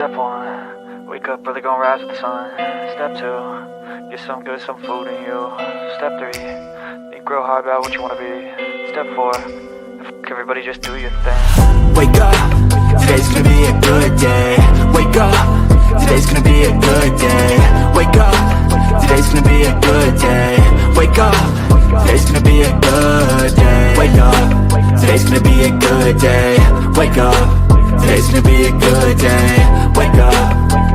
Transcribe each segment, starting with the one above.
Step 1, wake up, really gonna rise with the sun. Step 2, get some good, some food in you. Step 3, think real hard about what you wanna be. Step 4, everybody just do your thing. Wake up, today's gonna be a good day. Wake up, today's gonna be a good day. Wake up, today's gonna be a good day. Wake up, today's gonna be a good day. Wake up, today's gonna be a good day. Wake up, today's gonna be a good day. Wake up,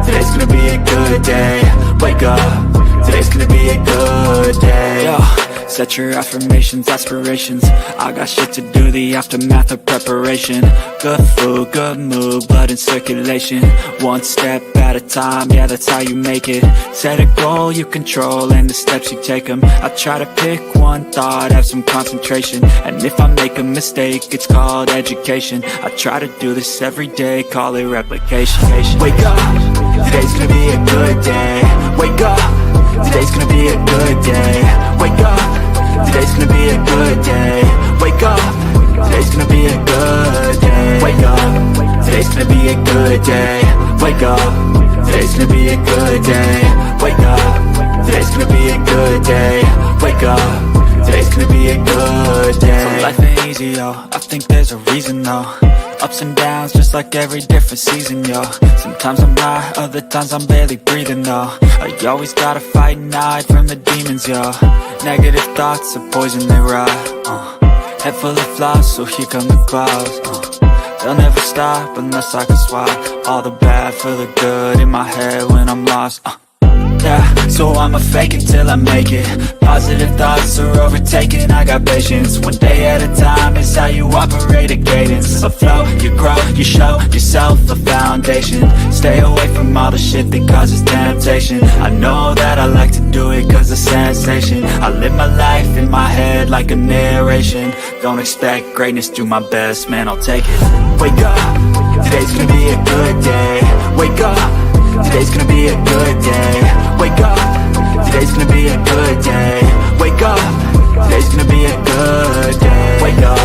today's gonna be a good day. Wake up, today's gonna be a good day. Yo, set your affirmations, aspirations. I got shit to do, the aftermath of preparation. Good food, good mood, blood in circulation. One step at a time, yeah, that's how you make it. Set a goal you control and the steps you take them. I try to pick one thought, have some concentration. And if I make a mistake, it's called education. I try to do this every day, call it replication. Wake up, today's gonna be a good day. Wake up, today's gonna be a good day. Wake up, today's gonna be a good day. Wake up, today's gonna be a good day. Wake up, today's gonna be a good day. Wake up, today's gonna be a good day. Wake up, today's gonna be a good day. Wake up, today's gonna be a good day. So life ain't easy, yo, I think there's a reason though. Ups and downs, just like every different season, yo. Sometimes I'm high, other times I'm barely breathing, though. I always gotta fight and hide from the demons, yo. Negative thoughts are poison, they rot. Head full of flies, so here come the clouds. They'll never stop unless I can swap all the bad for the good in my head when I'm lost. Yeah, so I'ma fake it till I make it. Positive thoughts are overtaken, I got patience. One day at a time is how you operate a cadence. A flow, you grow, you show yourself a foundation. Stay away from all the shit that causes temptation. I know that I like to do it cause of sensation. I live my life in my head like a narration. Don't expect greatness, do my best, man, I'll take it. Wake up, today's gonna be a good day. Wake up, today's gonna be a good day. Wake up, today's gonna be a good day. Wake up, today's gonna be a good day. Wake up,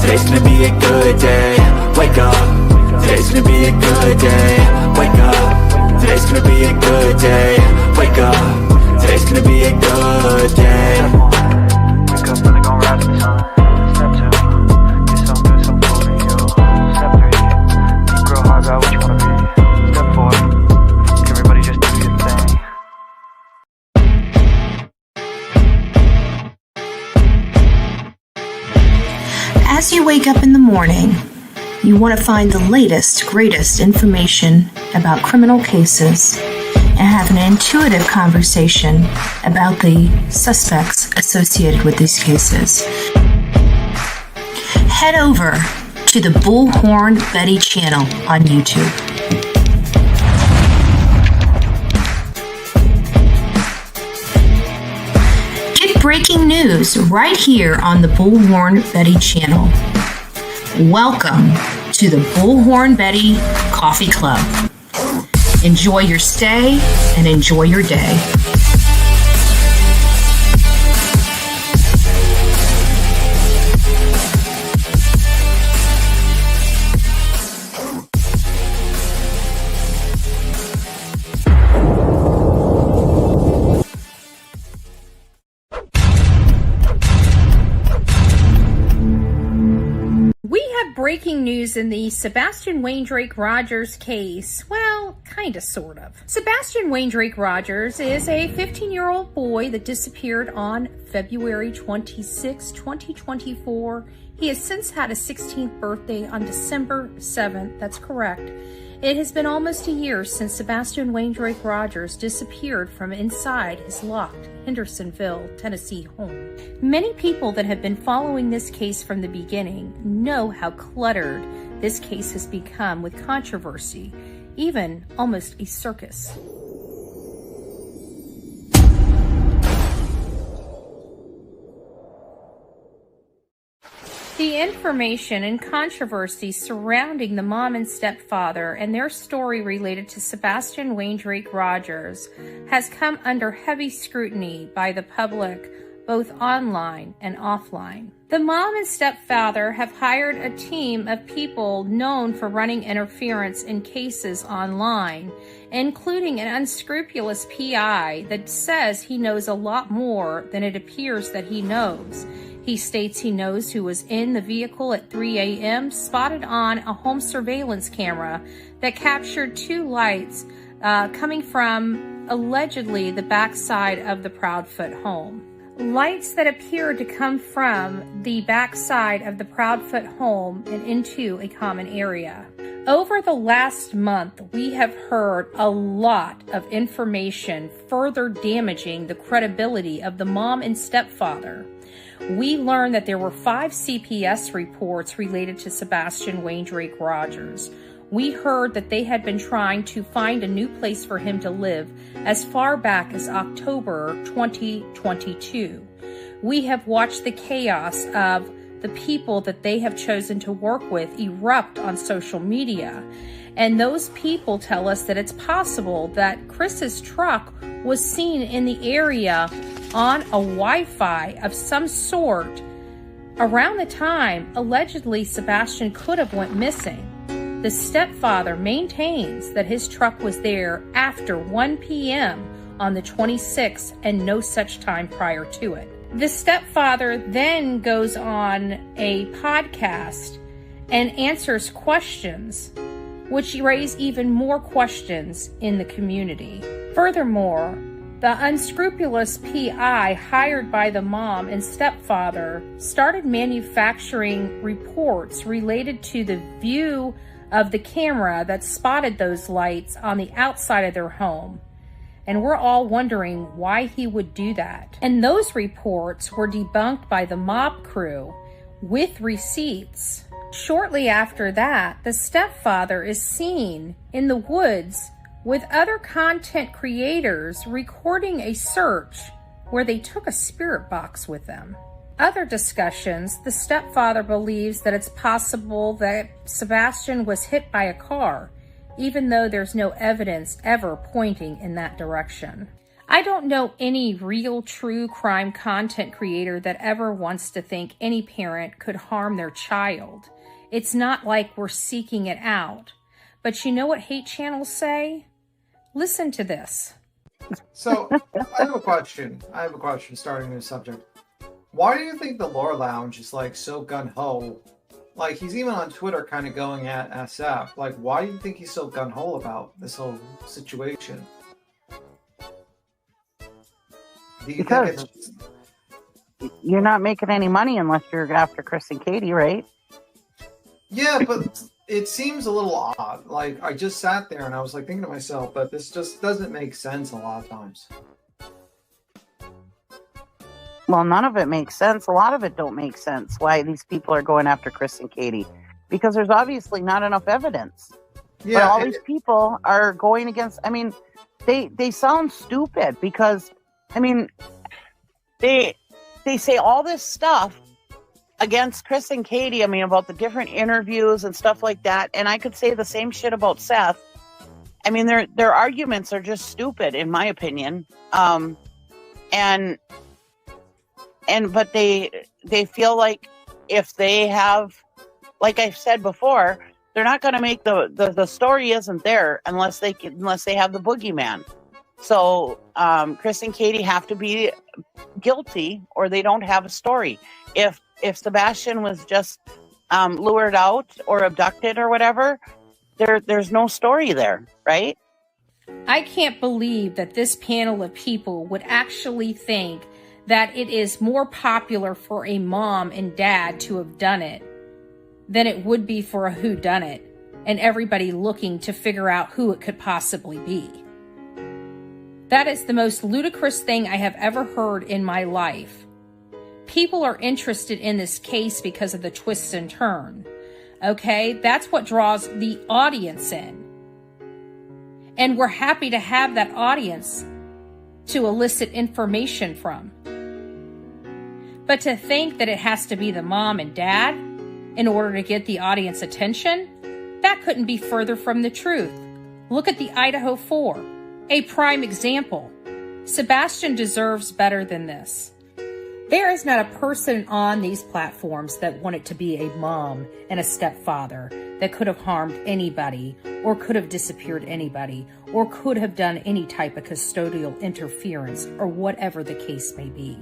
today's gonna be a good day. Wake up, today's gonna be a good day. Wake up, today's gonna be a good day. Wake up, today's gonna be a good day. Wake up, really gonna rise with the sun. Step 2, get some good, some food in you. Step 3, think real hard about what you wanna be. Step 4, everybody just do your thing. As you wake up in the morning, you want to find the latest, greatest information about criminal cases and have an intuitive conversation about the suspects associated with these cases. Head over to the Bullhorn Betty channel on YouTube. Breaking news right here on the Bullhorn Betty channel. Welcome to the Bullhorn Betty Coffee Club. Enjoy your stay and enjoy your day. Breaking news in the Sebastian Waindrake Rogers case. Well, kinda, sort of. Sebastian Waindrake Rogers is a 15-year-old boy that disappeared on February 26, 2024. He has since had his 16th birthday on December 7th. That's correct. It has been almost a year since Sebastian Waindrake Rogers disappeared from inside his locked Hendersonville, Tennessee home. Many people that have been following this case from the beginning know how cluttered this case has become with controversy, even almost a circus. The information and controversy surrounding the mom and stepfather and their story related to Sebastian Waindrake Rogers has come under heavy scrutiny by the public both online and offline. The mom and stepfather have hired a team of people known for running interference in cases online, including an unscrupulous PI that says he knows a lot more than it appears that he knows. He states he knows who was in the vehicle at 3 a.m., spotted on a home surveillance camera that captured two lights coming from allegedly the backside of the Proudfoot home. Lights that appeared to come from the backside of the Proudfoot home and into a common area. Over the last month, we have heard a lot of information further damaging the credibility of the mom and stepfather. We learned that there were 5 CPS reports related to Sebastian Rogers Rogers. We heard that they had been trying to find a new place for him to live as far back as October 2022. We have watched the chaos of the people that they have chosen to work with erupt on social media. And those people tell us that it's possible that Chris's truck was seen in the area on a Wi-Fi of some sort around the time allegedly Sebastian could have went missing. The stepfather maintains that his truck was there after 1 p.m. on the 26th and no such time prior to it. The stepfather then goes on a podcast and answers questions, which raise even more questions in the community. Furthermore, the unscrupulous PI hired by the mom and stepfather started manufacturing reports related to the view of the camera that spotted those lights on the outside of their home. And we're all wondering why he would do that. And those reports were debunked by the mob crew with receipts. Shortly after that, the stepfather is seen in the woods with other content creators recording a search where they took a spirit box with them. Other discussions, the stepfather believes that it's possible that Sebastian was hit by a car, even though there's no evidence ever pointing in that direction. I don't know any real true crime content creator that ever wants to think any parent could harm their child. It's not like we're seeking it out. But you know what hate channels say? Listen to this. So, I have a question starting this subject. Why do you think the Lore Lounge is like so gun-ho? Like, he's even on Twitter kind of going at SF. Like, why do you think he's so gun-ho about this whole situation? Do you think it's... You're not making any money unless you're after Chris and Katie, right? Yeah, but it seems a little odd. Like, I just sat there and I was like thinking to myself, but this just doesn't make sense a lot of times. Well, none of it makes sense. A lot of it don't make sense why these people are going after Chris and Katie. Because there's obviously not enough evidence. Yeah, but all these people are going against... I mean, they sound stupid because, I mean, they say all this stuff against Chris and Katie, I mean, about the different interviews and stuff like that. And I could say the same shit about Seth. I mean, their arguments are just stupid, in my opinion. But they feel like if they have, like I've said before, they're not going to make the story isn't there unless they have the boogeyman. So Chris and Katie have to be guilty or they don't have a story. If Sebastian was just lured out or abducted or whatever, there's no story there, right? I can't believe that this panel of people would actually think that it is more popular for a mom and dad to have done it than it would be for a whodunit and everybody looking to figure out who it could possibly be. That is the most ludicrous thing I have ever heard in my life. People are interested in this case because of the twists and turn. Okay? That's what draws the audience in. And we're happy to have that audience to elicit information from. But to think that it has to be the mom and dad in order to get the audience attention, that couldn't be further from the truth. Look at the Idaho 4, a prime example. Sebastian deserves better than this. There is not a person on these platforms that wanted to be a mom and a stepfather that could have harmed anybody or could have disappeared anybody or could have done any type of custodial interference or whatever the case may be.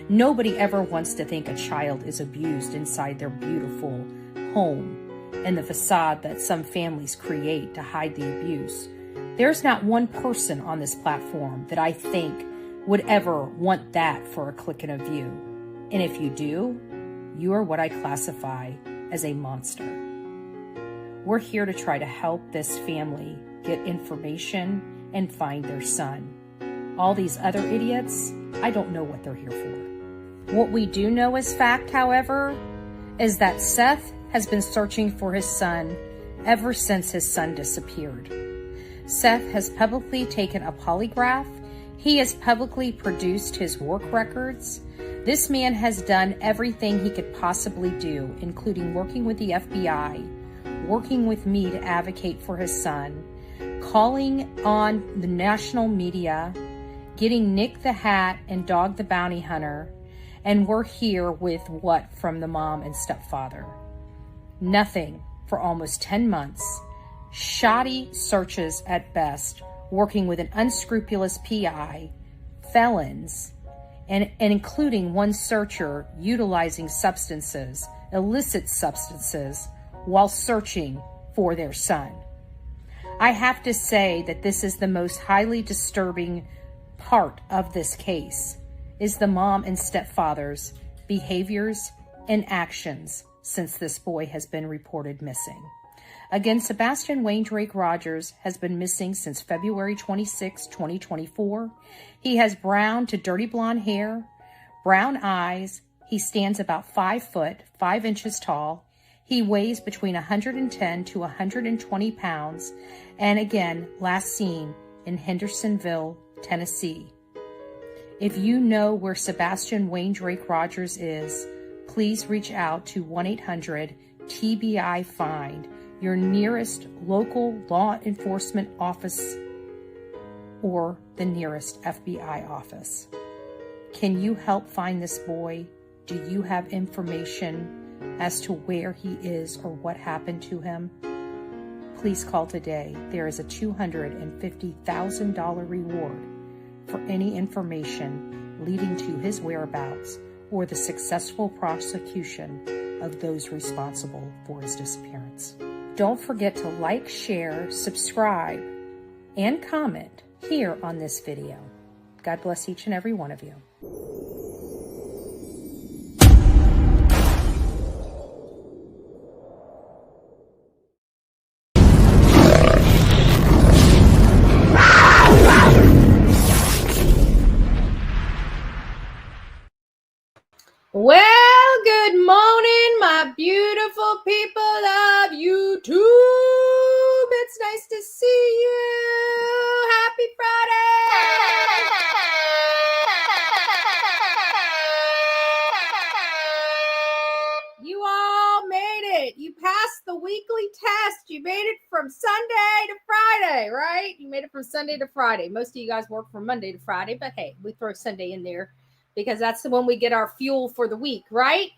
Nobody ever wants to think a child is abused inside their beautiful home and the facade that some families create to hide the abuse. There's not one person on this platform that I think would ever want that for a click and a view. And if you do, you are what I classify as a monster. We're here to try to help this family get information and find their son. All these other idiots, I don't know what they're here for. What we do know as fact, however, is that Seth has been searching for his son ever since his son disappeared. Seth has publicly taken a polygraph. He has publicly produced his work records. This man has done everything he could possibly do, including working with the FBI, working with me to advocate for his son, calling on the national media, getting Nick the Hat and Dog the Bounty Hunter, and we're here with what from the mom and stepfather? Nothing for almost 10 months. Shoddy searches at best, working with an unscrupulous PI, felons, and including one searcher utilizing substances, illicit substances, while searching for their son. I have to say that this is the most highly disturbing part of this case, is the mom and stepfather's behaviors and actions since this boy has been reported missing. Again, Sebastian Wayne Drake Rogers has been missing since February 26, 2024. He has brown to dirty blonde hair, brown eyes. He stands about 5 foot, 5 inches tall. He weighs between 110 to 120 pounds. And again, last seen in Hendersonville, Tennessee. If you know where Sebastian Wayne Drake Rogers is, please reach out to 1-800-TBI-FIND, your nearest local law enforcement office or the nearest FBI office. Can you help find this boy? Do you have information as to where he is or what happened to him? Please call today. There is a $250,000 reward for any information leading to his whereabouts or the successful prosecution of those responsible for his disappearance. Don't forget to like, share, subscribe, and comment here on this video. God bless each and every one of you. Well, good morning, my beautiful people of YouTube. It's nice to see you. Happy Friday. You all made it. You passed the weekly test. You made it from Sunday to Friday, right? You made it from Sunday to Friday. Most of you guys work from Monday to Friday, but hey, we throw Sunday in there, because that's the one we get our fuel for the week, right?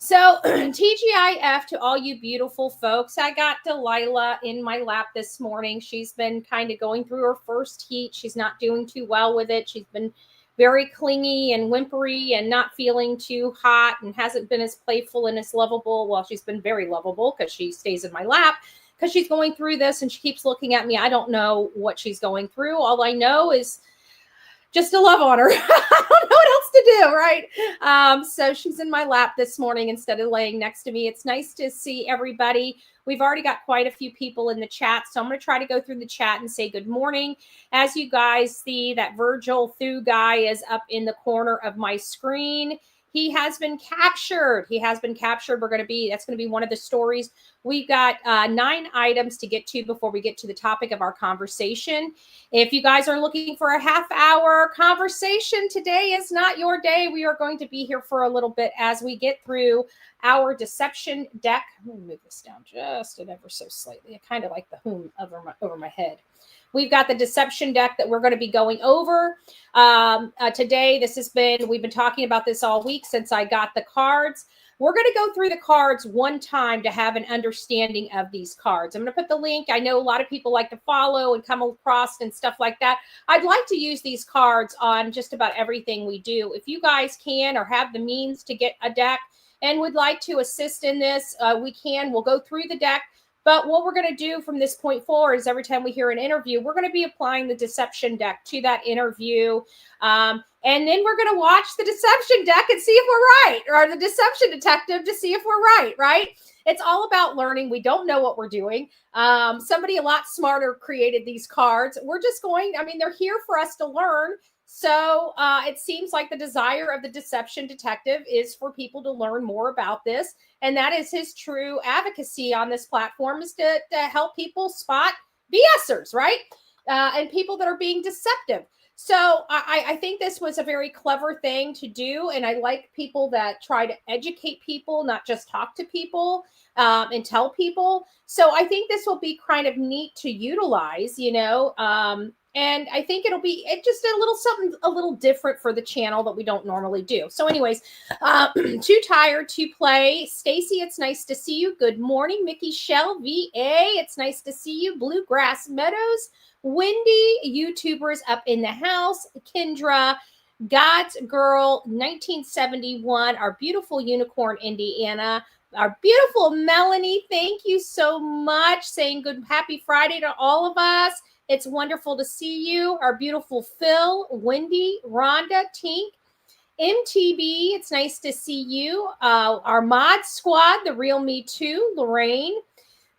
So TGIF to all you beautiful folks. I got Delilah in my lap this morning. She's been kind of going through her first heat. She's not doing too well with it. She's been very clingy and whimpery and not feeling too hot and hasn't been as playful and as lovable. Well, she's been very lovable because she stays in my lap because she's going through this and she keeps looking at me. I don't know what she's going through. All I know is just to love on her. I don't know what else to do, right? So she's in my lap this morning instead of laying next to me. It's nice to see everybody. We've already got quite a few people in the chat, so I'm going to try to go through the chat and say good morning. As you guys see, that Virgil Thew guy is up in the corner of my screen. He has been captured. That's going to be one of the stories. We've got 9 items to get to before we get to the topic of our conversation. If you guys are looking for a half-hour conversation, today is not your day. We are going to be here for a little bit as we get through our deception deck. Let me move this down just an ever so slightly. I kind of like the over my head. We've got the deception deck that we're going to be going over today. We've been talking about this all week since I got the cards. We're going to go through the cards one time to have an understanding of these cards. I'm going to put the link. I know a lot of people like to follow and come across and stuff like that. I'd like to use these cards on just about everything we do. If you guys can or have the means to get a deck and would like to assist in this, we'll go through the deck. But what we're going to do from this point forward is every time we hear an interview, we're going to be applying the deception deck to that interview. And then we're going to watch the deception deck and see if we're right, or the deception detective to see if we're right? It's all about learning. We don't know what we're doing. Somebody a lot smarter created these cards. They're here for us to learn. So it seems like the desire of the deception detective is for people to learn more about this. And that is his true advocacy on this platform, is to help people spot BSers, right? And people that are being deceptive. So I think this was a very clever thing to do. And I like people that try to educate people, not just talk to people and tell people. So I think this will be kind of neat to utilize, and I think it'll be just something a little different for the channel that we don't normally do. So anyways, too tired to play. Stacy, it's nice to see you. Good morning. Mickey Shell, VA, it's nice to see you. Bluegrass Meadows, Wendy, YouTubers up in the house. Kendra, God's Girl, 1971, our beautiful Unicorn, Indiana. Our beautiful Melanie, thank you so much. Saying happy Friday to all of us. It's wonderful to see you. Our beautiful Phil, Wendy, Rhonda, Tink, MTB, it's nice to see you. Our mod squad, The Real Me Too, Lorraine,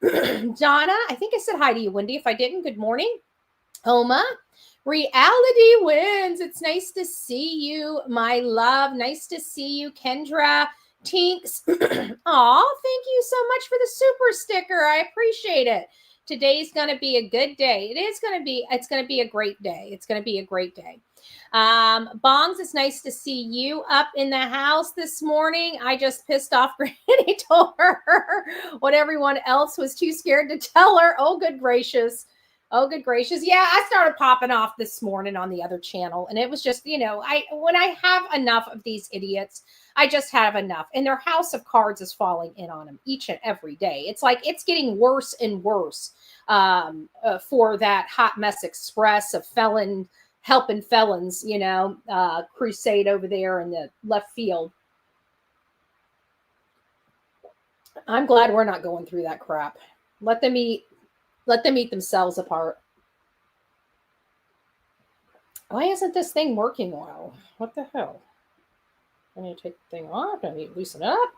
Donna, I think I said hi to you, Wendy. If I didn't, good morning. Oma, Reality Wins. It's nice to see you, my love. Nice to see you, Kendra. Tinks. Aw, thank you so much for the super sticker. I appreciate it. Today's going to be a good day. It's going to be a great day. It's going to be a great day. Bongs, it's nice to see you up in the house this morning. I just pissed off Granny, told her what everyone else was too scared to tell her. Oh, good gracious. Oh, good gracious. Yeah, I started popping off this morning on the other channel. And it was just, when I have enough of these idiots, I just have enough. And their house of cards is falling in on them each and every day. It's like it's getting worse and worse for that Hot Mess Express of helping felons, crusade over there in the left field. I'm glad we're not going through that crap. Let them eat themselves apart. Why isn't this thing working well? What the hell? I need to take the thing off. I need to loosen up.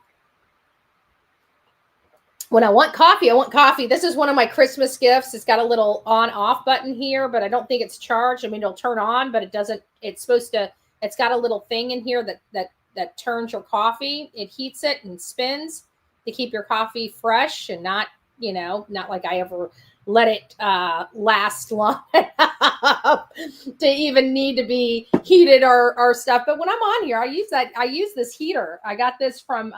When I want coffee, I want coffee. This is one of my Christmas gifts. It's got a little on-off button here, but I don't think it's charged. I mean, it'll turn on, but it doesn't. It's got a little thing in here that turns your coffee. It heats it and spins to keep your coffee fresh and not like I ever let it last long enough to even need to be heated or stuff. But when I'm on here, I use this heater. I got this from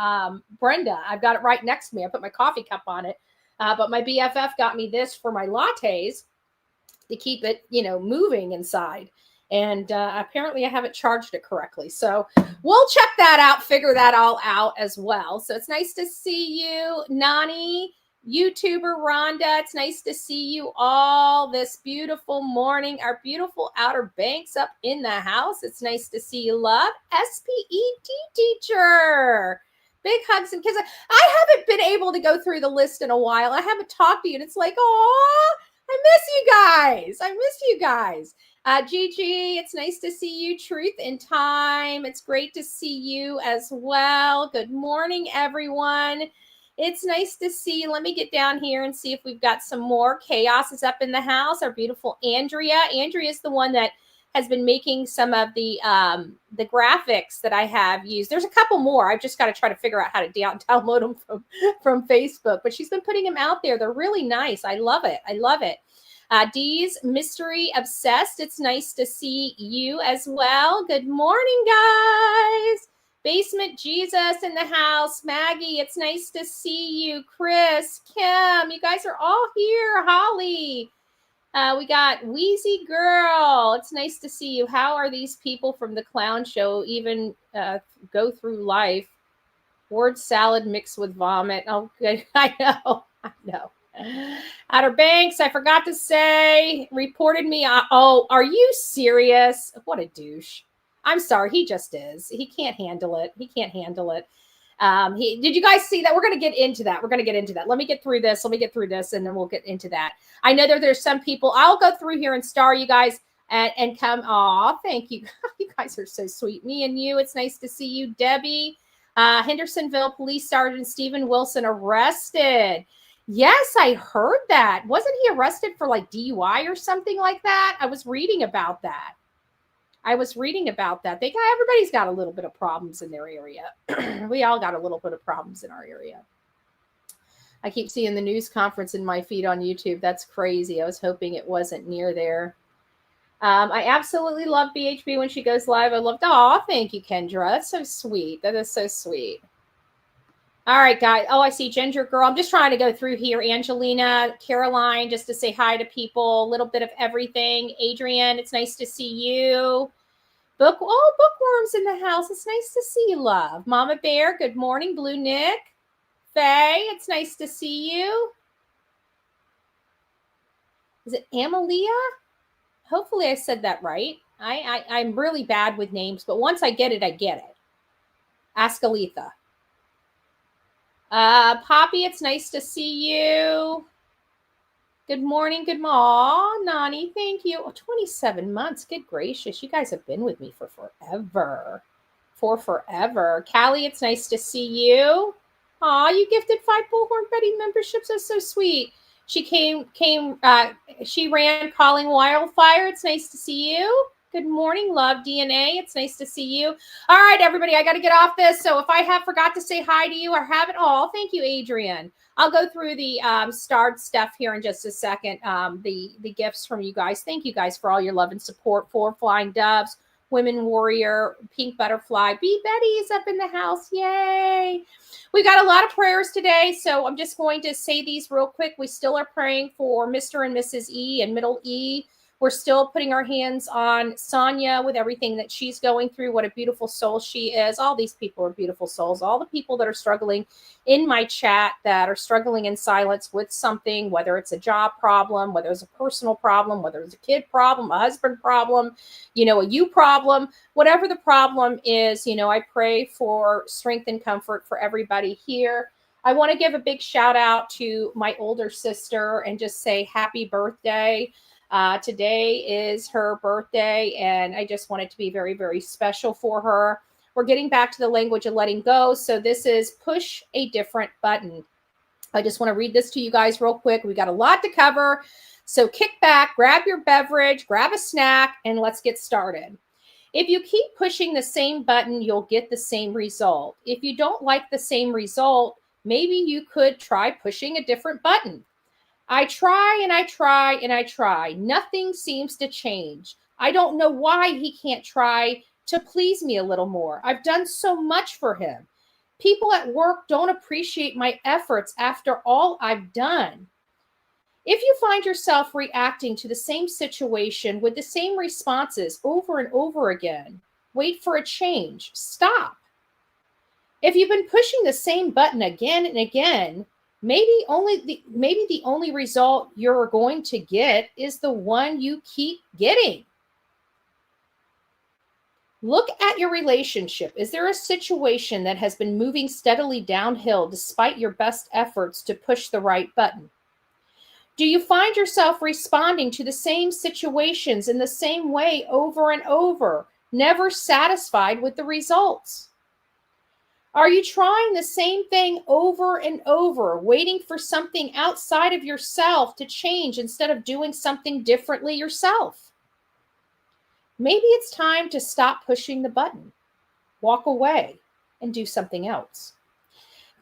Brenda. I've got it right next to me. I put my coffee cup on it. But my BFF got me this for my lattes to keep it, moving inside. And apparently I haven't charged it correctly. So we'll check that out, figure that all out as well. So it's nice to see you, Nani, YouTuber Rhonda. It's nice to see you all this beautiful morning. Our beautiful Outer Banks up in the house. It's nice to see you, love. SPET teacher. Big hugs and kisses. I haven't been able to go through the list in a while. I haven't talked to you. And it's like, oh, I miss you guys. Gigi, it's nice to see you. Truth in Time. It's great to see you as well. Good morning, everyone. It's nice to see you. Let me get down here and see if we've got some more. Chaos is up in the house. Our beautiful Andrea. Andrea is the one that has been making some of the graphics that I have used. There's a couple more. I've just got to try to figure out how to download them from Facebook. But she's been putting them out there. They're really nice. I love it. Dee's Mystery Obsessed. It's nice to see you as well. Good morning, guys. Basement Jesus in the house. Maggie, it's nice to see you. Chris, Kim, you guys are all here. Holly, We got Wheezy Girl. It's nice to see you. How are these people from the clown show even go through life? Word salad mixed with vomit. Oh, good. I know. Outer Banks, I forgot to say, reported me. Oh, are you serious? What a douche. I'm sorry. He just is. He can't handle it. Did you guys see that? We're going to get into that. Let me get through this, and then we'll get into that. I know there's some people. I'll go through here and star you guys and come. Aw, thank you. You guys are so sweet. Me and you. It's nice to see you, Debbie. Hendersonville Police Sergeant Stephen Wilson arrested. Yes, I heard that. Wasn't he arrested for like DUI or something like that? I was reading about that. Everybody's got a little bit of problems in their area. We all got a little bit of problems in our area. I keep seeing the news conference in my feed on YouTube. That's crazy. I was hoping it wasn't near there. I absolutely love BHB when she goes live. I loved, thank you, Kendra. That's so sweet. That is so sweet. All right, guys. Oh, I see Ginger Girl. I'm just trying to go through here. Angelina, Caroline, just to say hi to people. A little bit of everything. Adrian, it's nice to see you. Bookworms in the house. It's nice to see you, love. Mama Bear, good morning. Blue Nick. Faye, it's nice to see you. Is it Amalia? Hopefully I said that right. I'm really bad with names, but once I get it, I get it. Ask Aletha. Poppy, it's nice to see you. Good morning. Good morning, Nani. Thank you. 27 months. Good gracious. You guys have been with me for forever. Callie, it's nice to see you. Aw, you gifted 5 Bullhorn Betty memberships. That's so sweet. She she ran Calling Wildfire. It's nice to see you. Good morning, Love DNA. It's nice to see you. All right, everybody, I got to get off this. So if I have forgot to say hi to you or have it all, thank you, Adrian. I'll go through the starred stuff here in just a second. The gifts from you guys. Thank you guys for all your love and support. 4 Flying Doves, Women Warrior, Pink Butterfly. B Betty is up in the house. Yay. We got a lot of prayers today, so I'm just going to say these real quick. We still are praying for Mr. and Mrs. E and Middle E. We're still putting our hands on Sonia with everything that she's going through. What a beautiful soul she is. All these people are beautiful souls. All the people that are struggling in my chat, that are struggling in silence with something, whether it's a job problem, whether it's a personal problem, whether it's a kid problem, a husband problem, a you problem, whatever the problem is, I pray for strength and comfort for everybody here. I want to give a big shout out to my older sister and just say happy birthday. Today is her birthday, and I just want it to be very, very special for her. We're getting back to the language of letting go. So this is push a different button. I just want to read this to you guys real quick. We got a lot to cover. So kick back, grab your beverage, grab a snack, and let's get started. If you keep pushing the same button, you'll get the same result. If you don't like the same result, maybe you could try pushing a different button. I try and I try and I try. Nothing seems to change. I don't know why he can't try to please me a little more. I've done so much for him. People at work don't appreciate my efforts after all I've done. If you find yourself reacting to the same situation with the same responses over and over again, wait for a change. Stop. If you've been pushing the same button again and again, maybe the only result you're going to get is the one you keep getting. Look at your relationship. Is there a situation that has been moving steadily downhill despite your best efforts to push the right button? Do you find yourself responding to the same situations in the same way over and over, never satisfied with the results? Are you trying the same thing over and over, waiting for something outside of yourself to change instead of doing something differently yourself? Maybe it's time to stop pushing the button, walk away, and do something else.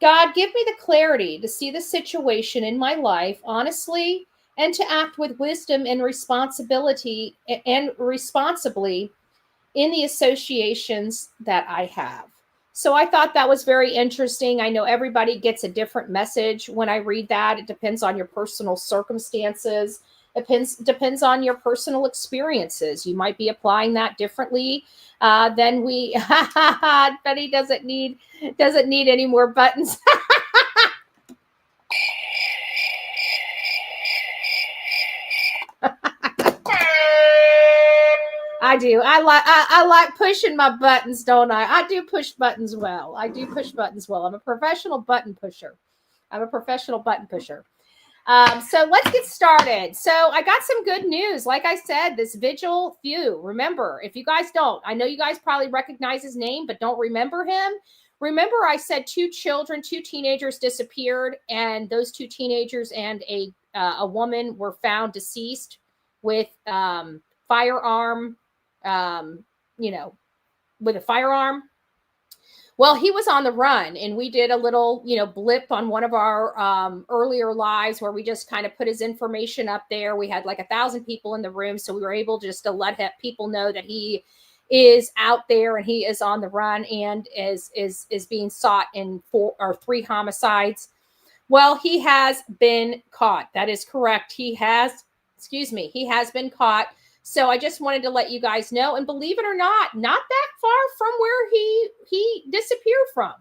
God, give me the clarity to see the situation in my life honestly and to act with wisdom and responsibility and responsibly in the associations that I have. So I thought that was very interesting. I know everybody gets a different message when I read that. It depends on your personal circumstances. Depends on your personal experiences. You might be applying that differently than we. Betty doesn't need any more buttons. I do. I like pushing my buttons, don't I? I do push buttons well. I'm a professional button pusher. So let's get started. So I got some good news. Like I said, this Virgil Thew. Remember, if you guys don't, I know you guys probably recognize his name, but don't remember him. Remember, I said 2 teenagers disappeared, and those 2 teenagers and a woman were found deceased with firearm. With a firearm. Well, he was on the run, and we did a little, blip on one of our earlier lives where we just kind of put his information up there. We had like 1,000 people in the room, so we were able just to let people know that he is out there and he is on the run and is being sought in 4 or 3 homicides. Well, he has been caught. That is correct. He has been caught. So I just wanted to let you guys know, and believe it or not that far from where he disappeared from.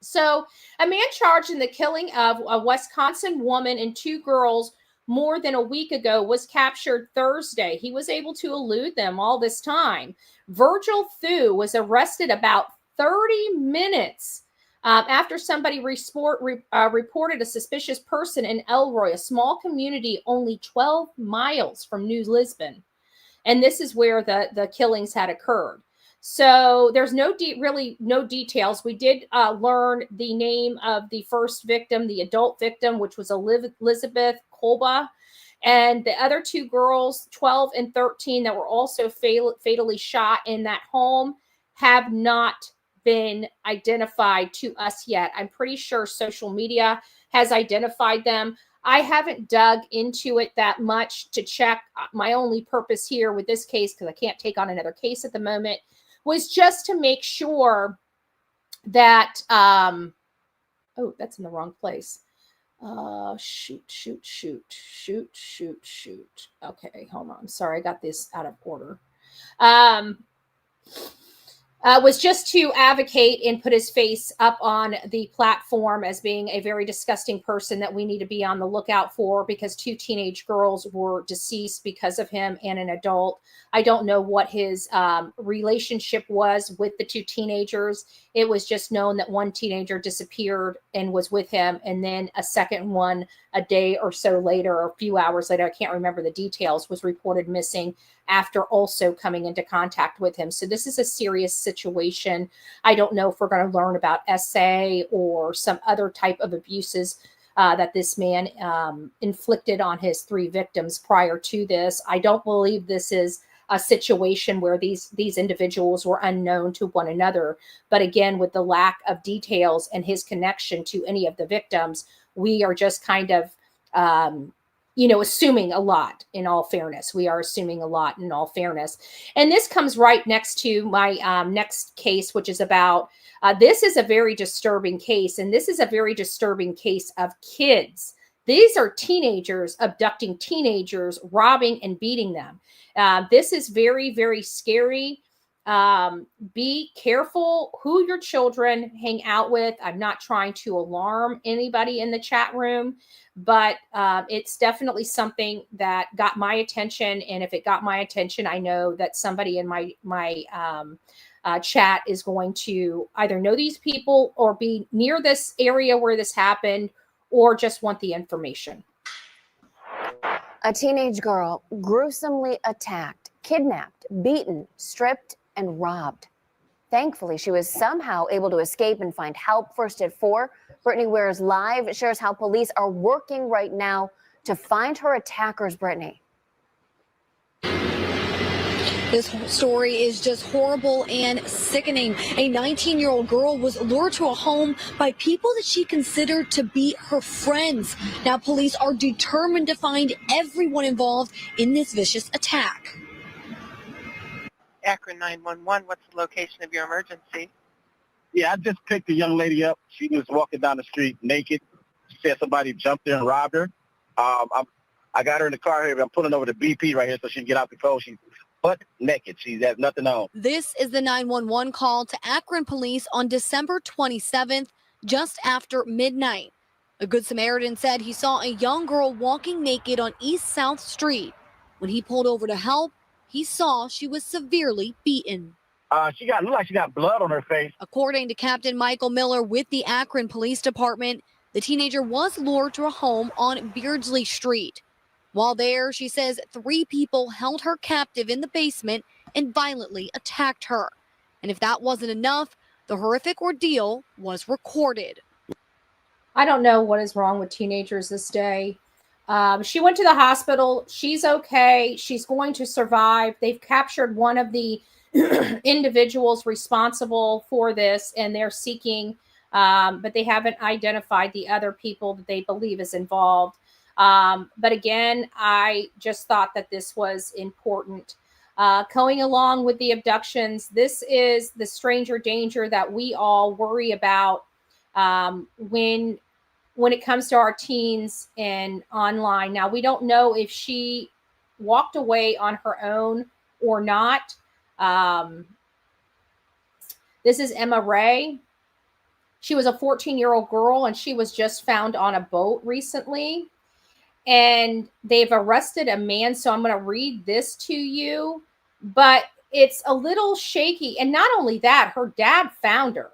So a man charged in the killing of a Wisconsin woman and 2 girls more than a week ago was captured Thursday. He was able to elude them all this time. Virgil Thew was arrested about 30 minutes after somebody reported a suspicious person in Elroy, a small community only 12 miles from New Lisbon. And this is where the killings had occurred. So there's really no details. We did learn the name of the first victim, the adult victim, which was Elizabeth Kohberger, and the other 2 girls, 12 and 13, that were also fatally shot in that home have not been identified to us yet. I'm pretty sure social media has identified them. I haven't dug into it that much to check. My only purpose here with this case, because I can't take on another case at the moment, was just to make sure that, that's in the wrong place. Shoot. Okay, hold on. Sorry, I got this out of order. Was just to advocate and put his face up on the platform as being a very disgusting person that we need to be on the lookout for, because 2 teenage girls were deceased because of him and an adult. I don't know what his relationship was with the 2 teenagers. It was just known that one teenager disappeared and was with him, and then a second one a day or so later, or a few hours later, I can't remember the details, was reported missing after also coming into contact with him. So this is a serious situation. I don't know if we're going to learn about SA or some other type of abuses that this man inflicted on his 3 victims prior to this. I don't believe this is a situation where these individuals were unknown to one another. But again, with the lack of details and his connection to any of the victims, we are just kind of, assuming a lot, in all fairness. And this comes right next to my next case, which is about, this is a very disturbing case. And this is a very disturbing case of kids. These are teenagers abducting teenagers, robbing and beating them. This is very, very scary. Be careful who your children hang out with. I'm not trying to alarm anybody in the chat room, but it's definitely something that got my attention. And if it got my attention, I know that somebody in my chat is going to either know these people or be near this area where this happened, or just want the information. A teenage girl gruesomely attacked, kidnapped, beaten, stripped, and robbed. Thankfully, she was somehow able to escape and find help. First at 4, Brittany Ware's Live shares how police are working right now to find her attackers, Brittany. This story is just horrible and sickening. A 19-year-old girl was lured to a home by people that she considered to be her friends. Now police are determined to find everyone involved in this vicious attack. Akron 911, what's the location of your emergency? Yeah, I just picked a young lady up. She was walking down the street naked. She said somebody jumped in and robbed her. I'm I got her in the car here. I'm pulling over to BP right here so she can get out the cold. She's butt naked. She has nothing on. This is the 911 call to Akron police on December 27th, just after midnight. A Good Samaritan said he saw a young girl walking naked on East South Street. When he pulled over to help, he saw she was severely beaten. Looked like she got blood on her face. According to Captain Michael Miller with the Akron Police Department, the teenager was lured to a home on Beardsley Street. While there, she says 3 people held her captive in the basement and violently attacked her. And if that wasn't enough, the horrific ordeal was recorded. I don't know what is wrong with teenagers this day. She went to the hospital. She's okay. She's going to survive. They've captured one of the individuals responsible for this, and they're seeking, but they haven't identified the other people that they believe is involved. But again, I just thought that this was important. Going along with the abductions, this is the stranger danger that we all worry about when it comes to our teens and online. Now, we don't know if she walked away on her own or not. This is Emma Ray. She was a 14-year-old girl, and she was just found on a boat recently. And they've arrested a man. So I'm going to read this to you, but it's a little shaky. And not only that, her dad found her.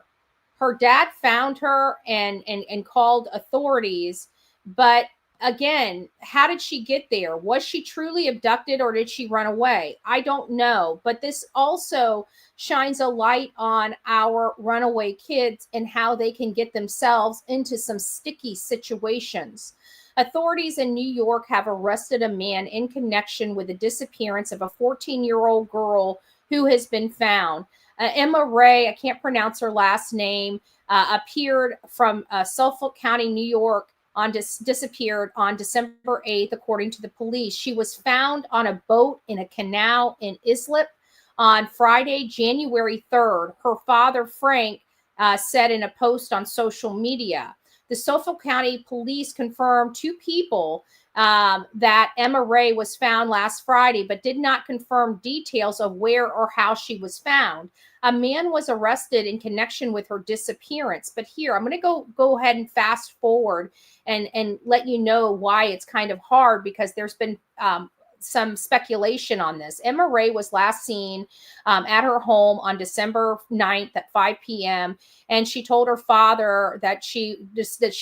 Her dad found her and called authorities. But again, how did she get there? Was she truly abducted, or did she run away? I don't know. But this also shines a light on our runaway kids and how they can get themselves into some sticky situations. Authorities in New York have arrested a man in connection with the disappearance of a 14-year-old girl who has been found. Emma Ray, I can't pronounce her last name, appeared from Suffolk County, New York, disappeared on December 8th, according to the police. She was found on a boat in a canal in Islip on Friday, January 3rd. Her father, Frank, said in a post on social media. The Suffolk County Police confirmed 2 people that Emma Ray was found last Friday, but did not confirm details of where or how she was found. A man was arrested in connection with her disappearance. But here, I'm going to go ahead and fast forward and let you know why it's kind of hard, because there's been some speculation on this. Emma Ray was last seen at her home on December 9th at 5 p.m. And she told her father that she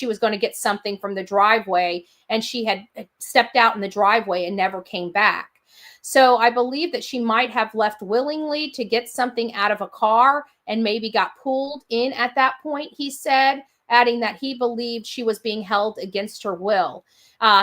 was going to get something from the driveway, and she had stepped out in the driveway and never came back. So I believe that she might have left willingly to get something out of a car and maybe got pulled in at that point, he said, adding that he believed she was being held against her will.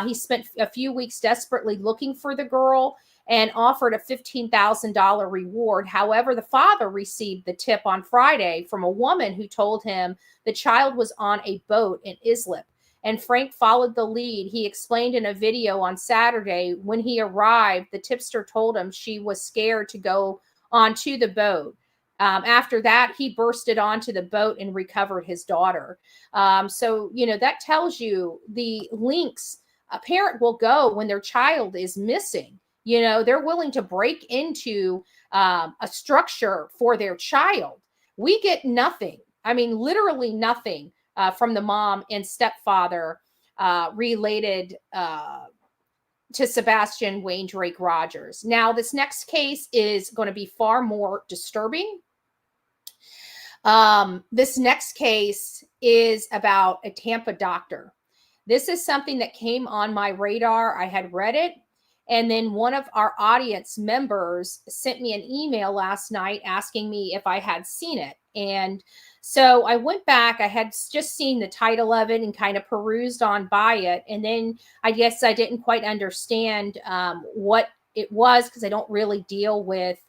He spent a few weeks desperately looking for the girl and offered a $15,000 reward. However, the father received the tip on Friday from a woman who told him the child was on a boat in Islip, and Frank followed the lead. He explained in a video on Saturday when he arrived, the tipster told him she was scared to go onto the boat. After that, he bursted onto the boat and recovered his daughter. So, that tells you the lengths a parent will go when their child is missing. They're willing to break into a structure for their child. We get nothing. I mean, literally nothing from the mom and stepfather related to Sebastian Wayne Drake Rogers. Now, this next case is going to be far more disturbing. This next case is about a Tampa doctor. This is something that came on my radar. I had read it, and then one of our audience members sent me an email last night asking me if I had seen it. And so I went back. I had just seen the title of it and kind of perused on by it. And then I guess I didn't quite understand what it was, because I don't really deal with,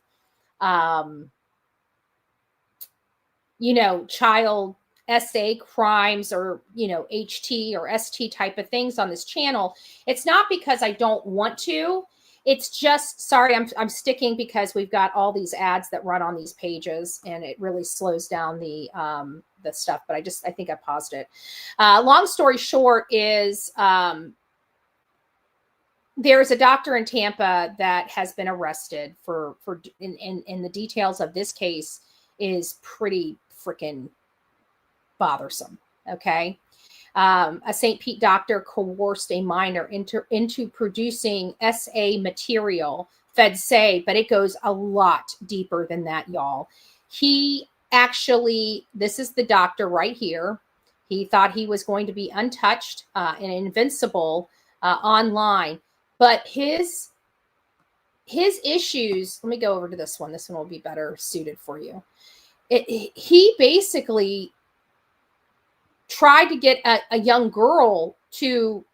child SA crimes or, HT or ST type of things on this channel. It's not because I don't want to. It's just, sorry, I'm sticking because we've got all these ads that run on these pages, and it really slows down the stuff. But I think I paused it. Long story short is there's a doctor in Tampa that has been arrested for the details of this case is pretty freaking bothersome. Okay. A St. Pete doctor coerced a minor into producing SA material, feds say, but it goes a lot deeper than that, y'all. He actually, this is the doctor right here. He thought he was going to be untouched and invincible online, but his issues, let me go over to this one. This one will be better suited for you. He basically tried to get a young girl to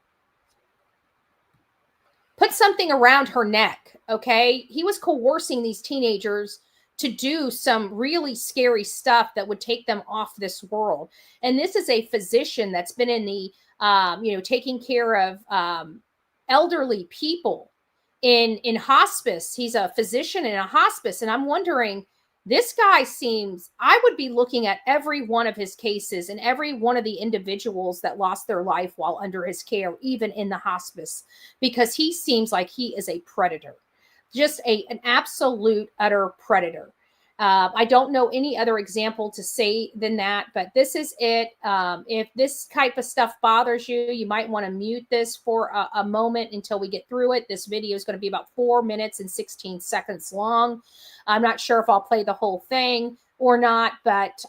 put something around her neck. Okay. He was coercing these teenagers to do some really scary stuff that would take them off this world. And this is a physician that's been in the, taking care of elderly people in hospice. He's a physician in a hospice. And I'm wondering, this guy seems, I would be looking at every one of his cases and every one of the individuals that lost their life while under his care, even in the hospice, because he seems like he is a predator, just an absolute utter predator. I don't know any other example to say than that, but this is it. If this type of stuff bothers you, you might want to mute this for a moment until we get through it. This video is going to be about 4 minutes and 16 seconds long. I'm not sure if I'll play the whole thing or not, but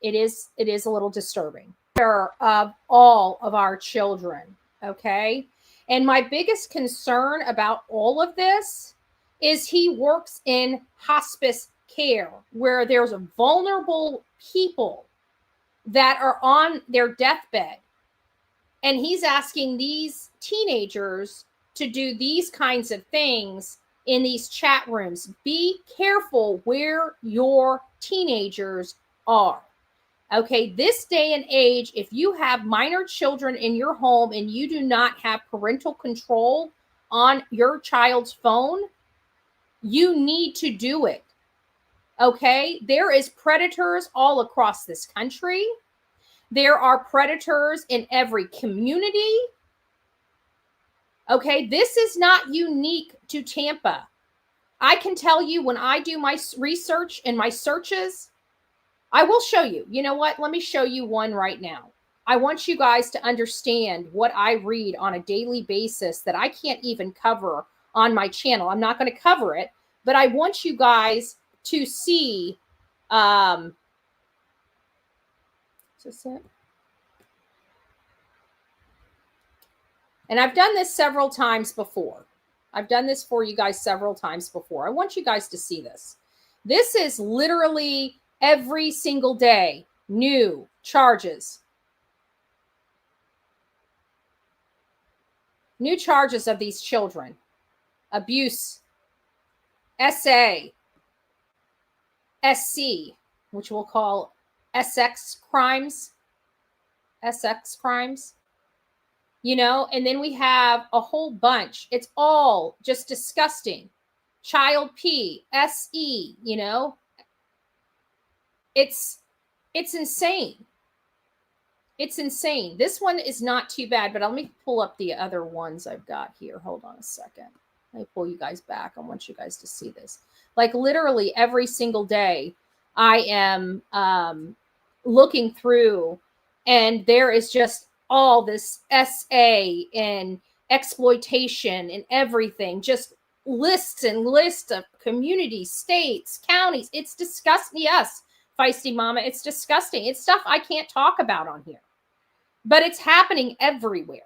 it is a little disturbing. Of all of our children, okay? And my biggest concern about all of this is he works in hospice care where there's vulnerable people that are on their deathbed. And he's asking these teenagers to do these kinds of things in these chat rooms. Be careful where your teenagers are. Okay, this day and age, if you have minor children in your home and you do not have parental control on your child's phone, you need to do it. Okay, there is predators all across this country. There are predators in every community. Okay, this is not unique to Tampa. I can tell you when I do my research and my searches, I will show you. You know what? Let me show you one right now. I want you guys to understand what I read on a daily basis that I can't even cover on my channel. I'm not going to cover it, but I want you guys to see, is this it? And I've done this several times before. I've done this for you guys several times before. I want you guys to see this. This is literally every single day, new charges. New charges of these children. Abuse, SA, SC, which we'll call SX crimes, you know, and then we have a whole bunch. It's all just disgusting. Child P, SE, you know, it's insane. It's insane. This one is not too bad, but let me pull up the other ones I've got here. Hold on a second. Let me pull you guys back. I want you guys to see this. Like literally every single day I am looking through and there is just all this SA and exploitation and everything, just lists and lists of communities, states, counties. It's disgusting. Yes, Feisty Mama, it's disgusting. It's stuff I can't talk about on here, but it's happening everywhere.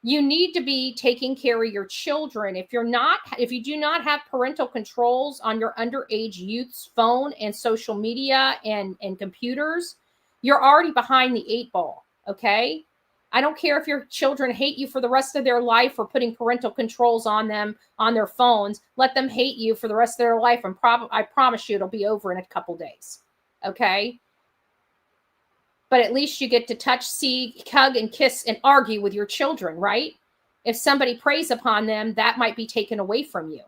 You need to be taking care of your children. If you do not have parental controls on your underage youth's phone and social media and computers, you're already behind the 8 ball. Okay. I don't care if your children hate you for the rest of their life for putting parental controls on them, on their phones. Let them hate you for the rest of their life. And I promise you it'll be over in a couple days. Okay. But at least you get to touch, see, hug, and kiss and argue with your children, right? If somebody preys upon them, that might be taken away from you.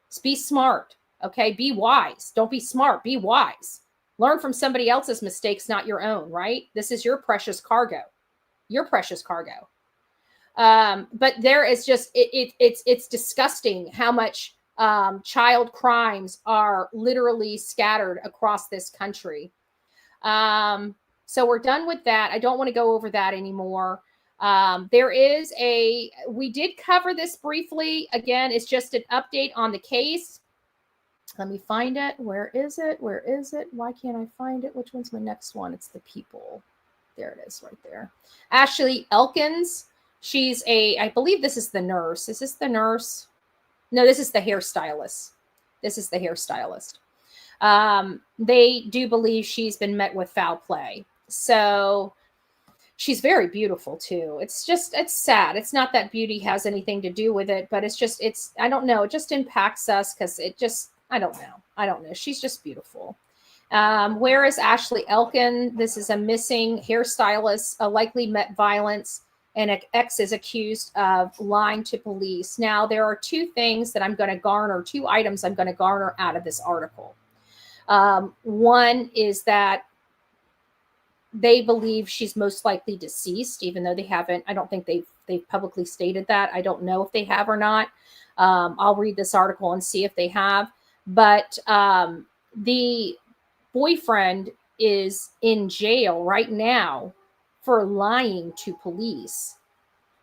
Just be smart, okay? Be wise. Don't be smart. Be wise. Learn from somebody else's mistakes, not your own, right? This is your precious cargo. Your precious cargo. But there is just, it's disgusting how much child crimes are literally scattered across this country. So we're done with that. I don't want to go over that anymore. We did cover this briefly. Again, it's just an update on the case. Let me find it. Where is it? Where is it? Why can't I find it? Which one's my next one? It's the people. There it is right there. Ashley Elkins. She's I believe this is the nurse. Is this the nurse? No, this is the hairstylist. This is the hairstylist. They do believe she's been met with foul play. So she's very beautiful too. It's sad. It's not that beauty has anything to do with it, but I don't know. It just impacts us because I don't know. She's just beautiful. Where is Ashley Elkin? This is a missing hairstylist, likely met violence, and an ex is accused of lying to police. Now, there are two items I'm going to garner out of this article. One is that they believe she's most likely deceased, even though they haven't. I don't think they've publicly stated that. I don't know if they have or not. I'll read this article and see if they have. But the boyfriend is in jail right now for lying to police.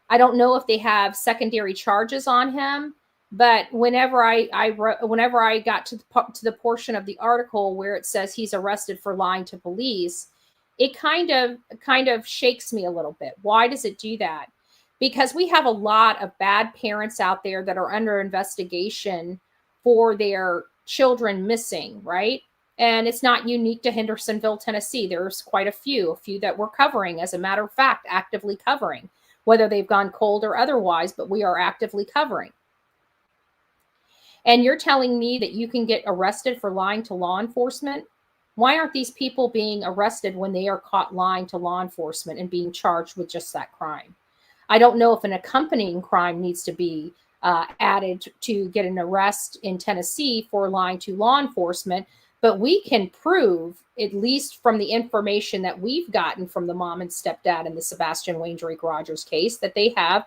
I don't know if they have secondary charges on him, but whenever I got to the portion of the article where it says he's arrested for lying to police, it kind of shakes me a little bit. Why does it do that? Because we have a lot of bad parents out there that are under investigation for their children missing, right? And it's not unique to Hendersonville, Tennessee. There's quite a few that we're covering, as a matter of fact, actively covering, whether they've gone cold or otherwise, but we are actively covering. And you're telling me that you can get arrested for lying to law enforcement? Why aren't these people being arrested when they are caught lying to law enforcement and being charged with just that crime? I don't know if an accompanying crime needs to be added to get an arrest in Tennessee for lying to law enforcement, but we can prove, at least from the information that we've gotten from the mom and stepdad in the Sebastian Rogers case, that they have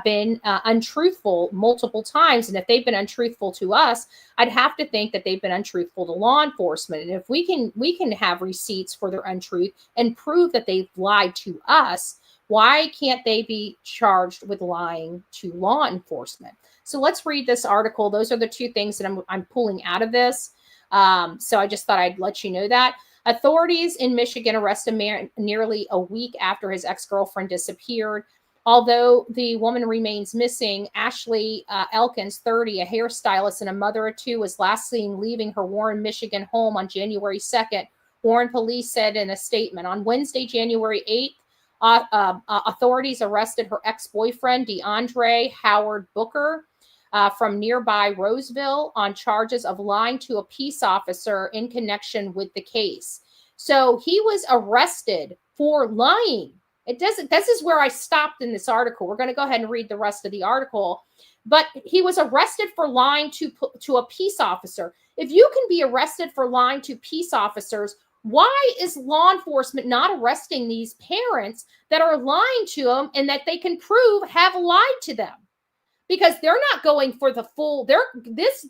been untruthful multiple times. And if they've been untruthful to us, I'd have to think that they've been untruthful to law enforcement. And if we can have receipts for their untruth and prove that they've lied to us, why can't they be charged with lying to law enforcement? So let's read this article. Those are the two things that I'm pulling out of this. So I just thought I'd let you know that. Authorities in Michigan arrest a man nearly a week after his ex-girlfriend disappeared. Although the woman remains missing, Ashley Elkins, 30, a hairstylist and a mother of two, was last seen leaving her Warren, Michigan home on January 2nd. Warren police said in a statement. On Wednesday, January 8th, authorities arrested her ex-boyfriend, DeAndre Howard Booker, from nearby Roseville on charges of lying to a peace officer in connection with the case. So he was arrested for lying. This is where I stopped in this article. We're going to go ahead and read the rest of the article. But he was arrested for lying to a peace officer. If you can be arrested for lying to peace officers, why is law enforcement not arresting these parents that are lying to them and that they can prove have lied to them? Because they're not going for the full. This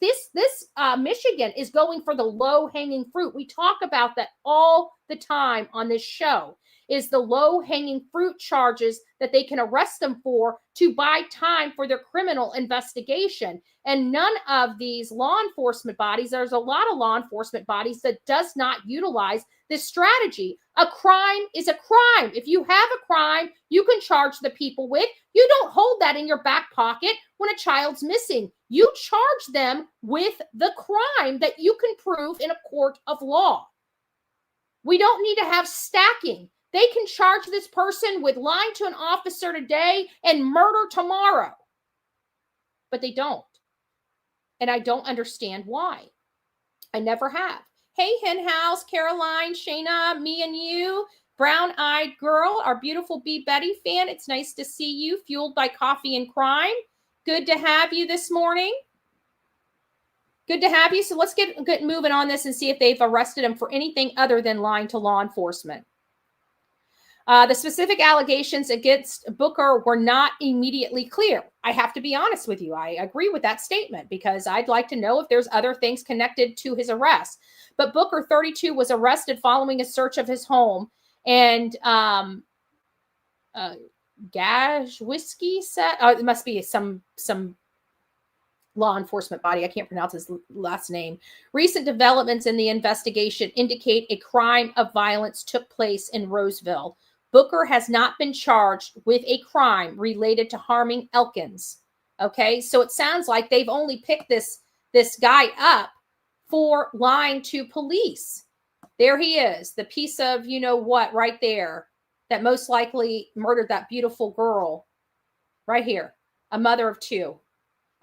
Michigan is going for the low hanging fruit. We talk about that all the time on this show. Is the low hanging fruit charges that they can arrest them for to buy time for their criminal investigation. And none of these law enforcement bodies, there's a lot of law enforcement bodies that does not utilize this strategy. A crime is a crime. If you have a crime, you can charge the people with. You don't hold that in your back pocket when a child's missing. You charge them with the crime that you can prove in a court of law. We don't need to have stacking. They can charge this person with lying to an officer today and murder tomorrow. But they don't. And I don't understand why. I never have. Hey, Hen House, Caroline, Shayna, me and you, brown-eyed girl, our beautiful Bee Betty fan. It's nice to see you, fueled by coffee and crime. Good to have you this morning. Good to have you. So let's get moving on this and see if they've arrested him for anything other than lying to law enforcement. The specific allegations against Booker were not immediately clear. I have to be honest with you. I agree with that statement because I'd like to know if there's other things connected to his arrest. But Booker, 32, was arrested following a search of his home, and Gash Whiskey said, it must be some law enforcement body. I can't pronounce his last name. Recent developments in the investigation indicate a crime of violence took place in Roseville. Booker has not been charged with a crime related to harming Elkins. Okay, so it sounds like they've only picked this guy up for lying to police. There he is, the piece of you know what right there that most likely murdered that beautiful girl right here, a mother of two.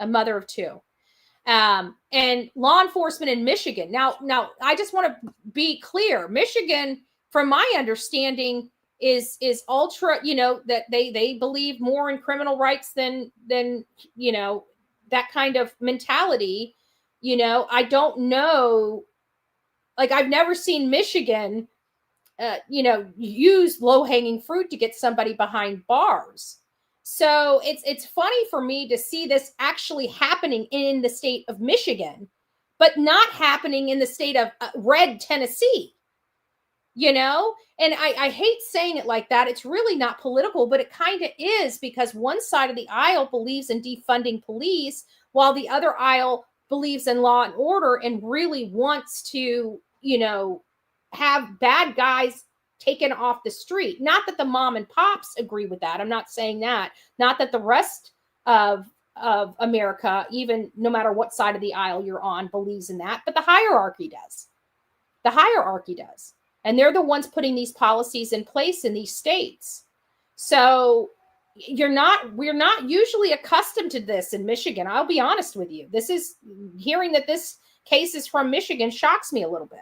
And law enforcement in Michigan. Now, I just want to be clear. Michigan, from my understanding, is ultra, that they believe more in criminal rights than that kind of mentality. I don't know. Like, I've never seen Michigan, use low-hanging fruit to get somebody behind bars. So it's funny for me to see this actually happening in the state of Michigan, but not happening in the state of red Tennessee, and I hate saying it like that. It's really not political, but it kind of is, because one side of the aisle believes in defunding police while the other aisle believes in law and order and really wants to, have bad guys taken off the street. Not that the mom and pops agree with that. I'm not saying that. Not that the rest of America, even no matter what side of the aisle you're on, believes in that. But the hierarchy does. The hierarchy does. And they're the ones putting these policies in place in these states. So we're not usually accustomed to this in Michigan. I'll be honest with you. Hearing that this case is from Michigan shocks me a little bit.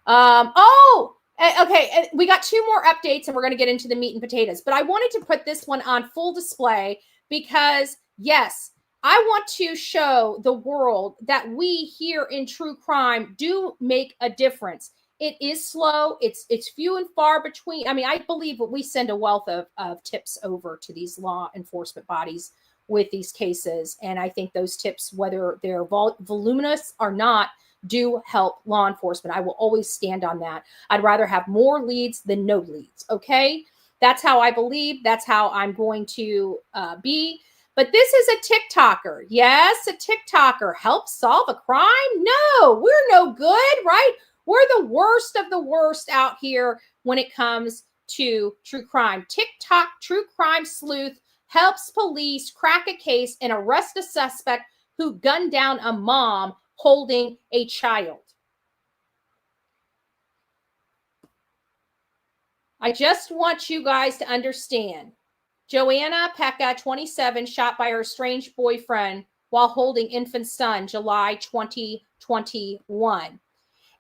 Okay. We got 2 more updates and we're going to get into the meat and potatoes, but I wanted to put this one on full display because yes, I want to show the world that we here in true crime do make a difference. It is slow. It's few and far between. I mean, I believe we send a wealth of tips over to these law enforcement bodies with these cases. And I think those tips, whether they're voluminous or not, do help law enforcement. I will always stand on that. I'd rather have more leads than no leads. Okay. That's how I believe. That's how I'm going to be. But this is a TikToker. Yes, a TikToker helps solve a crime. No, we're no good, right? We're the worst of the worst out here when it comes to true crime. TikTok true crime sleuth helps police crack a case and arrest a suspect who gunned down a mom holding a child. I just want you guys to understand. Joanna Pekka, 27, shot by her estranged boyfriend while holding infant son, July 2021.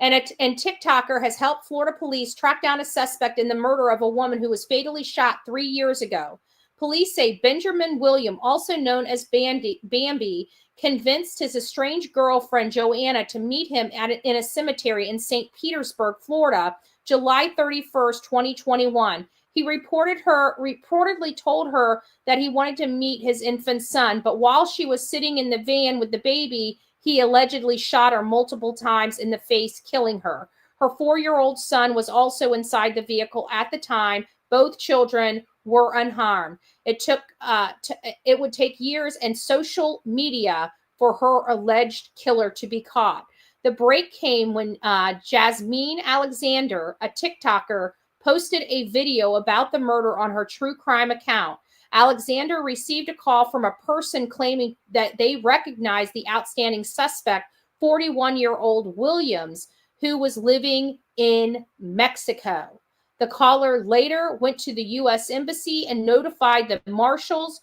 And TikToker has helped Florida police track down a suspect in the murder of a woman who was fatally shot 3 years ago. Police say Benjamin William, also known as Bambi, convinced his estranged girlfriend, Joanna, to meet him in a cemetery in St. Petersburg, Florida, July 31st, 2021. He reportedly told her that he wanted to meet his infant son, but while she was sitting in the van with the baby, he allegedly shot her multiple times in the face, killing her. Her 4-year-old son was also inside the vehicle at the time. Both children were unharmed. It would take years and social media for her alleged killer to be caught. The break came when Jasmine Alexander, a TikToker, posted a video about the murder on her true crime account. Alexander received a call from a person claiming that they recognized the outstanding suspect, 41-year-old Williams, who was living in Mexico. The caller later went to the U.S. Embassy and notified the marshals,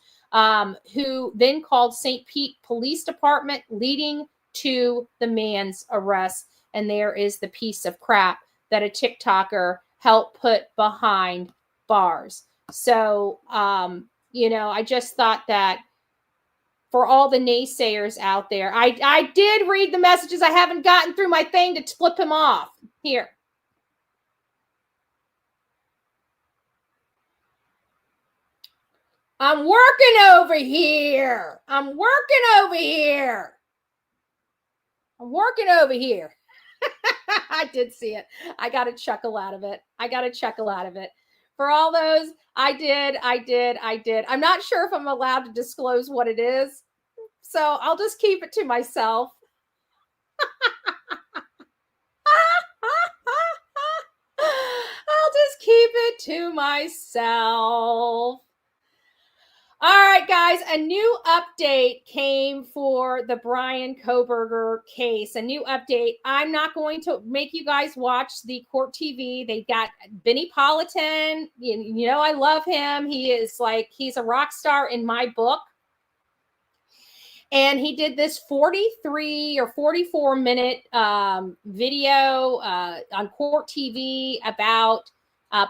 who then called St. Pete Police Department, leading to the man's arrest. And there is the piece of crap that a TikToker helped put behind bars. So, I just thought that for all the naysayers out there, I did read the messages. I haven't gotten through my thing to flip him off. Here. I'm working over here. I'm working over here. I'm working over here. I did see it. I got a chuckle out of it. For all those, I did. I'm not sure if I'm allowed to disclose what it is, so I'll just keep it to myself. I'll just keep it to myself. All right, guys, a new update came for the Brian Kohberger case. A new update. I'm not going to make you guys watch the court TV. They got Benny Politan. You know, I love him. He's a rock star in my book. And he did this 43 or 44 minute video on court TV about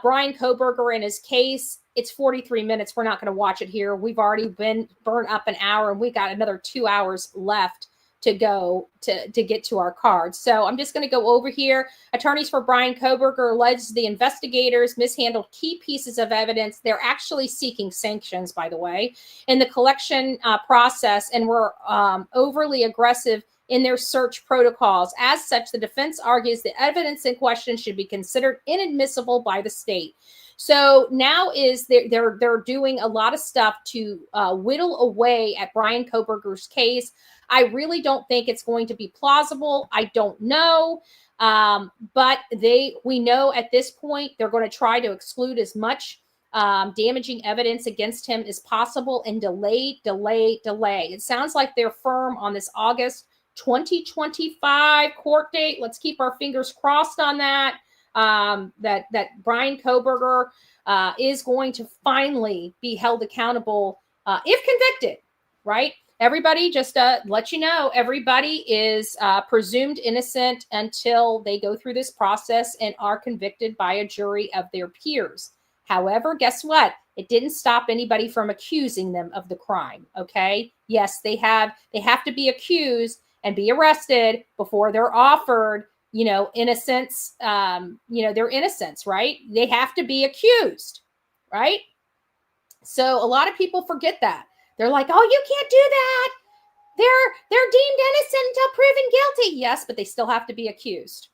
Brian Kohberger and his case. It's 43 minutes. We're not going to watch it here. We've already been burned up an hour, and we got another 2 hours left to go to get to our cards. So I'm just going to go over here. Attorneys for Brian Kohberger allege the investigators mishandled key pieces of evidence. They're actually seeking sanctions, by the way, in the collection process, and were overly aggressive in their search protocols. As such, the defense argues the evidence in question should be considered inadmissible by the state. So now they're doing a lot of stuff to whittle away at Brian Kohberger's case. I really don't think it's going to be plausible. I don't know. But we know at this point they're going to try to exclude as much damaging evidence against him as possible and delay. It sounds like they're firm on this August 2025 court date. Let's keep our fingers crossed on that. That Brian Kohberger is going to finally be held accountable if convicted, right? Everybody, just let you know, everybody is presumed innocent until they go through this process and are convicted by a jury of their peers. However, guess what? It didn't stop anybody from accusing them of the crime, okay? Yes, they have to be accused and be arrested before they're offered innocence, their innocence, right? They have to be accused, right? So a lot of people forget that. They're like, oh, you can't do that. They're deemed innocent until proven guilty. Yes, but they still have to be accused.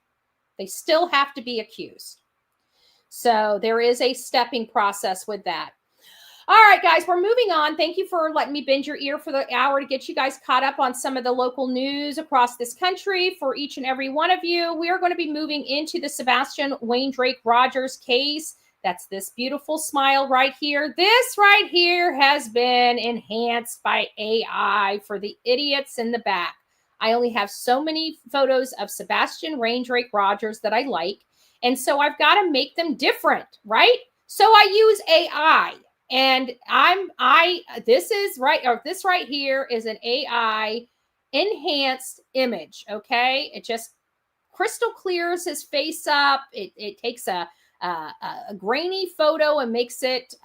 So there is a stepping process with that. All right, guys, we're moving on. Thank you for letting me bend your ear for the hour to get you guys caught up on some of the local news across this country for each and every one of you. We are going to be moving into the Sebastian Wayne-Drake Rogers case. That's this beautiful smile right here. This right here has been enhanced by AI for the idiots in the back. I only have so many photos of Sebastian Wayne-Drake Rogers that I like, and so I've got to make them different, right? So I use AI. And this right here is an AI enhanced image. Okay. It just crystal clears his face up. It takes a grainy photo and makes it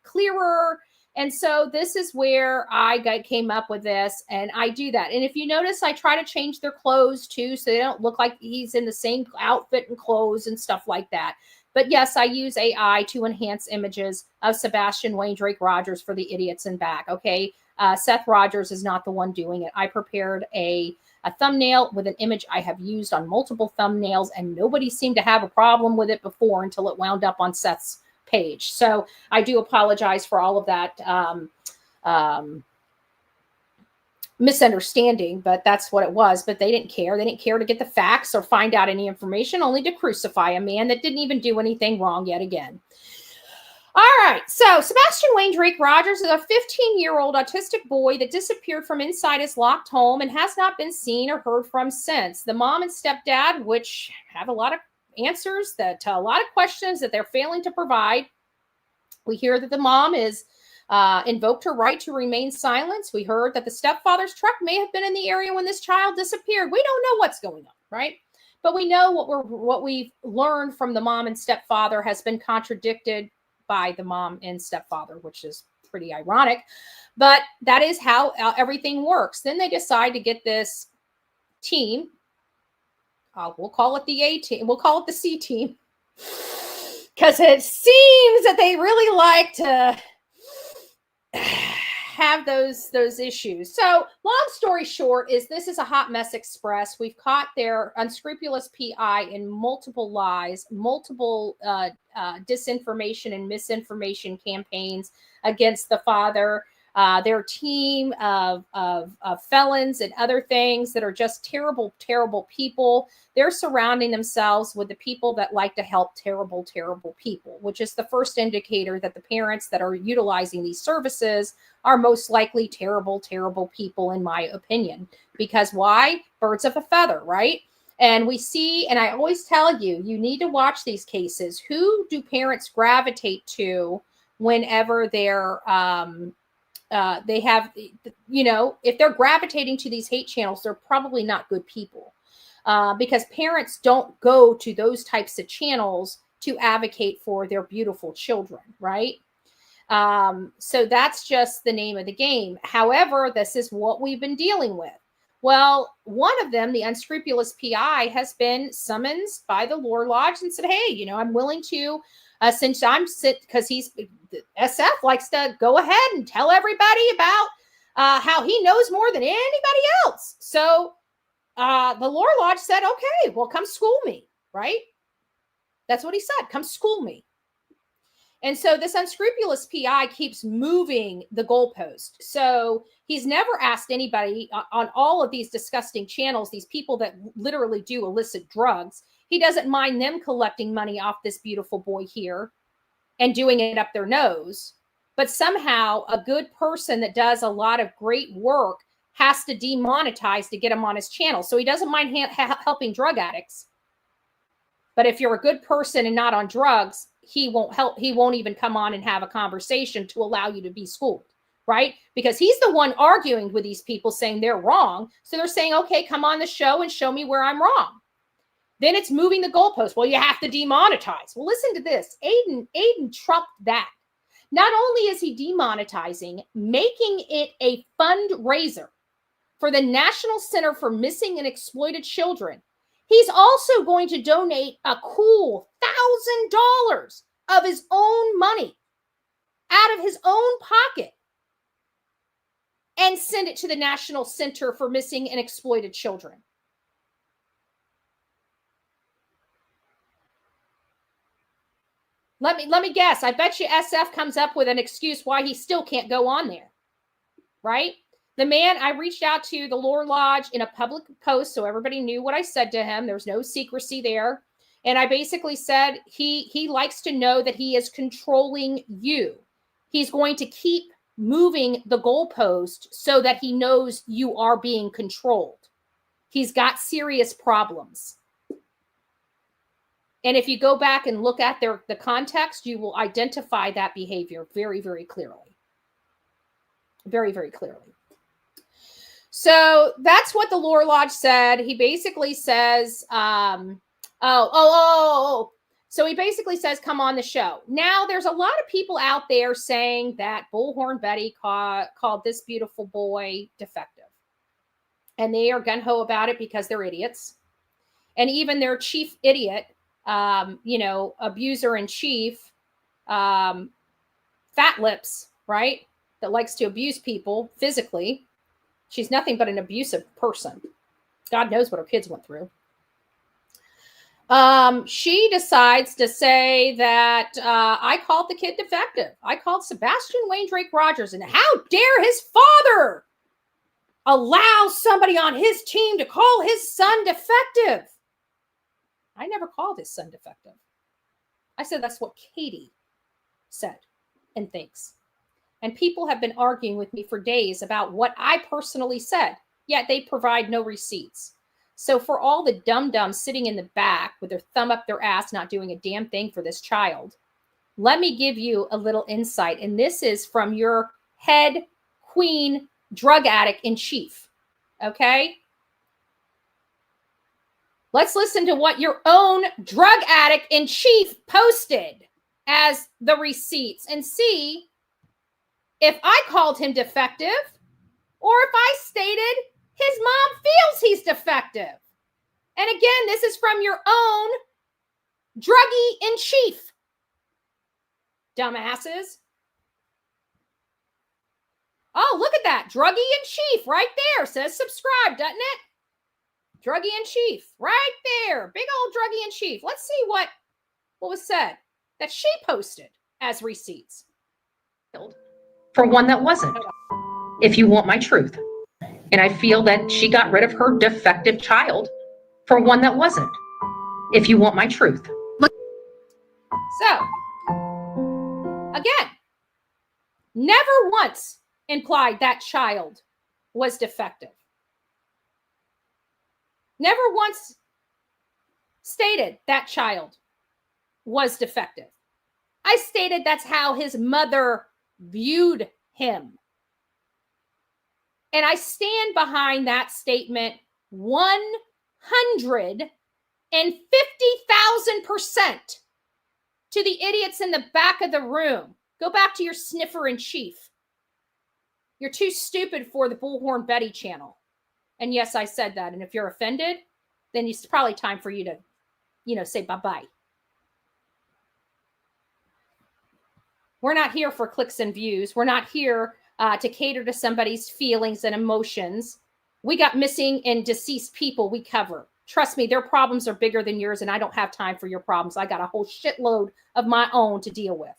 clearer. And so this is where I came up with this, and I do that. And if you notice, I try to change their clothes too, so they don't look like he's in the same outfit and clothes and stuff like that. But yes, I use AI to enhance images of Sebastian Wayne-Drake Rogers for the idiots in back. Okay. Seth Rogers is not the one doing it. I prepared a thumbnail with an image I have used on multiple thumbnails, and nobody seemed to have a problem with it before until it wound up on Seth's page. So I do apologize for all of that misunderstanding, but that's what it was. But they didn't care. They didn't care to get the facts or find out any information, only to crucify a man that didn't even do anything wrong yet again. All right. So Sebastian Wayne-Drake Rogers is a 15-year-old autistic boy that disappeared from inside his locked home and has not been seen or heard from since. The mom and stepdad, which have a lot of answers to a lot of questions that they're failing to provide. We hear that the mom is invoked her right to remain silent. We heard that the stepfather's truck may have been in the area when this child disappeared. We don't know what's going on, right? But we know what we've learned from the mom and stepfather has been contradicted by the mom and stepfather, which is pretty ironic. But that is how everything works. Then they decide to get this team. We'll call it the A team. We'll call it the C team, because it seems that they really like to have those issues. So long story short is this is a hot mess express. We've caught their unscrupulous PI in multiple lies, multiple disinformation and misinformation campaigns against the father. Their team of felons and other things that are just terrible, terrible people. They're surrounding themselves with the people that like to help terrible, terrible people, which is the first indicator that the parents that are utilizing these services are most likely terrible, terrible people, in my opinion. Because why? Birds of a feather, right? And we see, and I always tell you, you need to watch these cases. Who do parents gravitate to whenever they're they have, if they're gravitating to these hate channels, they're probably not good people, because parents don't go to those types of channels to advocate for their beautiful children, right? So that's just the name of the game. However, this is what we've been dealing with. Well, one of them, the unscrupulous PI, has been summoned by the Lore Lodge and said, hey, I'm willing to, since I'm because SF likes to go ahead and tell everybody about how he knows more than anybody else. So the Lore Lodge said, okay, well, come school me, right? That's what he said. Come school me. And so this unscrupulous PI keeps moving the goalpost. So he's never asked anybody on all of these disgusting channels, these people that literally do illicit drugs. He doesn't mind them collecting money off this beautiful boy here and doing it up their nose. But somehow a good person that does a lot of great work has to demonetize to get him on his channel. So he doesn't mind helping drug addicts. But if you're a good person and not on drugs, he won't help. He won't even come on and have a conversation to allow you to be schooled, right? Because he's the one arguing with these people saying they're wrong. So they're saying, okay, come on the show and show me where I'm wrong. Then it's moving the goalpost. Well, you have to demonetize. Well, listen to this. Aiden trumped that. Not only is he demonetizing, making it a fundraiser for the National Center for Missing and Exploited Children, he's also going to donate a cool $1,000 of his own money out of his own pocket and send it to the National Center for Missing and Exploited Children. Let me guess. I bet you SF comes up with an excuse why he still can't go on there, right? The man, I reached out to the Lore Lodge in a public post so everybody knew what I said to him. There's no secrecy there. And I basically said he likes to know that he is controlling you. He's going to keep moving the goalpost so that he knows you are being controlled. He's got serious problems. And if you go back and look at the context, you will identify that behavior very, very clearly. Very, very clearly. So that's what the Lore Lodge said. He basically says, so he basically says, come on the show. Now, there's a lot of people out there saying that Bullhorn Betty called this beautiful boy defective. And they are gung-ho about it because they're idiots. And even their chief idiot, abuser in chief, Fat Lips, right? That likes to abuse people physically. She's nothing but an abusive person. God knows what her kids went through. She decides to say that I called the kid defective. I called Sebastian Waindrake Rogers, and how dare his father allow somebody on his team to call his son defective? I never called his son defective. I said that's what Katie said and thinks. And people have been arguing with me for days about what I personally said, yet they provide no receipts. So for all the dum-dums sitting in the back with their thumb up their ass, not doing a damn thing for this child, let me give you a little insight. And this is from your head queen drug addict in chief. Okay? Let's listen to what your own drug addict in chief posted as the receipts and see if I called him defective or if I stated his mom feels he's defective. And again, this is from your own druggie in chief. Dumbasses. Oh, look at that. Druggie in chief right there. Says subscribe, doesn't it? Druggie in chief right there. Big old druggie in chief. Let's see what was said that she posted as receipts. For one that wasn't, if you want my truth. And I feel that she got rid of her defective child for one that wasn't, if you want my truth. So, again, never once implied that child was defective. Never once stated that child was defective. I stated that's how his mother viewed him. And I stand behind that statement 150,000% to the idiots in the back of the room. Go back to your sniffer in chief. You're too stupid for the Bullhorn Betty channel. And yes, I said that. And if you're offended, then it's probably time for you to, say bye-bye. We're not here for clicks and views. We're not here to cater to somebody's feelings and emotions. We got missing and deceased people we cover. Trust me, their problems are bigger than yours, and I don't have time for your problems. I got a whole shitload of my own to deal with.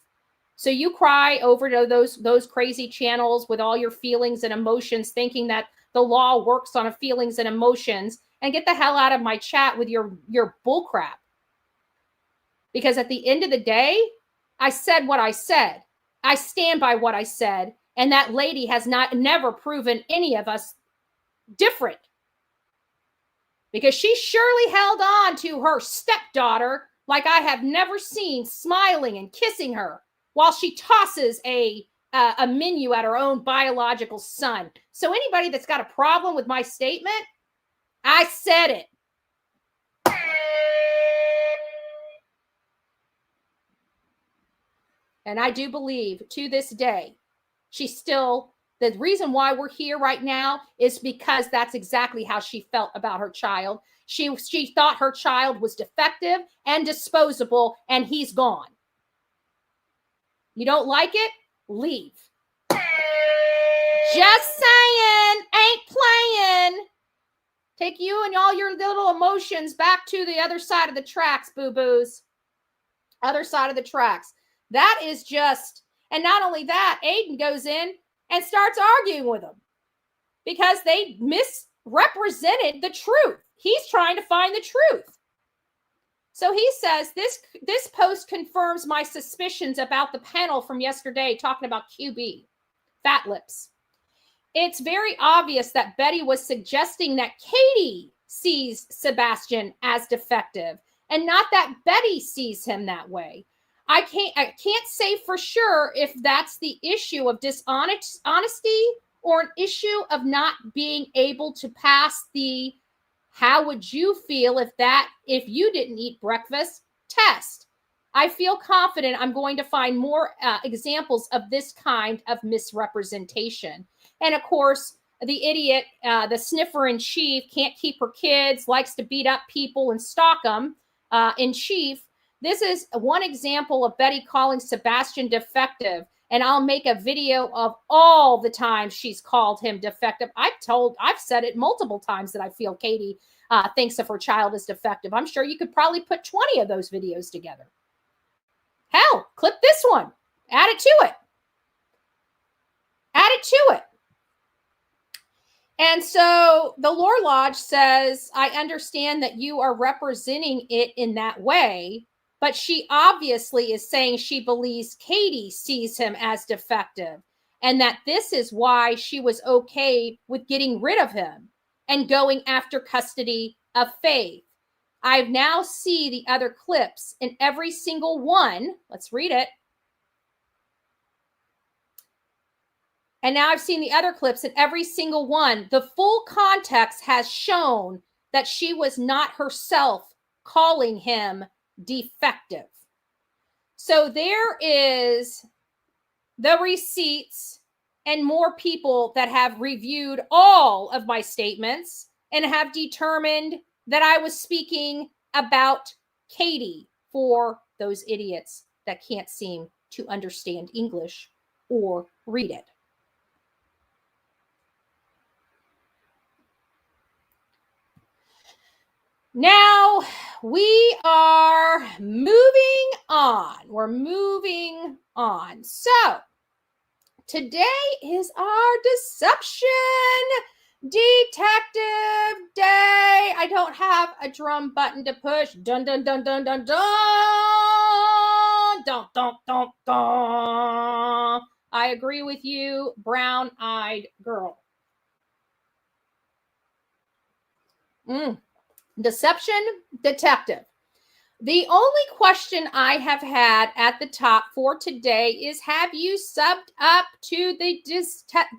So you cry over to those crazy channels with all your feelings and emotions, thinking that the law works on feelings and emotions, and get the hell out of my chat with your bull crap. Because at the end of the day, I said what I said. I stand by what I said. And that lady has never proven any of us different. Because she surely held on to her stepdaughter like I have never seen, smiling and kissing her while she tosses a menu at her own biological son. So anybody that's got a problem with my statement, I said it. And I do believe to this day, she's still, the reason why we're here right now is because that's exactly how she felt about her child. She thought her child was defective and disposable, and he's gone. You don't like it? Leave. Just saying, ain't playing. Take you and all your little emotions back to the other side of the tracks, boo-boos. Other side of the tracks. That is just, and not only that, Aiden goes in and starts arguing with them because they misrepresented the truth. He's trying to find the truth. So he says, this post confirms my suspicions about the panel from yesterday talking about QB, fat lips. It's very obvious that Betty was suggesting that Katie sees Sebastian as defective and not that Betty sees him that way. I can't say for sure if that's the issue of dishonesty or an issue of not being able to pass the how would you feel if you didn't eat breakfast test. I feel confident I'm going to find more examples of this kind of misrepresentation. And of course, the idiot, the sniffer in chief, can't keep her kids, likes to beat up people and stalk them in chief. This is one example of Betty calling Sebastian defective, and I'll make a video of all the times she's called him defective. I've said it multiple times that I feel Katie thinks of her child as defective. I'm sure you could probably put 20 of those videos together. Hell, clip this one. Add it to it. Add it to it. And so the Lore Lodge says, I understand that you are representing it in that way. But she obviously is saying she believes Katie sees him as defective and that this is why she was okay with getting rid of him and going after custody of Faith. I now see the other clips in every single one. Let's read it. And now I've seen the other clips in every single one. The full context has shown that she was not herself calling him defective. So there is the receipts and more people that have reviewed all of my statements and have determined that I was speaking about Katie for those idiots that can't seem to understand English or read it. Now we are moving on. We're moving on. So today is our deception detective day. I don't have a drum button to push. Dun dun dun dun dun dun. Dun dun dun dun. I agree with you, brown-eyed girl. Deception detective. The only question I have had at the top for today is, have you subbed up to the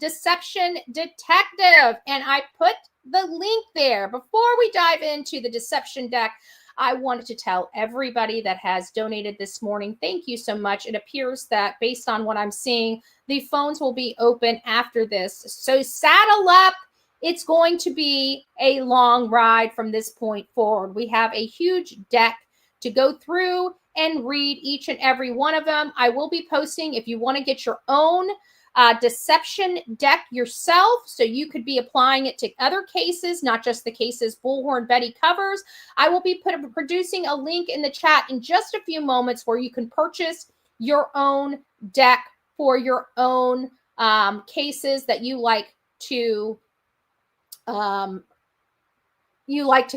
deception detective? And I put the link there. Before we dive into the deception deck, I wanted to tell everybody that has donated this morning, thank you so much. It appears that based on what I'm seeing, the phones will be open after this. So saddle up. It's going to be a long ride from this point forward. We have a huge deck to go through and read each and every one of them. I will be posting if you want to get your own deception deck yourself, so you could be applying it to other cases, not just the cases Bullhorn Betty covers. I will be producing a link in the chat in just a few moments where you can purchase your own deck for your own cases that you like to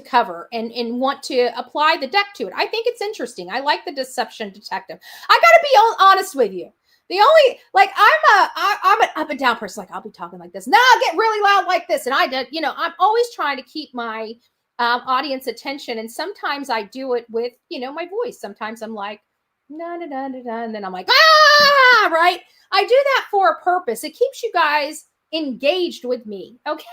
cover and want to apply the deck to it. I think it's interesting. I like the deception detective. I got to be honest with you. The only, like, I'm an up and down person. Like, I'll be talking like this. Now I get really loud like this. And I'm always trying to keep my audience attention. And sometimes I do it with, my voice. Sometimes I'm like, na, na, na, na, na, and then I'm like, ah, right? I do that for a purpose. It keeps you guys engaged with me. Okay.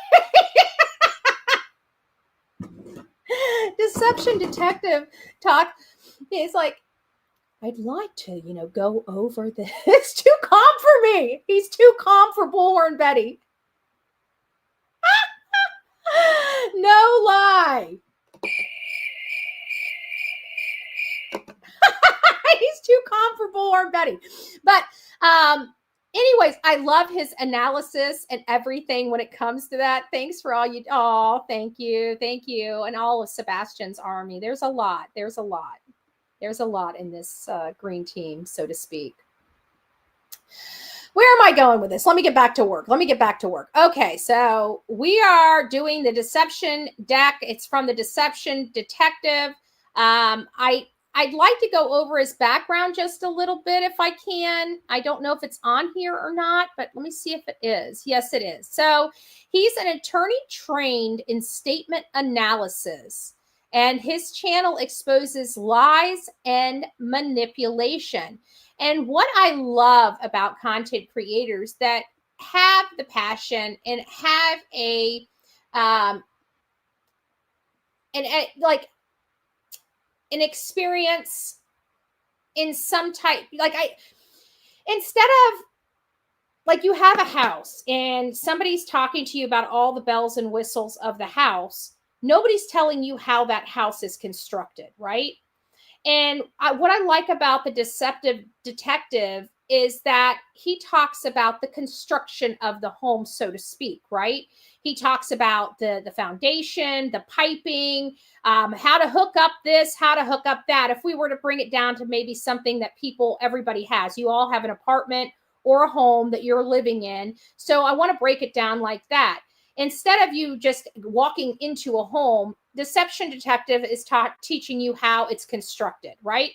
Deception detective talk is like, I'd like to, go over this. It's too calm for me. He's too calm for Bullhorn Betty. No lie. He's too calm for Bullhorn Betty. But anyways, I love his analysis and everything when it comes to that. Thanks for all you. Oh, thank you. Thank you. And all of Sebastian's army. There's a lot. There's a lot in this green team, so to speak. Where am I going with this? Let me get back to work. Okay, so we are doing the deception deck. It's from the deception detective. I'd like to go over his background just a little bit if I can. I don't know if it's on here or not, but let me see if it is. Yes, it is. So he's an attorney trained in statement analysis, and his channel exposes lies and manipulation. And what I love about content creators that have the passion and have an experience in some type, instead of like you have a house and somebody's talking to you about all the bells and whistles of the house, nobody's telling you how that house is constructed, right? And what I like about the deceptive detective is that he talks about the construction of the home, so to speak, right? He talks about the foundation, the piping, how to hook up this, how to hook up that. If we were to bring it down to maybe something that everybody has, you all have an apartment or a home that you're living in. So I want to break it down like that. Instead of you just walking into a home, deception detective is teaching you how it's constructed, right?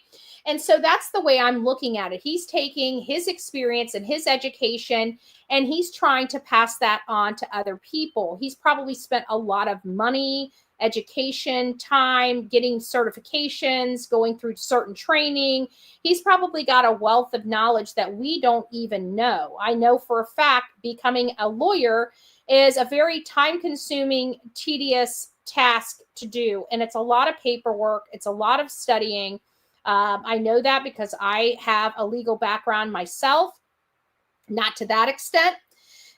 And so that's the way I'm looking at it. He's taking his experience and his education, and he's trying to pass that on to other people. He's probably spent a lot of money, education, time, getting certifications, going through certain training. He's probably got a wealth of knowledge that we don't even know. I know for a fact becoming a lawyer is a very time-consuming, tedious task to do. And it's a lot of paperwork. It's a lot of studying. I know that because I have a legal background myself, not to that extent.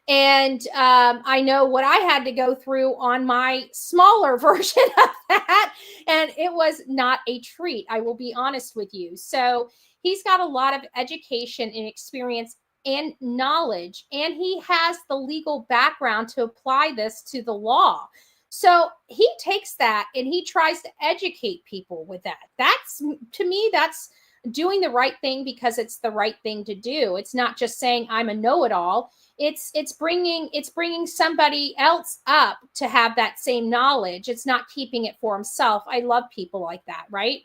And I know what I had to go through on my smaller version of that. And it was not a treat. I will be honest with you. So he's got a lot of education and experience and knowledge, and he has the legal background to apply this to the law. So he takes that and he tries to educate people with that. That's, to me, that's doing the right thing because it's the right thing to do. It's not just saying I'm a know-it-all. It's bringing somebody else up to have that same knowledge. It's not keeping it for himself. I love people like that, right?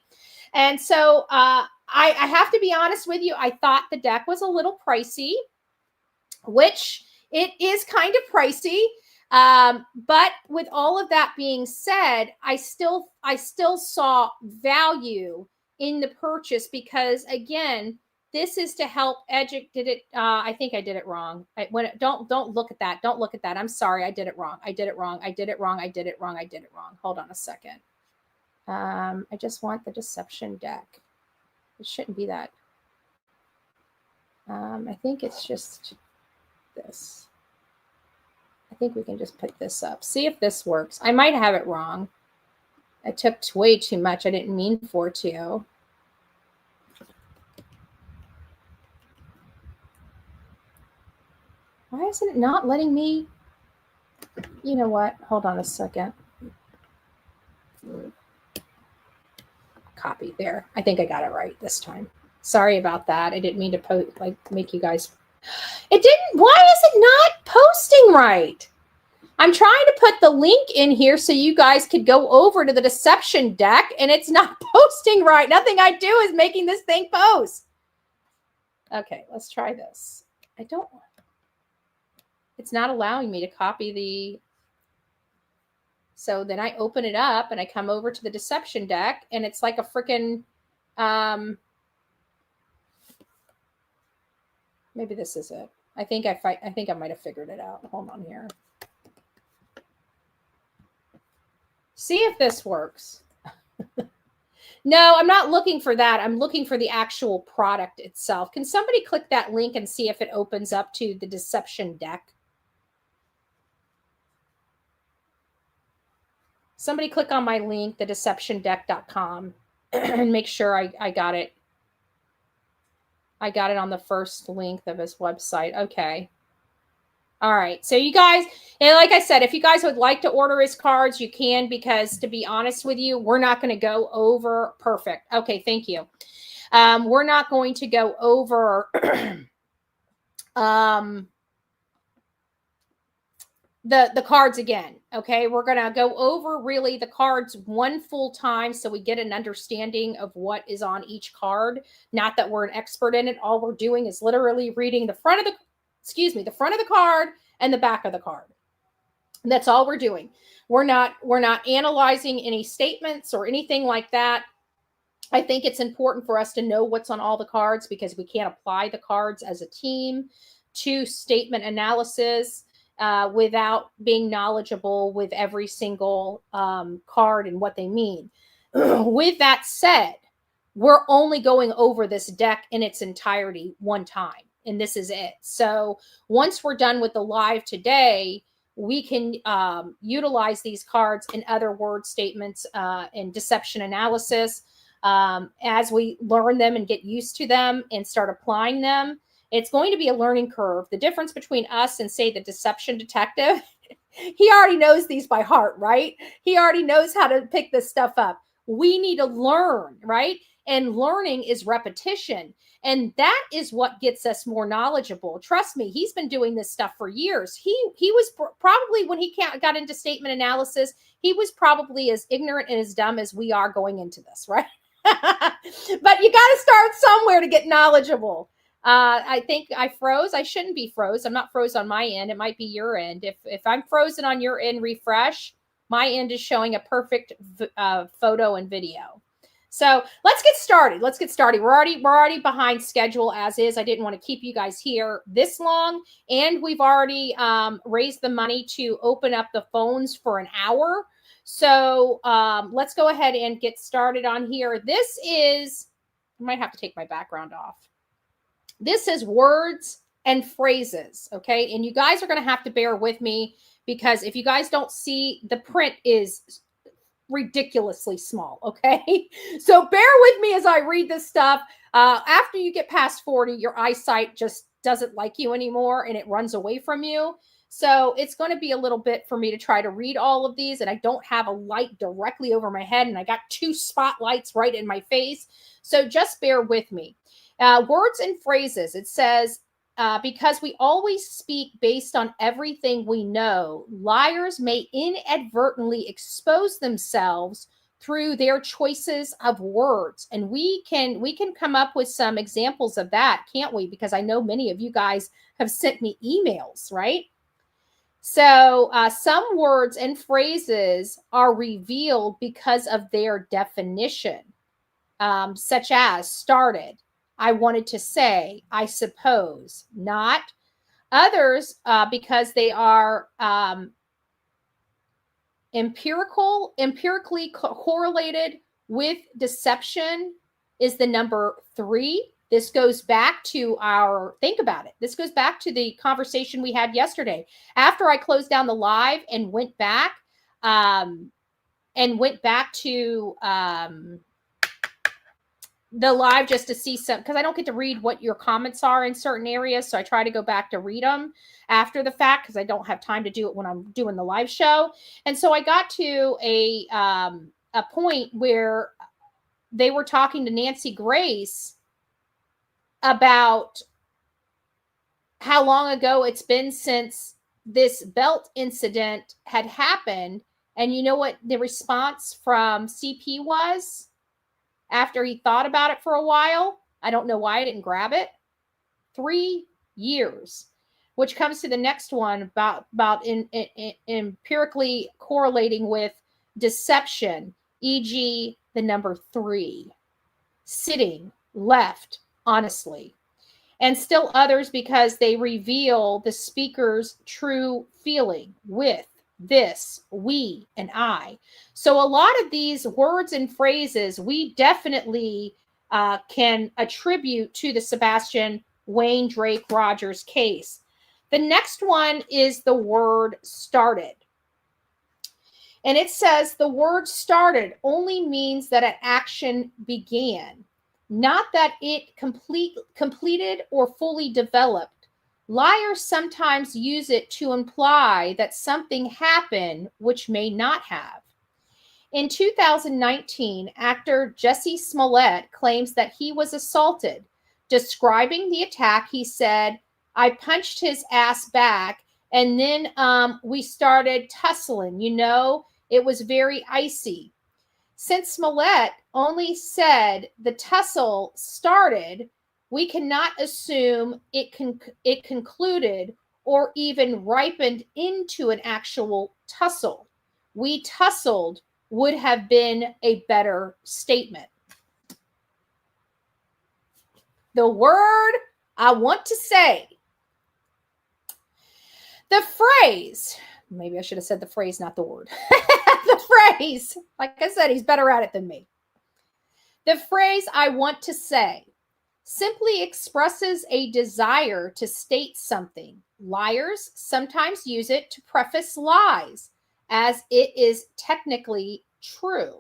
And so I have to be honest with you. I thought the deck was a little pricey, which it is kind of pricey. But with all of that being said, I still saw value in the purchase because, again, this is to help educate. I think I did it wrong. Don't look at that. Don't look at that. I'm sorry. I did it wrong. I did it wrong. Hold on a second. I just want the deception deck. It shouldn't be that. I think it's just this. I think we can just put this up. See if this works. I might have it wrong. I took way too much. I didn't mean for to. Why isn't it not letting me? You know what? Hold on a second. Copy there. I think I got it right this time. Sorry about that. I didn't mean to make you guys. It didn't. Why is it not posting right? I'm trying to put the link in here so you guys could go over to the deception deck and it's not posting right. Nothing I do is making this thing post. Okay, let's try this. It's not allowing me to copy the. So then I open it up and I come over to the deception deck and it's like a freaking, maybe this is it. I think I might have figured it out. Hold on here. See if this works. No, I'm not looking for that. I'm looking for the actual product itself. Can somebody click that link and see if it opens up to the deception deck? Somebody click on my link, thedeceptiondeck.com, and make sure I got it. I got it on the first link of his website. Okay. All right. So you guys, and like I said, if you guys would like to order his cards, you can, because to be honest with you, we're not going to go over. Perfect. Okay. Thank you. We're not going to go over the cards again. Okay. We're going to go over really the cards one full time so we get an understanding of what is on each card. Not that we're an expert in it. All we're doing is literally reading the front of the card and the back of the card. And that's all we're doing. We're not analyzing any statements or anything like that. I think it's important for us to know what's on all the cards because we can't apply the cards as a team to statement analysis without being knowledgeable with every single card and what they mean. With that said, we're only going over this deck in its entirety one time. And this is it. So once we're done with the live today, we can utilize these cards in other word statements and deception analysis as we learn them and get used to them and start applying them. It's going to be a learning curve. The difference between us and, say, the deception detective, he already knows these by heart, right? He already knows how to pick this stuff up. We need to learn, right? And learning is repetition. And that is what gets us more knowledgeable. Trust me, he's been doing this stuff for years. He was probably, when he got into statement analysis, he was probably as ignorant and as dumb as we are going into this, right? But you got to start somewhere to get knowledgeable. I think I froze. I shouldn't be froze. I'm not froze on my end. It might be your end. If I'm frozen on your end, refresh. My end is showing a perfect photo and video. So let's get started. We're already behind schedule as is. I didn't want to keep you guys here this long. And we've already raised the money to open up the phones for an hour. So let's go ahead and get started on here. This is, I might have to take my background off. This is words and phrases. Okay. And you guys are going to have to bear with me because if you guys don't see, the print is ridiculously small. Okay. So bear with me as I read this stuff. After you get past 40, your eyesight just doesn't like you anymore and it runs away from you. So it's going to be a little bit for me to try to read all of these, and I don't have a light directly over my head, and I got 2 spotlights right in my face. So just bear with me. Words and phrases. It says, because we always speak based on everything we know, liars may inadvertently expose themselves through their choices of words. And we can come up with some examples of that, can't we? Because I know many of you guys have sent me emails, right? So some words and phrases are revealed because of their definition, such as started, I wanted to say, I suppose, not. Others, because they are empirically correlated with deception, is the number 3. This goes back to think about it. This goes back to the conversation we had yesterday. After I closed down the live and went back to the live just to see some, because I don't get to read what your comments are in certain areas. So I try to go back to read them after the fact because I don't have time to do it when I'm doing the live show. And so I got to a point where they were talking to Nancy Grace about how long ago it's been since this belt incident had happened. And you know what the response from CP was? After he thought about it for a while, I don't know why I didn't grab it. 3 years, which comes to the next one about empirically correlating with deception, e.g., the number 3, sitting, left, honestly, and still others because they reveal the speaker's true feeling with this, we, and I. So a lot of these words and phrases we definitely can attribute to the Sebastian Wayne Drake Rogers case. The next one is the word started. And it says the word started only means that an action began, not that it completed or fully developed. Liars sometimes use it to imply that something happened which may not have. In 2019, actor Jussie Smollett claims that he was assaulted. Describing the attack, he said, I punched his ass back and then we started tussling. You know, it was very icy. Since Smollett only said the tussle started, we cannot assume it concluded or even ripened into an actual tussle. We tussled would have been a better statement. The word I want to say. The phrase, maybe I should have said the phrase, not the word. The phrase, like I said, he's better at it than me. The phrase I want to say simply expresses a desire to state something. Liars sometimes use it to preface lies, as it is technically true.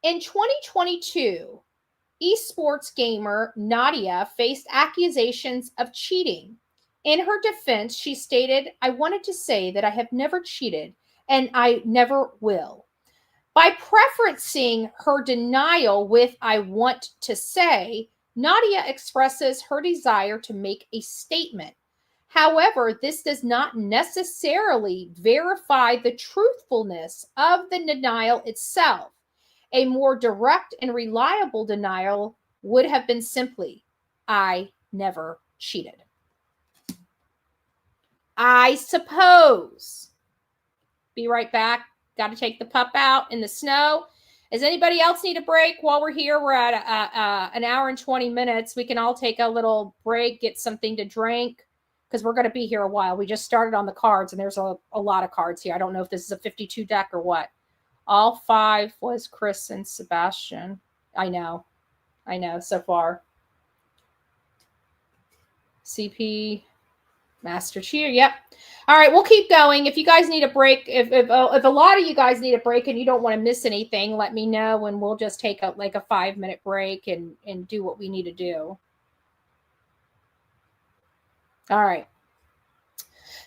In 2022, esports gamer Nadia faced accusations of cheating. In her defense, she stated, I wanted to say that I have never cheated and I never will. By preferencing her denial with I want to say, Nadia expresses her desire to make a statement. However, this does not necessarily verify the truthfulness of the denial itself. A more direct and reliable denial would have been simply, I never cheated. I suppose. Be right back. Got to take the pup out in the snow. Does anybody else need a break while we're here? We're at an hour and 20 minutes. We can all take a little break, get something to drink, because we're going to be here a while. We just started on the cards, and there's a lot of cards here. I don't know if this is a 52 deck or what. All 5 was Chris and Sebastian. I know so far. CP, Master Cheater. Yep. All right, we'll keep going. If you guys need a break, if a lot of you guys need a break and you don't want to miss anything, let me know, and we'll just take a 5-minute break and do what we need to do. All right.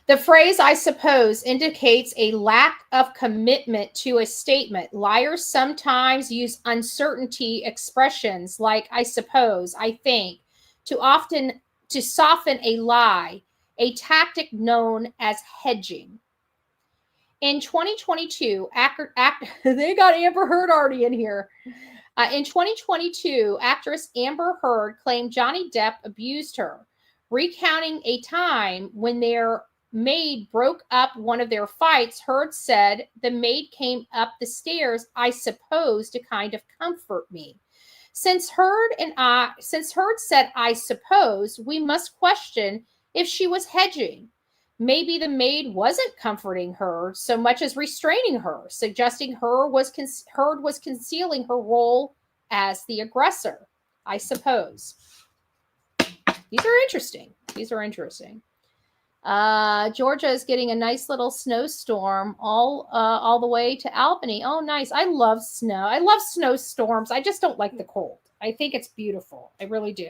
The phrase "I suppose" indicates a lack of commitment to a statement. Liars sometimes use uncertainty expressions like "I suppose," "I think," to soften a lie, a tactic known as hedging. In 2022, they got Amber Heard already in here. In 2022, actress Amber Heard claimed Johnny Depp abused her, recounting a time when their maid broke up one of their fights. Heard said, "The maid came up the stairs, I suppose, to kind of comfort me." Since Heard said, "I suppose," we must question if she was hedging. Maybe the maid wasn't comforting her so much as restraining her, suggesting Heard was concealing her role as the aggressor. I suppose. These are interesting. Georgia is getting a nice little snowstorm all the way to Albany. Oh, nice. I love snow. I love snowstorms. I just don't like the cold. I think it's beautiful. I really do.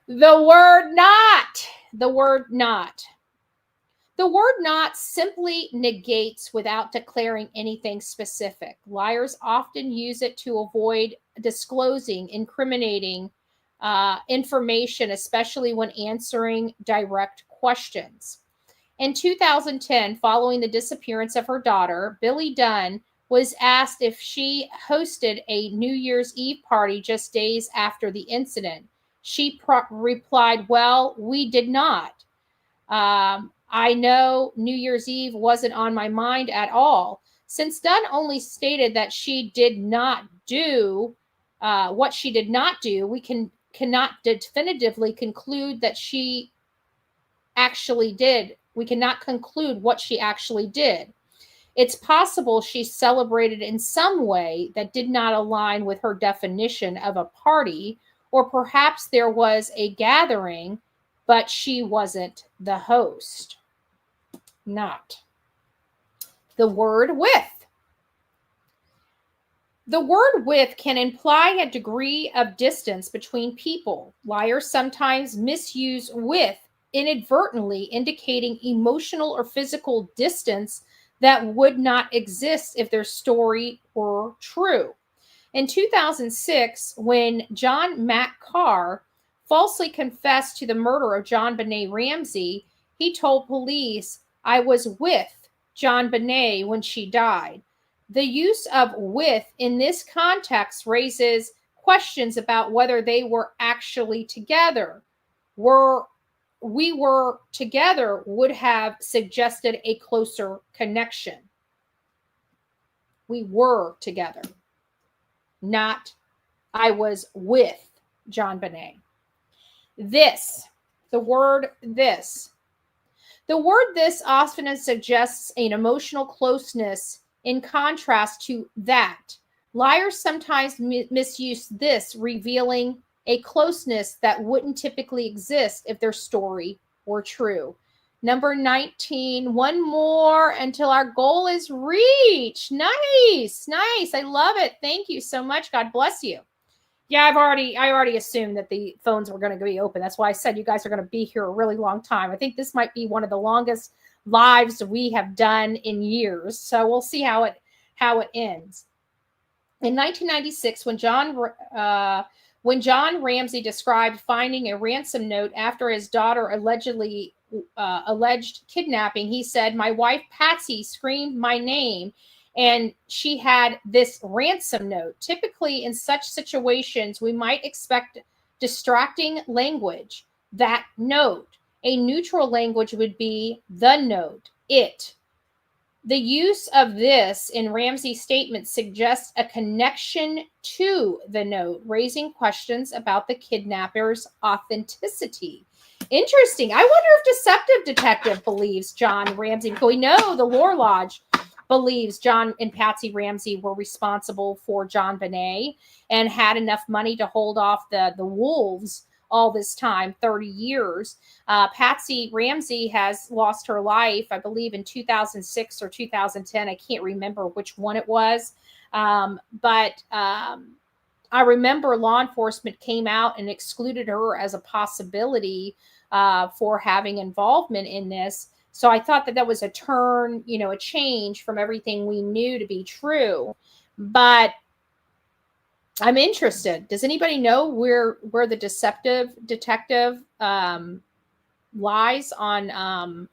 The word not. The word not. The word not simply negates without declaring anything specific. Liars often use it to avoid disclosing incriminating information, especially when answering direct questions. In 2010, following the disappearance of her daughter, Billy Dunn was asked if she hosted a New Year's Eve party just days after the incident. She replied, "Well, we did not. I know New Year's Eve wasn't on my mind at all." Since Dunn only stated that she did not do what she did not do, we cannot definitively conclude that she actually did. We cannot conclude what she actually did. It's possible she celebrated in some way that did not align with her definition of a party, or perhaps there was a gathering, but she wasn't the host. Not. The word with. The word with can imply a degree of distance between people. Liars sometimes misuse with inadvertently, indicating emotional or physical distance that would not exist if their story were true. In 2006, when John Matt Carr falsely confessed to the murder of John Benet Ramsey, he told police, "I was with John Benet when she died." The use of "with" in this context raises questions about whether they were actually together. We were together would have suggested a closer connection. We were together, not "I was with John Benet." This, the word this. The word this often suggests an emotional closeness in contrast to that. Liars sometimes misuse this, revealing a closeness that wouldn't typically exist if their story were true. Number 19, one more until our goal is reached. Nice. I love it. Thank you so much. God bless you. Yeah, I already assumed that the phones were going to be open. That's why I said you guys are going to be here a really long time. I think this might be one of the longest lives we have done in years. So we'll see how it ends. In 1996, when John Ramsey described finding a ransom note after his daughter alleged kidnapping, he said, "My wife Patsy screamed my name and she had this ransom note." Typically in such situations, we might expect distracting language. That note. A neutral language would be the note, it. The use of this in Ramsey's statement suggests a connection to the note, raising questions about the kidnapper's authenticity. Interesting. I wonder if Deceptive Detective believes John Ramsey. We know the Lore Lodge believes John and Patsy Ramsey were responsible for John Benet and had enough money to hold off the wolves all this time, 30 years. Patsy Ramsey has lost her life, I believe, in 2006 or 2010. I can't remember which one it was. But I remember law enforcement came out and excluded her as a possibility for having involvement in this. So I thought that that was a turn, a change from everything we knew to be true. But I'm interested. Does anybody know where the deceptive detective lies on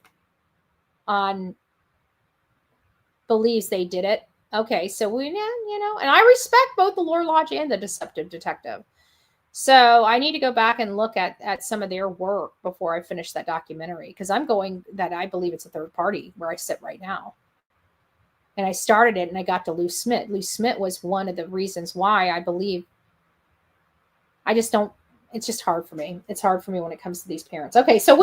believes they did it? Okay, so we and I respect both the Lore Lodge and the deceptive detective. So I need to go back and look at some of their work before I finish that documentary, because I believe it's a third party where I sit right now. And I started it and I got to Lou Smith. Lou Smith was one of the reasons why I believe. It's just hard for me. It's hard for me when it comes to these parents. Okay, so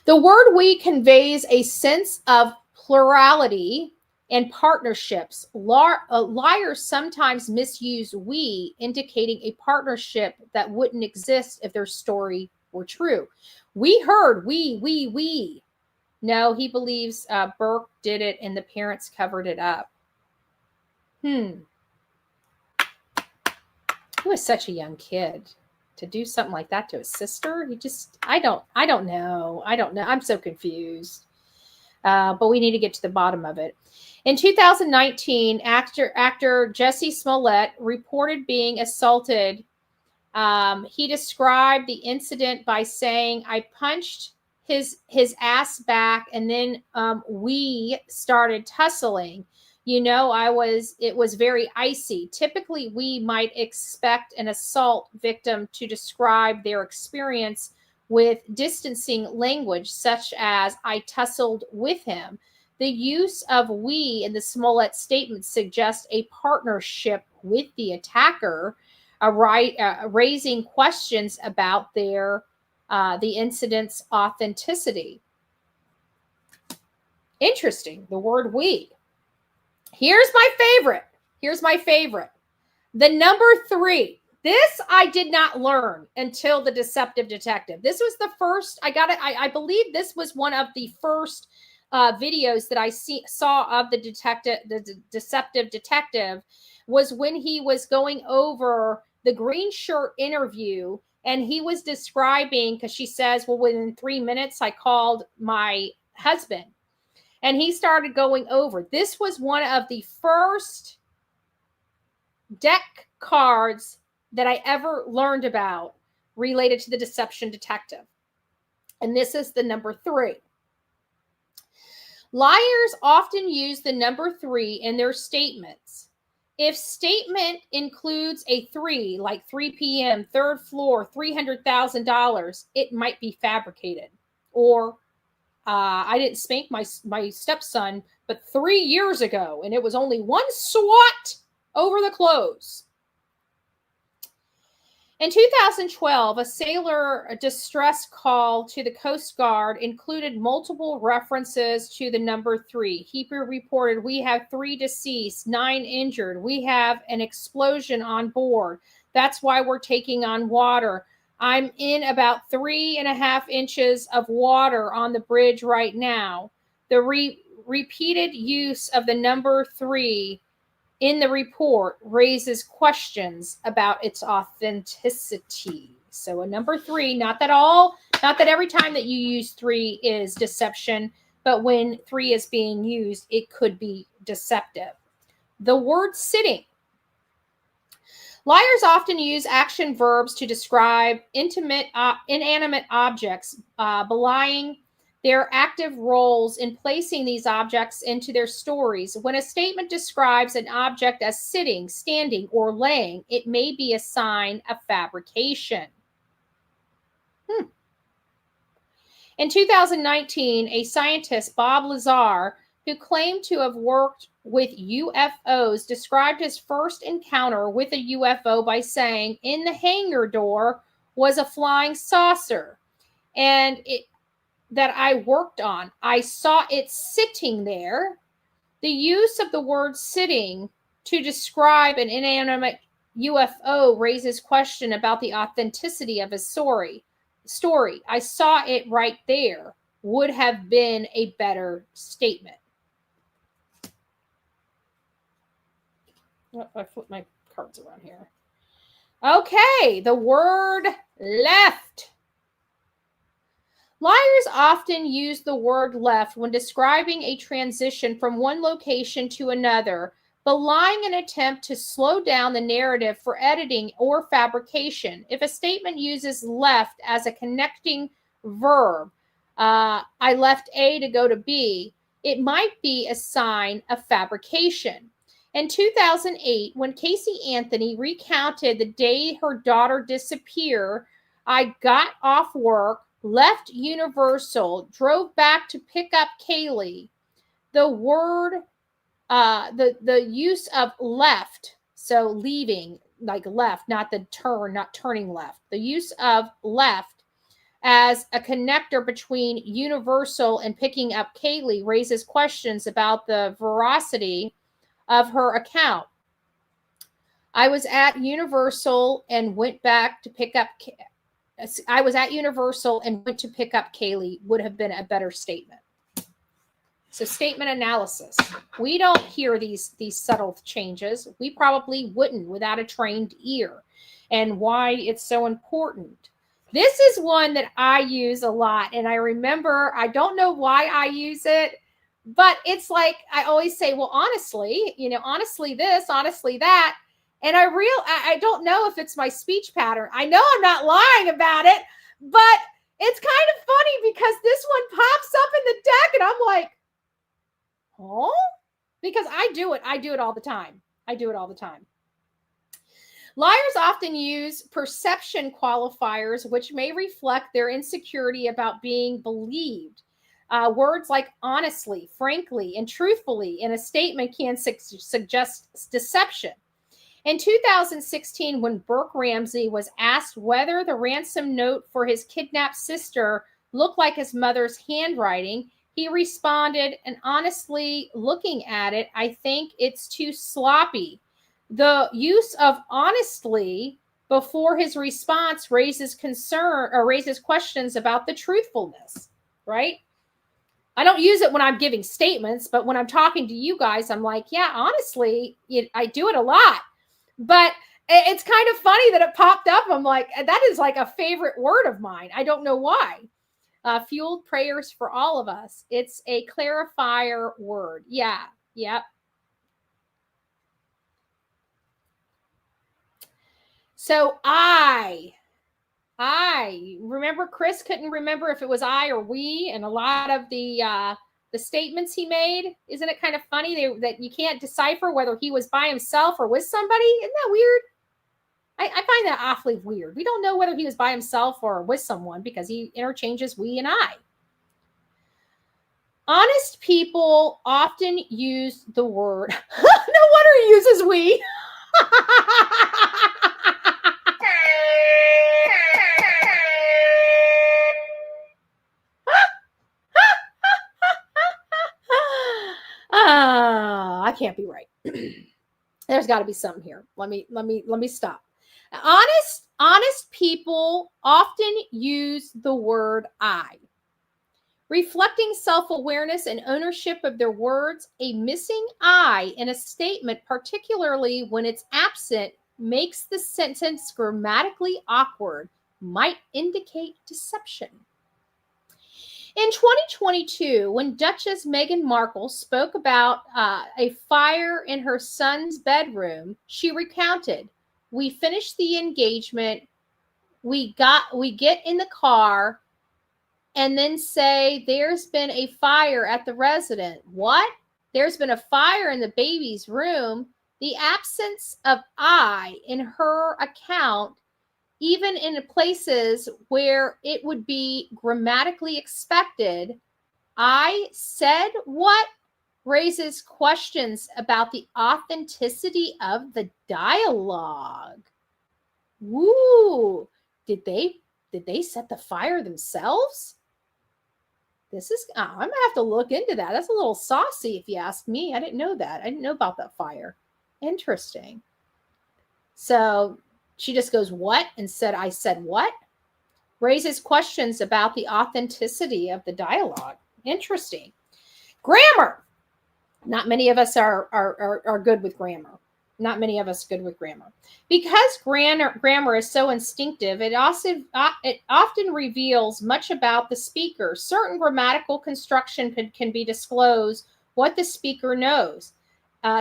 the word we conveys a sense of plurality and partnerships. Liars sometimes misuse we, indicating a partnership that wouldn't exist if their story were true. We heard we. No, he believes Burke did it and the parents covered it up. He was such a young kid to do something like that to his sister. I don't know. I'm so confused. But we need to get to the bottom of it. In 2019, actor Jesse Smollett reported being assaulted. He described the incident by saying, "I punched his ass back, and then we started tussling. It was very icy. Typically, we might expect an assault victim to describe their experience with distancing language, such as, 'I tussled with him.' The use of we in the Smollett statement suggests a partnership with the attacker, raising questions about the incident's authenticity." Interesting, the word we. Here's my favorite. The number 3. This I did not learn until the deceptive detective. This was the first, I believe this was one of the first videos that I saw of the deceptive detective, was when he was going over the green shirt interview, and he was describing, because she says, well, within 3 minutes, I called my husband. And he started going over. This was one of the first deck cards that I ever learned about related to the deception detective. And this is the number 3. Liars often use the number 3 in their statements. If statement includes a 3, like 3 p.m., third floor, $300,000, it might be fabricated. Or I didn't spank my stepson, but 3 years ago, and it was only one swat over the clothes. In 2012, a sailor distress call to the Coast Guard included multiple references to the number 3. He reported, "We have 3 deceased, 9 injured. We have an explosion on board. That's why we're taking on water. I'm in about 3.5 inches of water on the bridge right now." The repeated use of the number 3 in the report raises questions about its authenticity. So a number 3, not that every time that you use 3 is deception, but when 3 is being used, it could be deceptive. The word sitting. Liars often use action verbs to describe inanimate objects, belying their active roles in placing these objects into their stories. When a statement describes an object as sitting, standing, or laying, it may be a sign of fabrication. In 2019, a scientist, Bob Lazar, who claimed to have worked with UFOs, described his first encounter with a UFO by saying, "In the hangar door was a flying saucer, and that I worked on. I saw it sitting there." The use of the word sitting to describe an inanimate UFO raises question about the authenticity of his story. "I saw it right there" would have been a better statement. Oh, I flipped my cards around here. Okay, the word left. Liars often use the word left when describing a transition from one location to another, belying an attempt to slow down the narrative for editing or fabrication. If a statement uses left as a connecting verb, I left A to go to B, it might be a sign of fabrication. In 2008, when Casey Anthony recounted the day her daughter disappeared, I got off work, left Universal, drove back to pick up Kaylee. The word, the use of left, so leaving, like left, not the turn, not turning left. The use of left as a connector between Universal and picking up Kaylee raises questions about the veracity of her account. I was at Universal and went back to pick up Kaylee would have been a better statement. So statement analysis. We don't hear these subtle changes. We probably wouldn't without a trained ear, and why it's so important. This is one that I use a lot, and I remember, I don't know why I use it, but it's like I always say, well, honestly, honestly this, honestly that. And I don't know if it's my speech pattern. I know I'm not lying about it, but it's kind of funny because this one pops up in the deck and I'm like, oh, because I do it all the time. Liars often use perception qualifiers, which may reflect their insecurity about being believed. Words like honestly, frankly, and truthfully in a statement can suggest deception. In 2016, when Burke Ramsey was asked whether the ransom note for his kidnapped sister looked like his mother's handwriting, he responded, and honestly, looking at it, I think it's too sloppy. The use of honestly before his response raises questions about the truthfulness, right? I don't use it when I'm giving statements, but when I'm talking to you guys, I'm like, yeah, honestly, I do it a lot. But it's kind of funny that it popped up. I'm like, that is like a favorite word of mine. I don't know why. Fueled prayers for all of us. It's a clarifier word. Yeah. Yep. So I remember Chris couldn't remember if it was I or we, and a lot of the statements he made. Isn't it kind of funny that you can't decipher whether he was by himself or with somebody? Isn't that weird? I find that awfully weird. We don't know whether he was by himself or with someone because he interchanges we and I. Honest people often use the word. No wonder he uses we. I can't be right. There's got to be something here. Let me stop. Honest people often use the word I. Reflecting self-awareness and ownership of their words, a missing I in a statement, particularly when it's absent, makes the sentence grammatically awkward, might indicate deception. In 2022, when Duchess Meghan Markle spoke about a fire in her son's bedroom, she recounted, "We finished the engagement, we get in the car, and then say, there's been a fire at the residence. What? There's been a fire in the baby's room." The absence of I in her account, even in places where it would be grammatically expected, I said what, raises questions about the authenticity of the dialogue. Ooh, did they set the fire themselves? I'm gonna have to look into that. That's a little saucy if you ask me. I didn't know that. I didn't know about that fire. Interesting. So she just goes, what? And said, I said what? Raises questions about the authenticity of the dialogue. Interesting. Grammar. Not many of us are good with grammar. not many of us good with grammar. Because grammar is so instinctive, it often reveals much about the speaker. Certain grammatical construction can be disclosed what the speaker knows,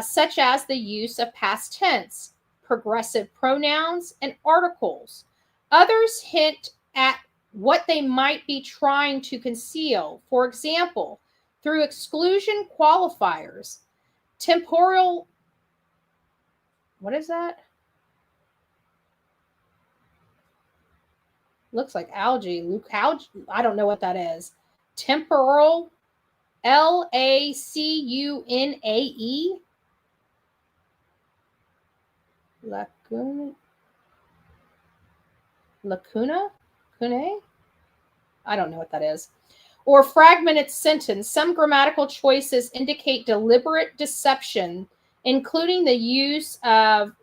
such as the use of past tense, progressive pronouns, and articles. Others hint at what they might be trying to conceal. For example, through exclusion qualifiers, temporal, what is that? Looks like algae. I don't know what that is. Temporal, Lacunae. Lacuna? Cune? I don't know what that is. Or fragmented sentence. Some grammatical choices indicate deliberate deception, including the use of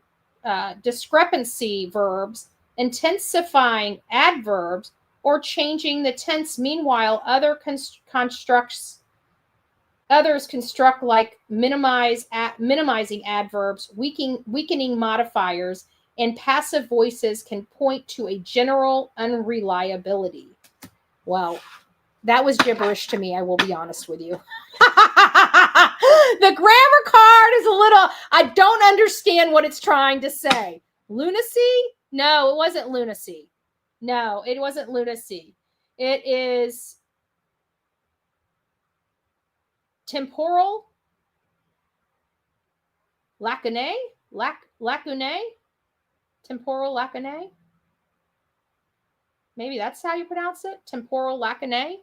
discrepancy verbs, intensifying adverbs, or changing the tense. Meanwhile, others construct like minimizing adverbs, weakening modifiers, and passive voices can point to a general unreliability. Well, that was gibberish to me, I will be honest with you. The grammar card is a little, I don't understand what it's trying to say. Lunacy? No, it wasn't lunacy. No, it wasn't lunacy. It is temporal lacunae? Lacunae? Temporal lacunae? Maybe that's how you pronounce it? Temporal lacunae?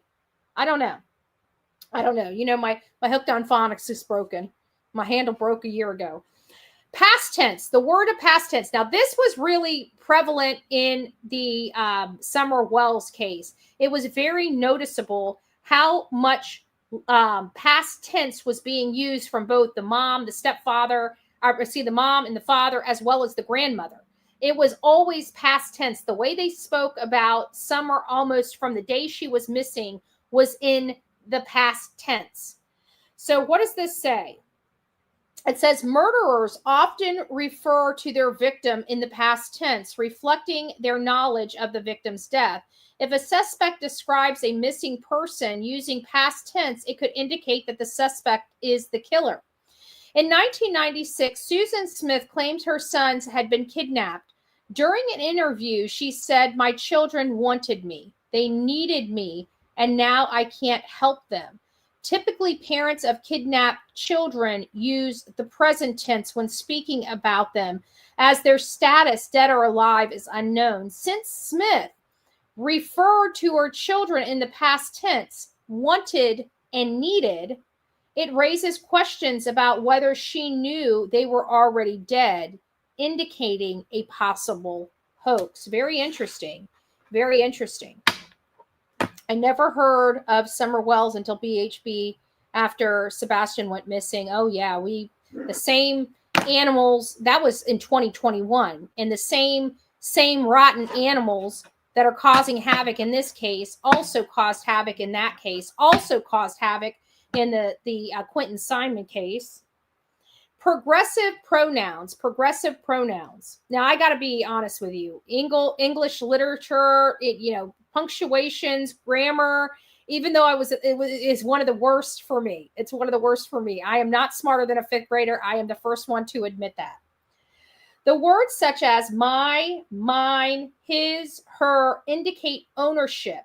I don't know. You know, my hooked on phonics is broken. My handle broke a year ago. Past tense, the word of past tense. Now, this was really prevalent in the Sumner Wells case. It was very noticeable how much past tense was being used from both the mom, the stepfather, the mom and the father, as well as the grandmother. It was always past tense. The way they spoke about Summer almost from the day she was missing was in the past tense. So what does this say? It says murderers often refer to their victim in the past tense, reflecting their knowledge of the victim's death. If a suspect describes a missing person using past tense, it could indicate that the suspect is the killer. In 1996, Susan Smith claimed her sons had been kidnapped. During an interview, she said, "My children wanted me. They needed me, and now I can't help them." Typically, parents of kidnapped children use the present tense when speaking about them, as their status, dead or alive, is unknown. Since Smith referred to her children in the past tense, wanted and needed, it raises questions about whether she knew they were already dead, indicating a possible hoax. Very interesting. Very interesting. I never heard of Sumner Wells until BHB after Sebastian went missing. Oh yeah, the same animals, that was in 2021, and the same rotten animals that are causing havoc in this case also caused havoc in that case, also caused havoc in the Quentin Simon case. Progressive pronouns. Now, I got to be honest with you. English literature, punctuations, grammar, even though is one of the worst for me. It's one of the worst for me. I am not smarter than a fifth grader. I am the first one to admit that. The words such as my, mine, his, her indicate ownership.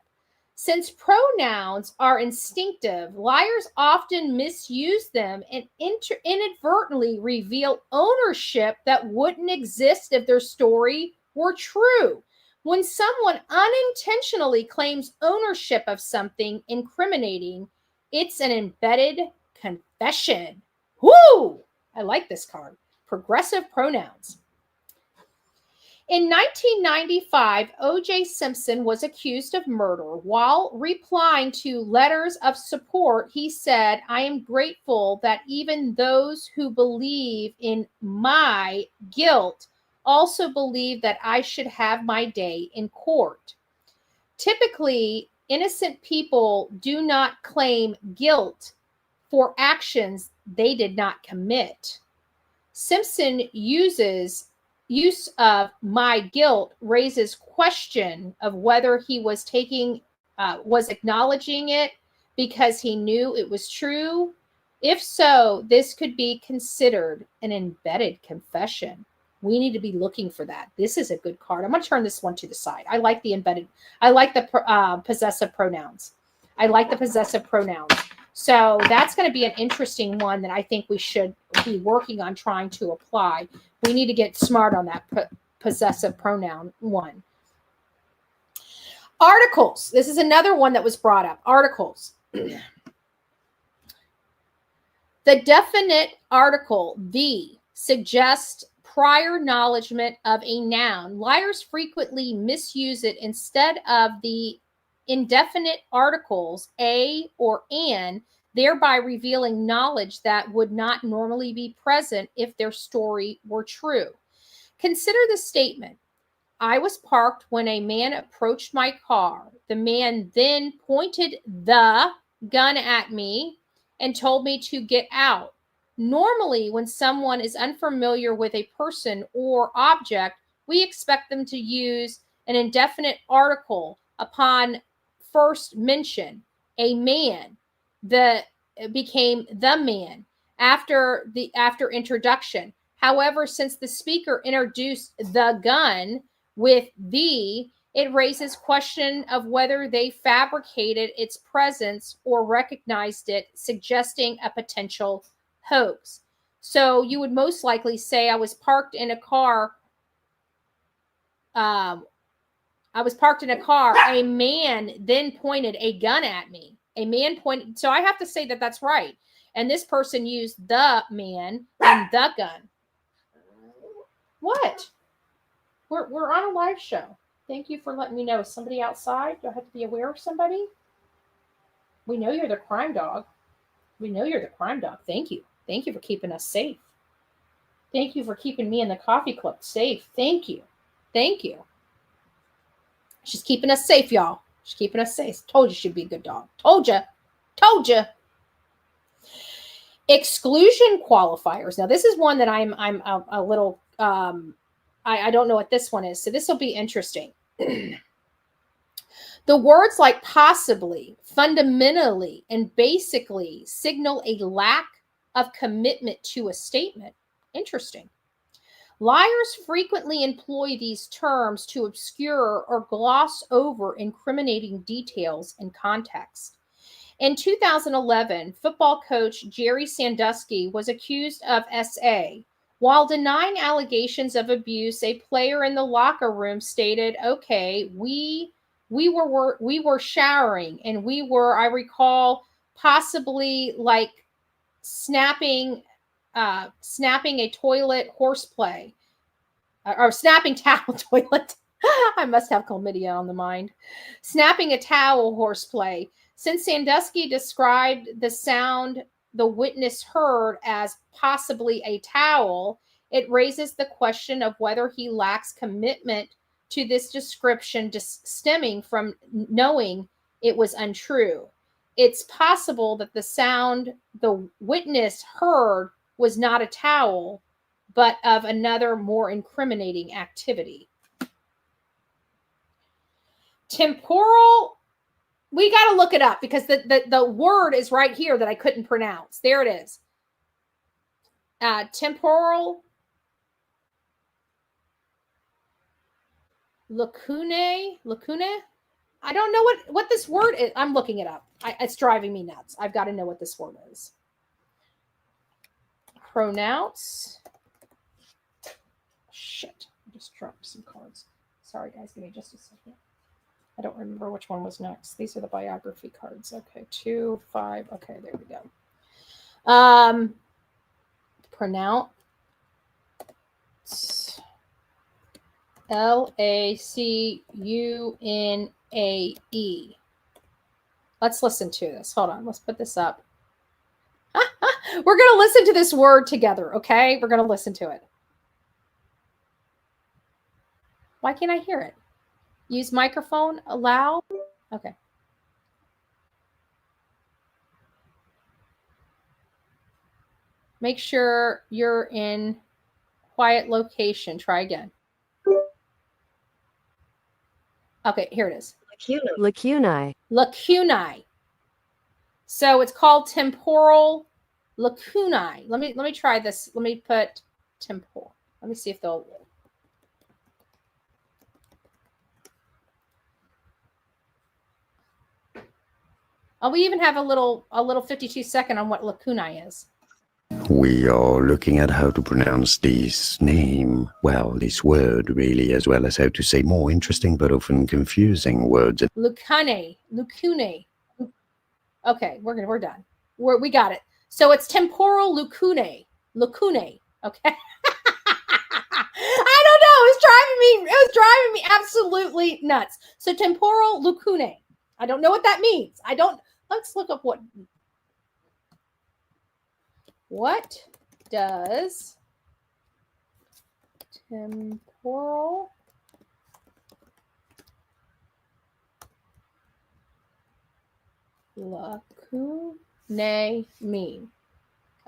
Since pronouns are instinctive, liars often misuse them and inadvertently reveal ownership that wouldn't exist if their story were true. When someone unintentionally claims ownership of something incriminating, it's an embedded confession. Woo! I like this card. Progressive pronouns. In 1995, O.J. Simpson was accused of murder. While replying to letters of support, he said, "I am grateful that even those who believe in my guilt also believe that I should have my day in court." Typically, innocent people do not claim guilt for actions they did not commit. Simpson use of my guilt raises question of whether he was was acknowledging it because he knew it was true. If so, this could be considered an embedded confession. We need to be looking for that. This is a good card. I'm going to turn this one to the side. I like the possessive pronouns. I like the possessive pronouns. So that's going to be an interesting one that I think we should be working on trying to apply. We need to get smart on that possessive pronoun one. Articles. This is another one that was brought up. Articles. The definite article, the, suggests prior acknowledgement of a noun. Liars frequently misuse it instead of the indefinite articles a or an, thereby revealing knowledge that would not normally be present if their story were true. Consider the statement, I was parked when a man approached my car. The man then pointed the gun at me and told me to get out. Normally, when someone is unfamiliar with a person or object, we expect them to use an indefinite article upon first mention. A man became the man after introduction. However, since the speaker introduced the gun with the, it raises question of whether they fabricated its presence or recognized it, suggesting a potential hoax. So you would most likely say, I was parked in a car. A man then pointed a gun at me. A man pointed. So I have to say that that's right. And this person used the man and the gun. What? We're on a live show. Thank you for letting me know. Is somebody outside? Do I have to be aware of somebody? We know you're the crime dog. Thank you. Thank you for keeping us safe. Thank you for keeping me and the coffee club safe. Thank you. She's keeping us safe, y'all. She's keeping us safe. Told you she'd be a good dog. Told you. Exclusion qualifiers. Now, this is one that I'm a little, I don't know what this one is. So this will be interesting. The words like possibly, fundamentally, and basically signal a lack of commitment to a statement. Interesting. Liars frequently employ these terms to obscure or gloss over incriminating details and context. In 2011, football coach Jerry Sandusky was accused of SA. While denying allegations of abuse, a player in the locker room stated, "Okay, we were showering and we were, I recall, possibly like snapping a toilet horseplay or snapping towel toilet." I must have chlamydia on the mind. Snapping a towel horseplay. Since Sandusky described the sound the witness heard as possibly a towel, it raises the question of whether he lacks commitment to this description stemming from knowing it was untrue. It's possible that the sound the witness heard was not a towel, but of another more incriminating activity. Temporal, we got to look it up because the word is right here that I couldn't pronounce. There it is. Temporal lacune. I don't know what this word is. I'm looking it up. It's driving me nuts. I've got to know what this word is. Pronounce. Shit. I just dropped some cards. Sorry, guys. Give me just a second. I don't remember which one was next. These are the biography cards. Okay, 2, 5. Okay, there we go. Pronounce. Lacunae. Let's listen to this. Hold on. Let's put this up. We're going to listen to this word together, okay? We're going to listen to it. Why can't I hear it? Use microphone. Allow. Okay. Make sure you're in quiet location. Try again. Okay, here it is. Lacunae. Lacunae. So it's called temporal lacunae. Let me try this. Let me put temporal. Let me see if they'll. Oh, we even have a little 52-second on what lacunae is. We are looking at how to pronounce this name, well, this word really, as well as how to say more interesting but often confusing words. Lacunae. Okay, we're done. We got it. So it's temporal lacunae. Lacunae. Okay. I don't know. It was driving me absolutely nuts. So temporal lacunae. I don't know what that means. Let's look up what does temporal lacunae mean?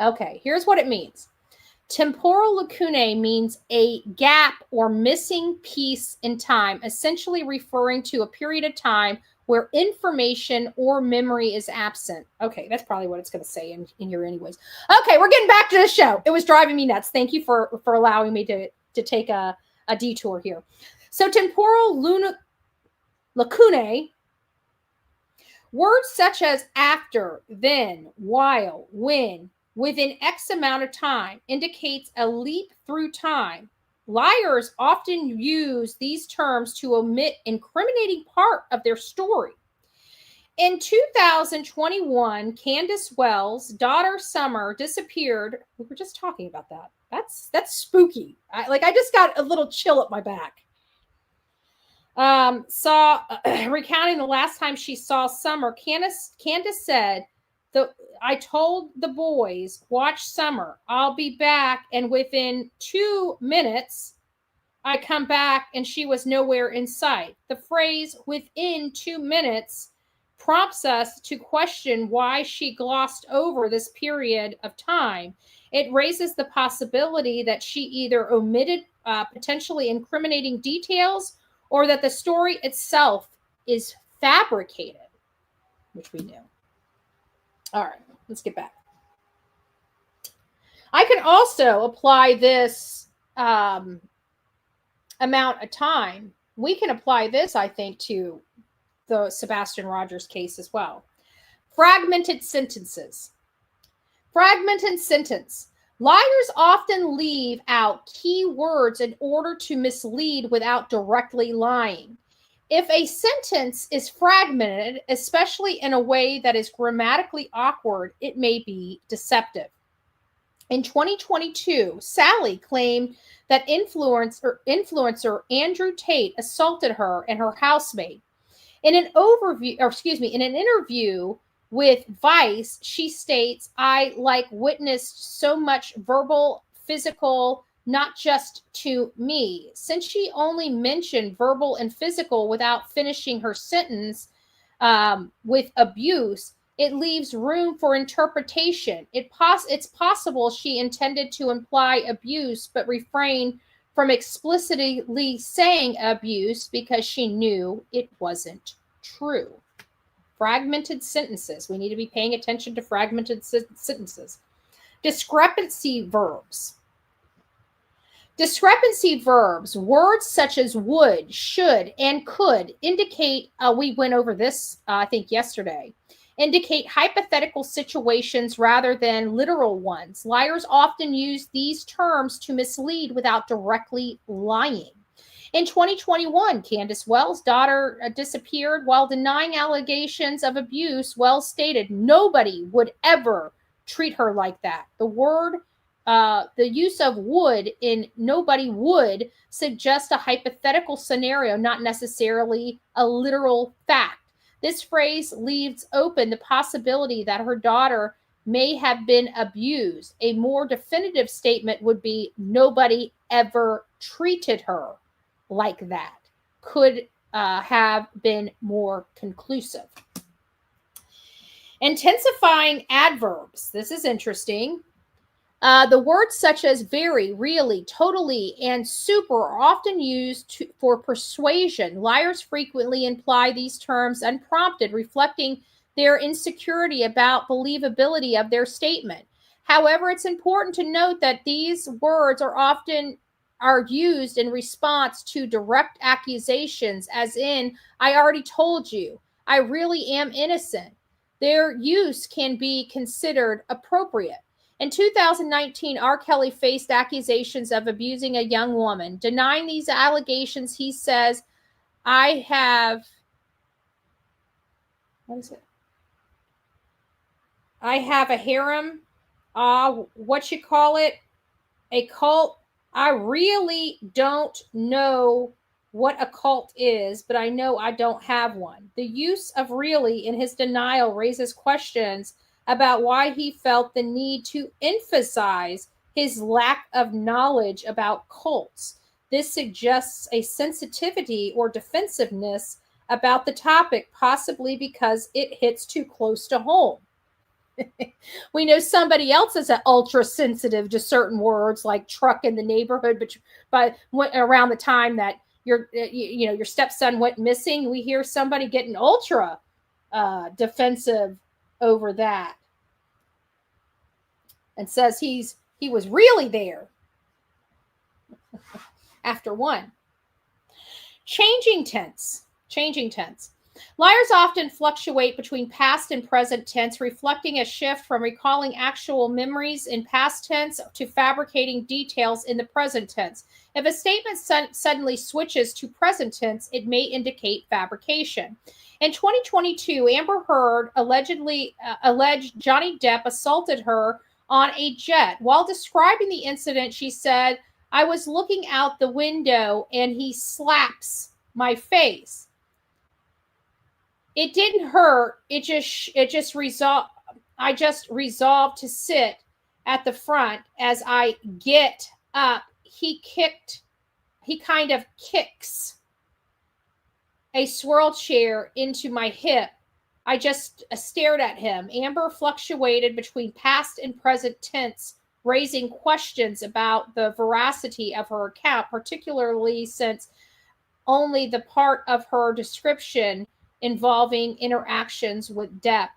Okay, here's what it means. Temporal lacunae means a gap or missing piece in time, essentially referring to a period of time where information or memory is absent. Okay, that's probably what it's going to say in here anyways. Okay, we're getting back to the show. It was driving me nuts. Thank you for allowing me to take a detour here. So temporal lacunae, words such as after, then, while, when, within X amount of time indicates a leap through time. Liars often use these terms to omit incriminating part of their story. In 2021, Candace Wells' daughter Summer disappeared. We were just talking about that. That's spooky. I just got a little chill up my back. Recounting the last time she saw Summer, Candace said, I told the boys, watch Summer. I'll be back. And within 2 minutes, I come back and she was nowhere in sight. The phrase within 2 minutes prompts us to question why she glossed over this period of time. It raises the possibility that she either omitted potentially incriminating details or that the story itself is fabricated, which we knew. All right, let's get back. I can also apply this amount of time. We can apply this, I think, to the Sebastian Rogers case as well. Fragmented sentences. Fragmented sentence. Liars often leave out key words in order to mislead without directly lying. If a sentence is fragmented, especially in a way that is grammatically awkward, it may be deceptive. In 2022, Sally claimed that influencer Andrew Tate assaulted her and her housemate. In an interview with Vice, she states, I witnessed so much verbal, physical, not just to me. Since she only mentioned verbal and physical without finishing her sentence with abuse, it leaves room for interpretation. It's possible she intended to imply abuse, but refrained from explicitly saying abuse because she knew it wasn't true. Fragmented sentences. We need to be paying attention to fragmented sentences. Discrepancy verbs. Discrepancy verbs, words such as would, should, and could indicate, we went over this, I think, yesterday, indicate hypothetical situations rather than literal ones. Liars often use these terms to mislead without directly lying. In 2021, Candace Wells' daughter disappeared while denying allegations of abuse. Wells stated, nobody would ever treat her like that. The use of would in nobody would suggest a hypothetical scenario, not necessarily a literal fact. This phrase leaves open the possibility that her daughter may have been abused. A more definitive statement would be nobody ever treated her like that. Could have been more conclusive. Intensifying adverbs. This is interesting. The words such as very, really, totally, and super are often used for persuasion. Liars frequently imply these terms unprompted, reflecting their insecurity about believability of their statement. However, it's important to note that these words are used in response to direct accusations, as in, I already told you, I really am innocent. Their use can be considered appropriate. In 2019, R. Kelly faced accusations of abusing a young woman. Denying these allegations, he says, I have a harem, a cult. I really don't know what a cult is, but I know I don't have one. The use of really in his denial raises questions about why he felt the need to emphasize his lack of knowledge about cults. This suggests a sensitivity or defensiveness about the topic, possibly because it hits too close to home. We know somebody else is ultra sensitive to certain words like truck in the neighborhood, but around the time that your stepson went missing, we hear somebody getting ultra defensive over that and says he was really there after one. Changing tense. Liars often fluctuate between past and present tense, reflecting a shift from recalling actual memories in past tense to fabricating details in the present tense. If a statement suddenly switches to present tense, it may indicate fabrication. In 2022, Amber Heard alleged Johnny Depp assaulted her on a jet. While describing the incident, she said, I was looking out the window and he slaps my face. It didn't hurt. I just resolved to sit at the front. As I get up, he kind of kicks a swirl chair into my hip. I just stared at him. Amber fluctuated between past and present tense, raising questions about the veracity of her account, particularly since only the part of her description involving interactions with Depp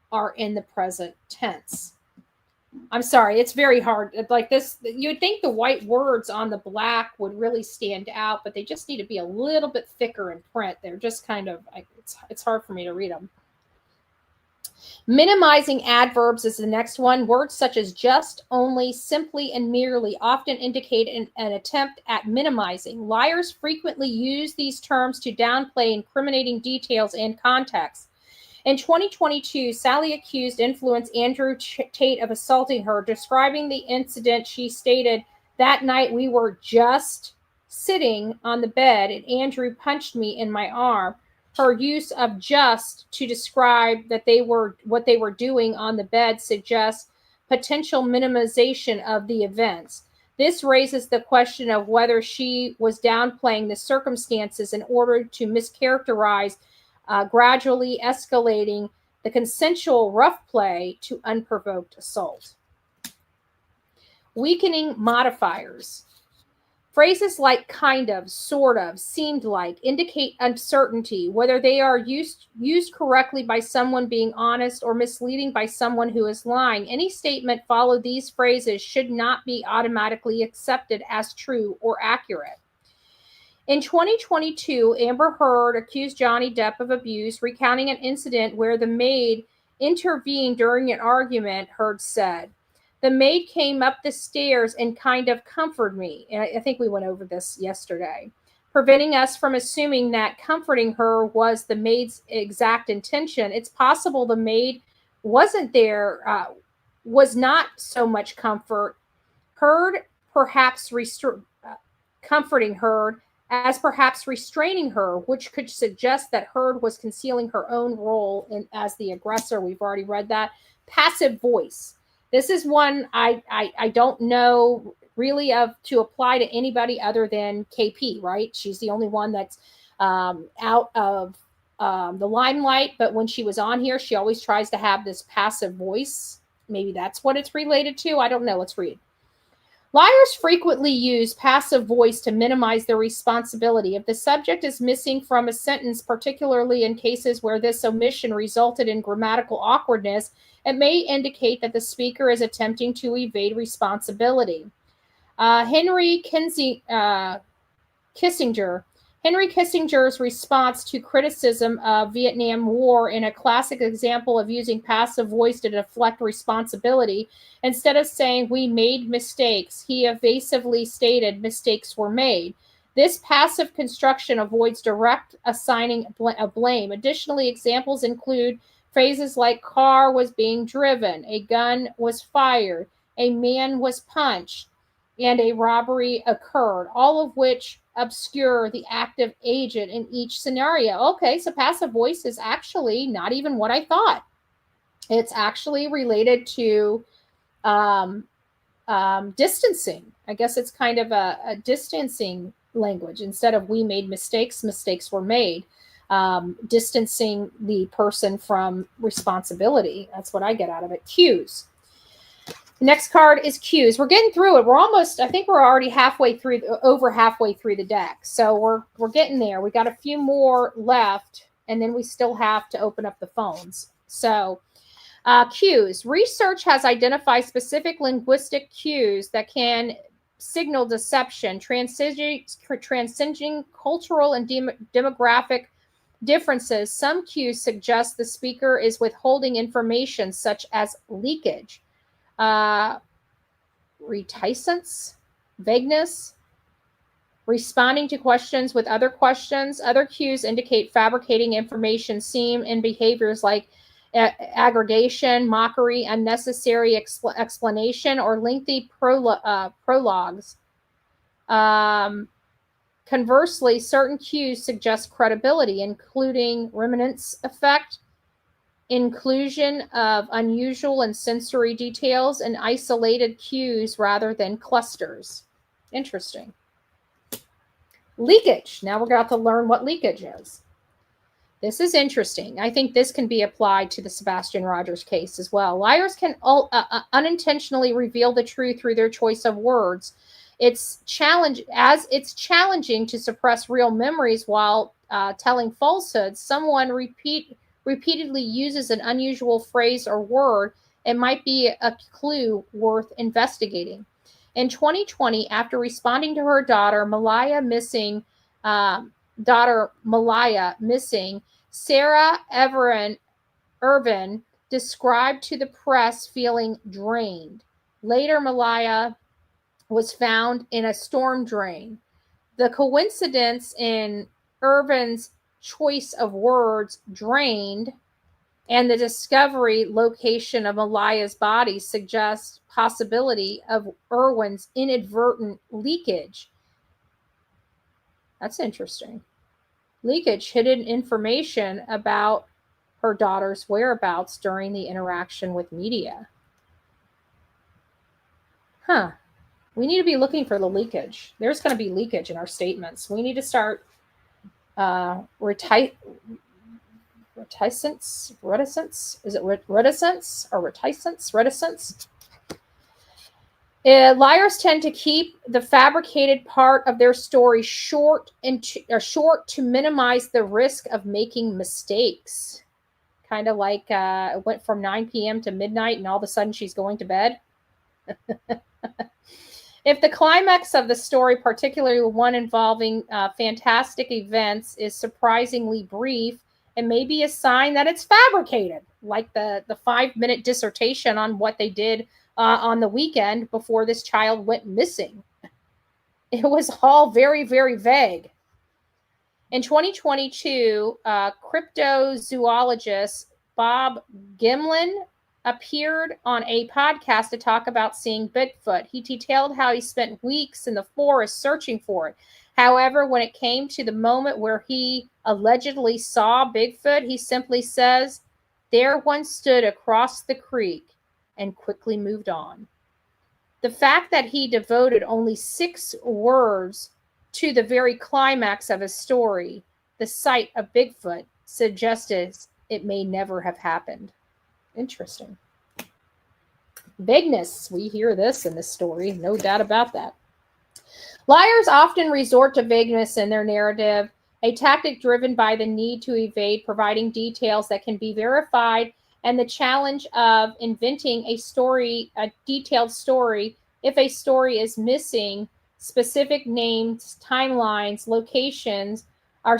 are in the present tense. I'm sorry, it's very hard. Like this, you'd think the white words on the black would really stand out, but they just need to be a little bit thicker in print. They're just kind of, it's hard for me to read them. Minimizing adverbs is the next one. Words such as just, only, simply, and merely often indicate an attempt at minimizing. Liars frequently use these terms to downplay incriminating details and context. In 2022, Sally accused influencer Andrew Tate of assaulting her. Describing the incident, she stated, that night we were just sitting on the bed and Andrew punched me in my arm. Her use of just to describe that what they were doing on the bed suggests potential minimization of the events. This raises the question of whether she was downplaying the circumstances in order to mischaracterize, gradually escalating the consensual rough play to unprovoked assault. Weakening modifiers. Phrases like kind of, sort of, seemed like indicate uncertainty, whether they are used correctly by someone being honest or misleading by someone who is lying. Any statement following these phrases should not be automatically accepted as true or accurate. In 2022, Amber Heard accused Johnny Depp of abuse, recounting an incident where the maid intervened during an argument. Heard said, the maid came up the stairs and kind of comforted me. And I think we went over this yesterday, preventing us from assuming that comforting her was the maid's exact intention. It's possible the maid wasn't there, was not so much comfort. Heard perhaps comforting Heard as perhaps restraining her, which could suggest that Heard was concealing her own role as the aggressor. We've already read that. Passive voice. This is one I don't know really to apply to anybody other than KP, right? She's the only one that's out of the limelight, but when she was on here, she always tries to have this passive voice. maybe that's what it's related to. I don't know. Let's read. Liars frequently use passive voice to minimize their responsibility. If the subject is missing from a sentence, particularly in cases where this omission resulted in grammatical awkwardness, it may indicate that the speaker is attempting to evade responsibility. Henry Kissinger's response to criticism of Vietnam War in a classic example of using passive voice to deflect responsibility. Instead of saying, "We made mistakes," he evasively stated, "Mistakes were made." This passive construction avoids direct assigning of blame. Additionally, examples include phrases like "car was being driven," "a gun was fired," "a man was punched," and "a robbery occurred," all of which obscure the active agent in each scenario. Okay, so passive voice is actually not even what I thought. It's actually related to distancing. I guess it's kind of a distancing language. Instead of "we made mistakes," mistakes were made. Distancing the person from responsibility. That's what I get out of it. Cues. The next card is cues. We're getting through it. I think we're already over halfway through the deck. So we're getting there. We got a few more left, and then we still have to open up the phones. So cues. Research has identified specific linguistic cues that can signal deception, transcending cultural and demographic differences. Some cues suggest the speaker is withholding information, such as leakage, reticence, vagueness, responding to questions with other questions. Other cues indicate fabricating information, seen in behaviors like aggregation, mockery, unnecessary explanation, or lengthy prologues. Conversely, certain cues suggest credibility, including remnants effect, inclusion of unusual and sensory details, and isolated cues rather than clusters. Interesting. Leakage. Now we're going to have to learn what leakage is. This is interesting. I think this can be applied to the Sebastian Rogers case as well. Liars can unintentionally reveal the truth through their choice of words. It's challenging to suppress real memories while telling falsehoods. Someone repeatedly uses an unusual phrase or word, it might be a clue worth investigating. In 2020, after responding to her daughter Malaya missing, Sarah Irvin described to the press feeling drained. Later, Malaya was found in a storm drain. The coincidence in Irvin's choice of words, "drained," and the discovery location of Malaya's body suggests possibility of Irwin's inadvertent leakage. That's interesting. Leakage, hidden information about her daughter's whereabouts during the interaction with media. We need to be looking for the leakage. There's going to be leakage in our statements. We need to start reticence? Is it reticence or reticence? Reticence. Liars tend to keep the fabricated part of their story short to minimize the risk of making mistakes. Kind of like it went from 9 p.m. to midnight and all of a sudden she's going to bed. If the climax of the story, particularly one involving fantastic events, is surprisingly brief, it may be a sign that it's fabricated, like the 5-minute dissertation on what they did on the weekend before this child went missing. It was all very, very vague. In 2022, cryptozoologist Bob Gimlin appeared on a podcast to talk about seeing Bigfoot. He detailed how he spent weeks in the forest searching for it. However, when it came to the moment where he allegedly saw Bigfoot, he simply says, "There one stood across the creek," and quickly moved on. The fact that he devoted only 6 words to the very climax of his story, the sight of Bigfoot, suggested it may never have happened. Interesting. Vagueness. We hear this in this story. No doubt about that. Liars often resort to vagueness in their narrative, a tactic driven by the need to evade providing details that can be verified and the challenge of inventing a detailed story if a story is missing specific names, timelines, locations, or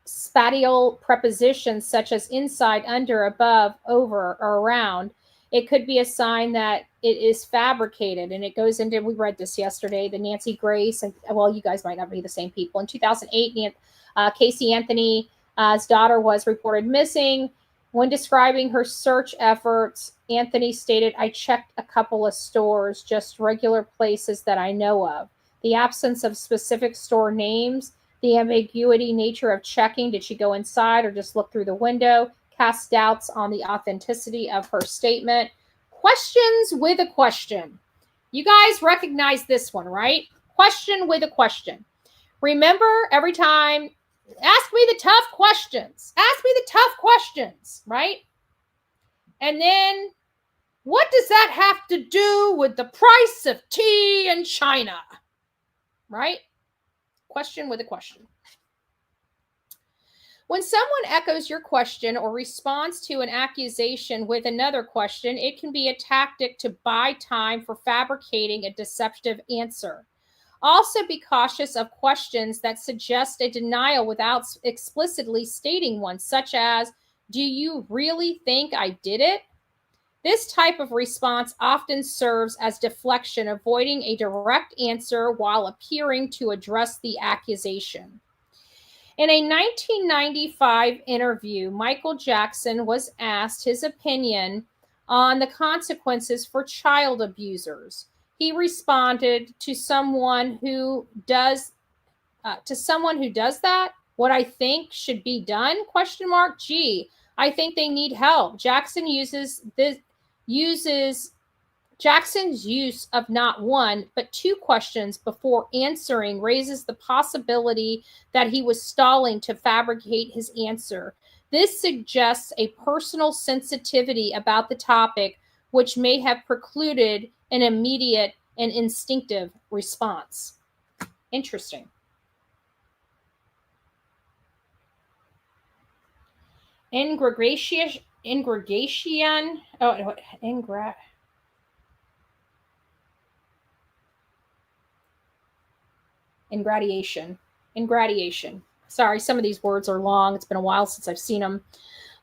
spatial prepositions such as inside, under, above, over, or around. It could be a sign that it is fabricated. And it goes into, we read this yesterday, the Nancy Grace, and well, you guys might not be the same people. In 2008, Casey Anthony's daughter was reported missing. When describing her search efforts, Anthony stated, "I checked a couple of stores, just regular places that I know of. The absence of specific store names, the ambiguity nature of checking, did she go inside or just look through the window, cast doubts on the authenticity of her statement." Questions with a question. You guys recognize this one, right? Question with a question. Remember, every time, ask me the tough questions. Ask me the tough questions, right? And then, what does that have to do with the price of tea in China? Right? Question with a question. When someone echoes your question or responds to an accusation with another question, it can be a tactic to buy time for fabricating a deceptive answer. Also, be cautious of questions that suggest a denial without explicitly stating one, such as, "Do you really think I did it?" This type of response often serves as deflection, avoiding a direct answer while appearing to address the accusation. In a 1995 interview, Michael Jackson was asked his opinion on the consequences for child abusers. He responded, to someone who does that, what I think should be done? Gee, I think they need help. Jackson's use of not one, but two questions before answering raises the possibility that he was stalling to fabricate his answer. This suggests a personal sensitivity about the topic, which may have precluded an immediate and instinctive response. Interesting. Ingregation. Ingratitude. Sorry, some of these words are long. It's been a while since I've seen them.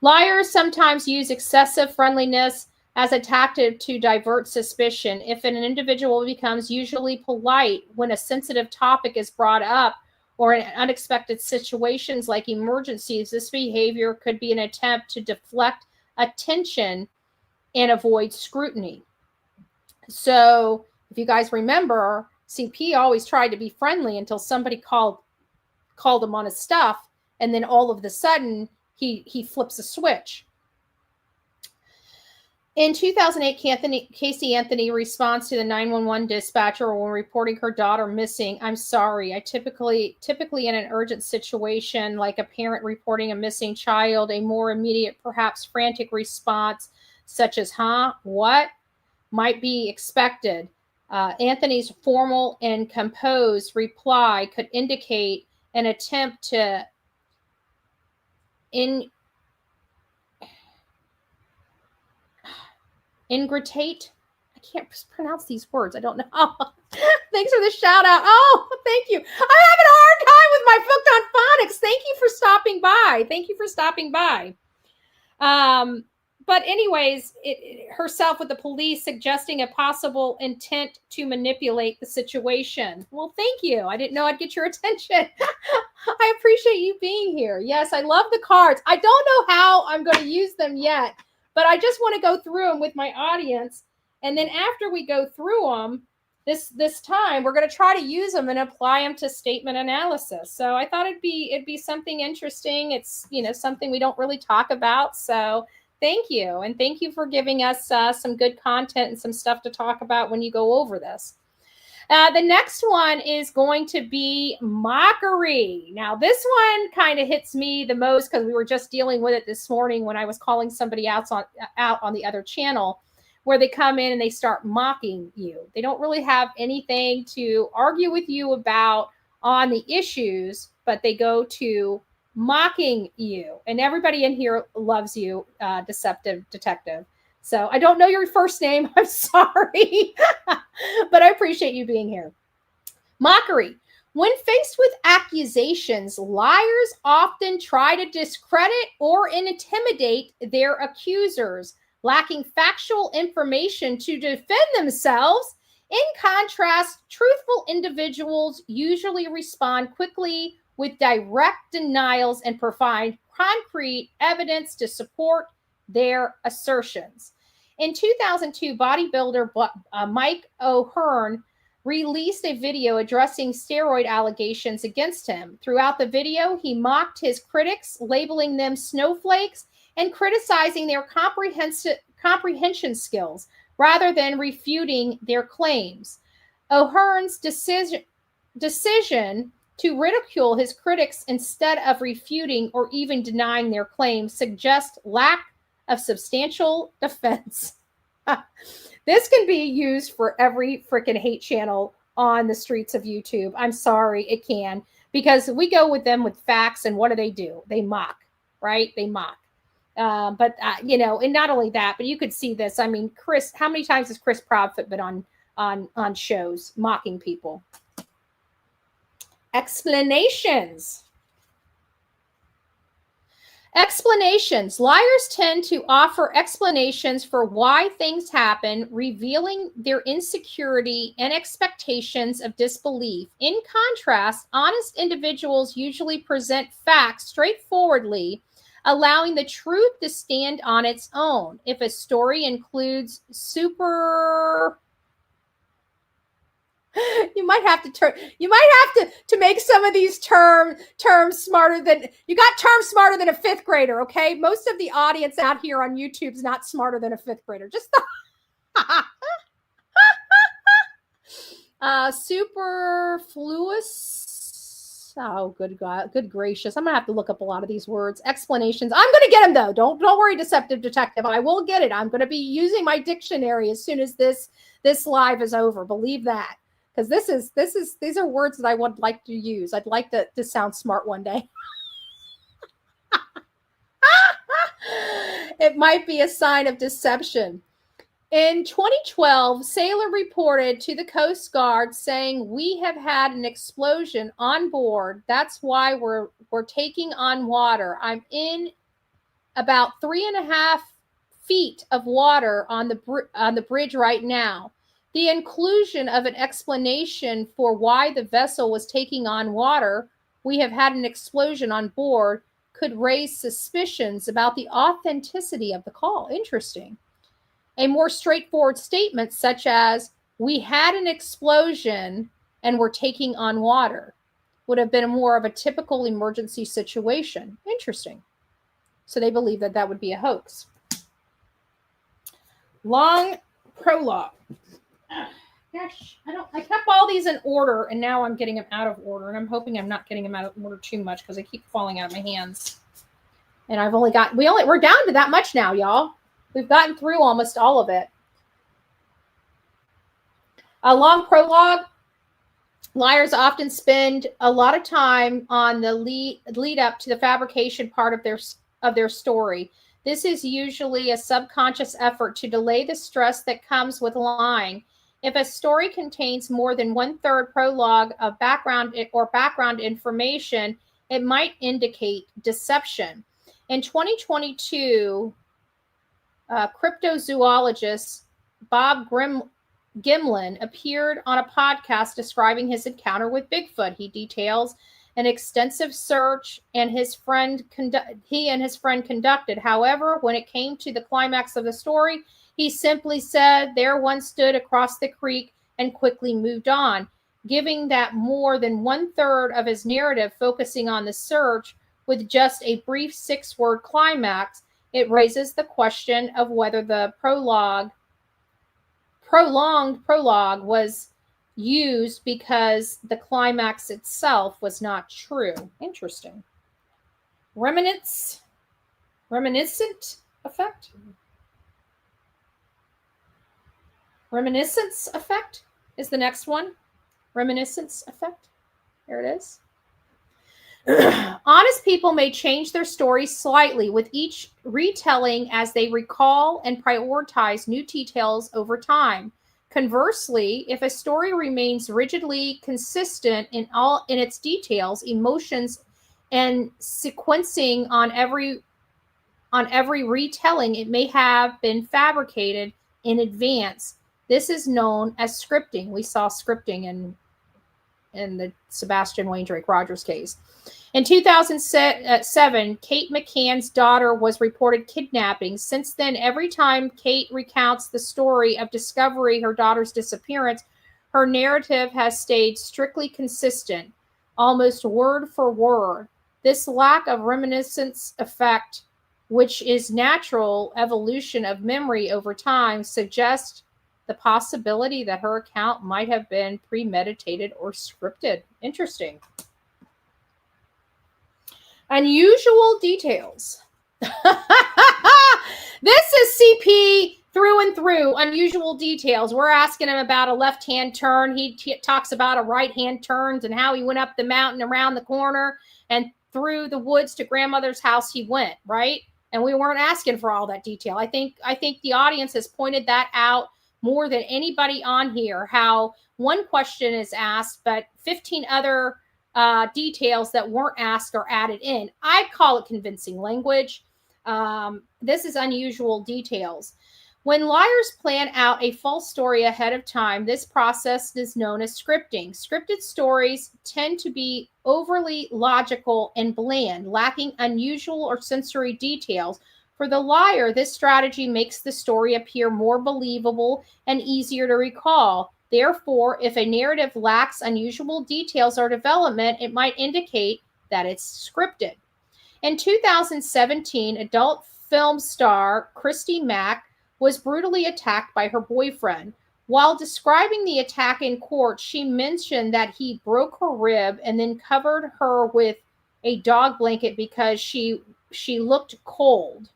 Liars sometimes use excessive friendliness as a tactic to divert suspicion. If an individual becomes usually polite when a sensitive topic is brought up or in unexpected situations like emergencies, this behavior could be an attempt to deflect attention and avoid scrutiny. So if you guys remember, CP always tried to be friendly until somebody called him on his stuff, and then all of a sudden he flips a switch. In 2008, Casey Anthony responds to the 911 dispatcher when reporting her daughter missing. "I'm sorry. I typically in an urgent situation like a parent reporting a missing child, a more immediate, perhaps frantic response such as, 'Huh? What?' might be expected. Anthony's formal and composed reply could indicate an attempt to ingratiate. I can't pronounce these words. I don't know. Thanks for the shout out. Oh, thank you. I'm having a hard time with my book on phonics. Thank you for stopping by. But anyways, herself with the police suggesting a possible intent to manipulate the situation. Well, thank you. I didn't know I'd get your attention. I appreciate you being here. Yes, I love the cards. I don't know how I'm going to use them yet, but I just want to go through them with my audience. And then after we go through them, this time, we're going to try to use them and apply them to statement analysis. So I thought it'd be something interesting. It's, something we don't really talk about. So thank you. And thank you for giving us some good content and some stuff to talk about when you go over this. The next one is going to be mockery. Now, this one kind of hits me the most because we were just dealing with it this morning when I was calling somebody out on the other channel, where they come in and they start mocking you. They don't really have anything to argue with you about on the issues, but they go to mocking you. And everybody in here loves you, Deceptive Detective. So I don't know your first name. I'm sorry, but I appreciate you being here. Mockery. When faced with accusations, liars often try to discredit or intimidate their accusers, lacking factual information to defend themselves. In contrast, truthful individuals usually respond quickly with direct denials and provide concrete evidence to support their assertions. In 2002, bodybuilder Mike O'Hearn released a video addressing steroid allegations against him. Throughout the video, he mocked his critics, labeling them snowflakes and criticizing their comprehension skills rather than refuting their claims. O'Hearn's decision to ridicule his critics instead of refuting or even denying their claims suggests lack of substantial defense. This can be used for every freaking hate channel on the streets of YouTube. I'm sorry, it can, because we go with them with facts, and what do? They mock, right? They mock. And not only that, but you could see this. I mean, Chris, how many times has Chris Proudfoot been on shows mocking people? Explanations. Liars tend to offer explanations for why things happen, revealing their insecurity and expectations of disbelief. In contrast, honest individuals usually present facts straightforwardly, allowing the truth to stand on its own. If a story includes you might have to make some of these terms smarter than you got terms smarter than a fifth grader. Okay. Most of the audience out here on YouTube is not smarter than a fifth grader. Just superfluous. Oh, good God, good gracious. I'm gonna have to look up a lot of these words. Explanations. I'm gonna get them though. Don't worry, Deceptive Detective. I will get it. I'm gonna be using my dictionary as soon as this live is over. Believe that. Because these are words that I would like to use. I'd like to sound smart one day. It might be a sign of deception. In 2012, sailor reported to the Coast Guard saying, "We have had an explosion on board. That's why we're taking on water. I'm in about 3.5 feet of water on the bridge right now." The inclusion of an explanation for why the vessel was taking on water, "We have had an explosion on board," could raise suspicions about the authenticity of the call. Interesting. A more straightforward statement such as, "We had an explosion and we're taking on water," would have been more of a typical emergency situation. Interesting. So they believe that would be a hoax. Long prologue. Gosh, I kept all these in order, and now I'm getting them out of order, and I'm hoping I'm not getting them out of order too much because they keep falling out of my hands. And we're down to that much now, y'all. We've gotten through almost all of it. A long prologue. Liars often spend a lot of time on the lead up to the fabrication part of their story. This is usually a subconscious effort to delay the stress that comes with lying. If a story contains more than 1/3 prologue of background information, it might indicate deception. In 2022, cryptozoologist Bob Gimlin appeared on a podcast describing his encounter with Bigfoot. He details an extensive search he and his friend conducted. However, when it came to the climax of the story, he simply said, "There one stood across the creek," and quickly moved on, giving that more than 1/3 of his narrative focusing on the search with just a brief 6-word climax. It raises the question of whether the prolonged prologue was used because the climax itself was not true. Interesting. Reminiscent effect? Reminiscence effect is the next one. Reminiscence effect. There it is. Honest people may change their stories slightly with each retelling as they recall and prioritize new details over time. Conversely, if a story remains rigidly consistent in its details, emotions, and sequencing on every retelling, it may have been fabricated in advance. This is known as scripting. We saw scripting in the Sebastian Wayne-Drake Rogers case. In 2007, Kate McCann's daughter was reported kidnapping. Since then, every time Kate recounts the story of discovery her daughter's disappearance, her narrative has stayed strictly consistent, almost word for word. This lack of reminiscence effect, which is natural evolution of memory over time, suggests the possibility that her account might have been premeditated or scripted. Interesting. Unusual details. This is CP through and through. Unusual details. We're asking him about a left-hand turn. He talks about a right-hand turns and how he went up the mountain around the corner and through the woods to grandmother's house he went, right? And we weren't asking for all that detail. I think the audience has pointed that out more than anybody on here, how one question is asked, but 15 other details that weren't asked are added in. I call it convincing language. This is unusual details. When liars plan out a false story ahead of time, this process is known as scripting. Scripted stories tend to be overly logical and bland, lacking unusual or sensory details. For the liar, this strategy makes the story appear more believable and easier to recall. Therefore, if a narrative lacks unusual details or development, it might indicate that it's scripted. In 2017, adult film star Christy Mack was brutally attacked by her boyfriend. While describing the attack in court, she mentioned that he broke her rib and then covered her with a dog blanket because she looked cold.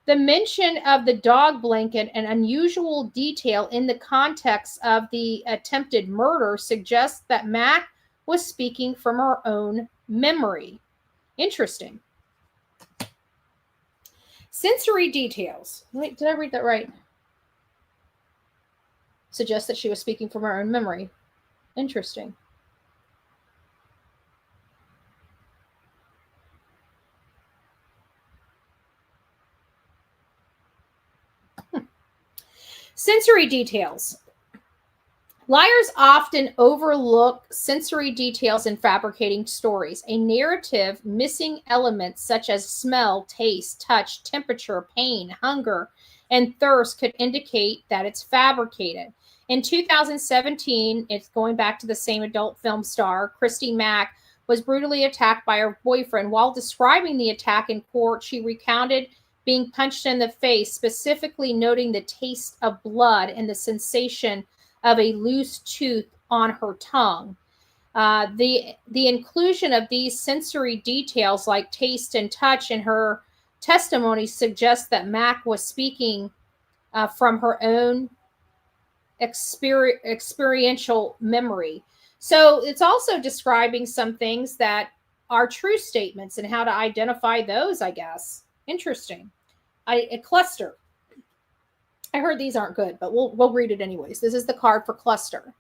The mention of the dog blanket, an unusual detail in the context of the attempted murder, suggests that Mac was speaking from her own memory. Interesting. Sensory details. Wait, did I read that right? Suggests that she was speaking from her own memory. Interesting. Sensory details. Liars often overlook sensory details in fabricating stories. A narrative missing elements such as smell, taste, touch, temperature, pain, hunger, and thirst could indicate that it's fabricated. In 2017, it's going back to the same adult film star, Christy Mack was brutally attacked by her boyfriend. While describing the attack in court, she recounted being punched in the face, specifically noting the taste of blood and the sensation of a loose tooth on her tongue. The inclusion of these sensory details like taste and touch in her testimony suggests that Mack was speaking from her own experiential memory. So it's also describing some things that are true statements and how to identify those, I guess. Interesting. A cluster. I heard these aren't good, but we'll read it anyways. This is the card for cluster.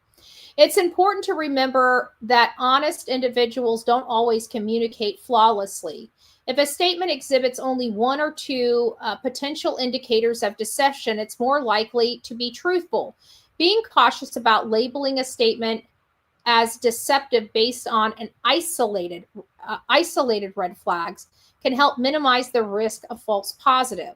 It's important to remember that honest individuals don't always communicate flawlessly. If a statement exhibits only one or two potential indicators of deception, it's more likely to be truthful. Being cautious about labeling a statement as deceptive based on an isolated red flags can help minimize the risk of false positive.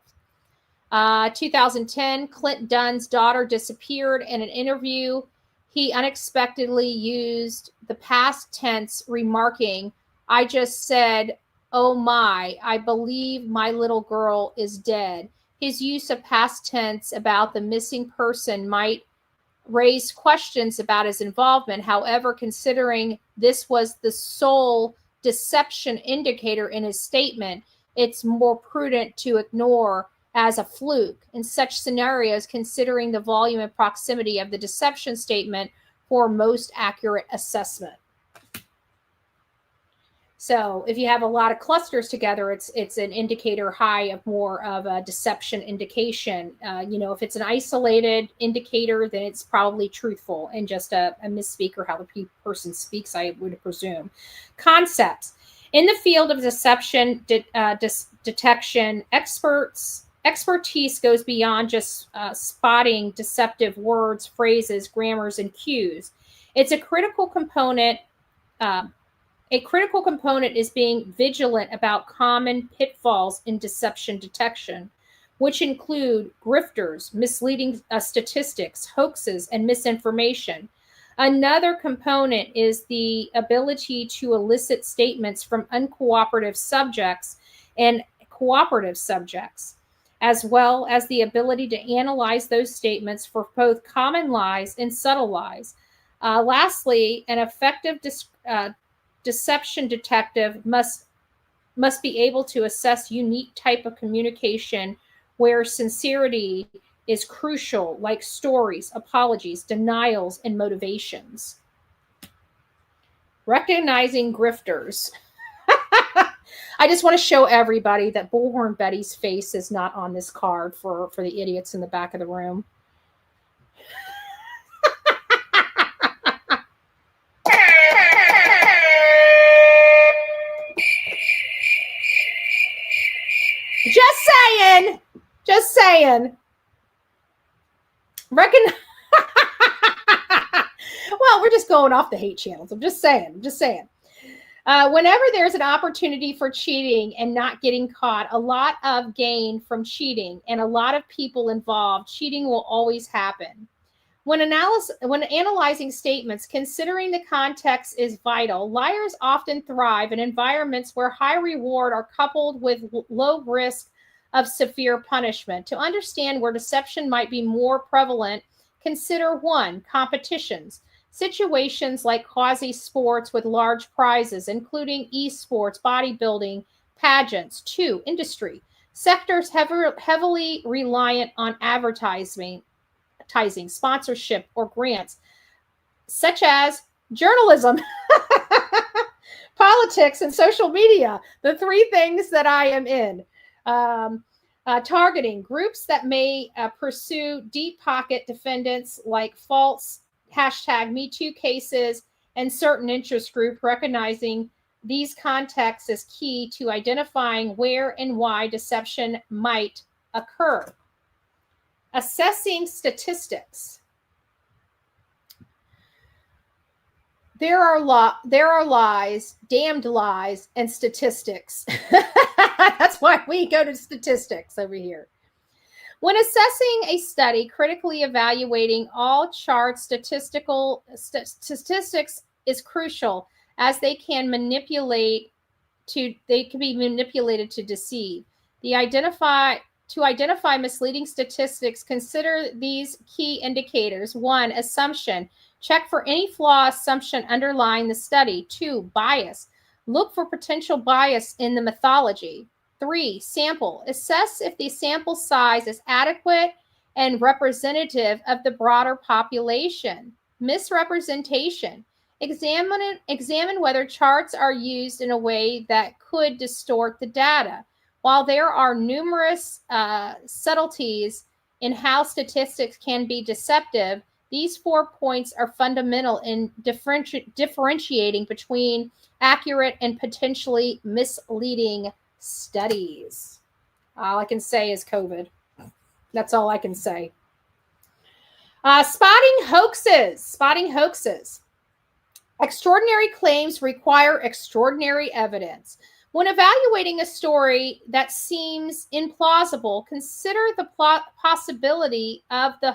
2010, Clint Dunn's daughter disappeared. In an interview, he unexpectedly used the past tense, remarking, "I just said, oh my, I believe my little girl is dead." His use of past tense about the missing person might raised questions about his involvement. However, considering this was the sole deception indicator in his statement, it's more prudent to ignore as a fluke in such scenarios, considering the volume and proximity of the deception statement for most accurate assessment. So if you have a lot of clusters together, it's an indicator high of more of a deception indication. If it's an isolated indicator, then it's probably truthful and just a misspeak or how the person speaks, I would presume. Concepts. In the field of deception detection, expertise goes beyond just spotting deceptive words, phrases, grammars, and cues. It's a critical component. A critical component is being vigilant about common pitfalls in deception detection, which include grifters, misleading statistics, hoaxes, and misinformation. Another component is the ability to elicit statements from uncooperative subjects and cooperative subjects, as well as the ability to analyze those statements for both common lies and subtle lies. Lastly, an effective deception detective must be able to assess unique type of communication where sincerity is crucial, like stories, apologies, denials, and motivations. Recognizing grifters. I just want to show everybody that Bullhorn Betty's face is not on this card for the idiots in the back of the room. Just saying. Well, we're just going off the hate channels. I'm just saying. Whenever there's an opportunity for cheating and not getting caught, a lot of gain from cheating and a lot of people involved, cheating will always happen. When analyzing statements, considering the context is vital. Liars often thrive in environments where high reward are coupled with low risk of severe punishment. To understand where deception might be more prevalent, consider 1, competitions. Situations like quasi sports with large prizes, including esports, bodybuilding, pageants. 2, industry. Sectors heavily reliant on advertising, sponsorship, or grants, such as journalism, politics, and social media, the 3 things that I am in. Targeting groups that may pursue deep pocket defendants like false #MeToo cases and certain interest group. Recognizing these contexts is key to identifying where and why deception might occur. Assessing statistics. There are lies, damned lies, and statistics. That's why we go to statistics over here. When assessing a study, critically evaluating all chart statistics is crucial, as they can be manipulated to deceive. To identify misleading statistics, consider these key indicators. 1, assumption. Check for any flaw assumption underlying the study. 2, bias. Look for potential bias in the methodology. 3, sample. Assess if the sample size is adequate and representative of the broader population. Misrepresentation. Examine whether charts are used in a way that could distort the data. While there are numerous subtleties in how statistics can be deceptive, these 4 points are fundamental in differentiating between accurate and potentially misleading studies. All I can say is COVID. That's all I can say. Spotting hoaxes. Extraordinary claims require extraordinary evidence. When evaluating a story that seems implausible, consider the possibility of a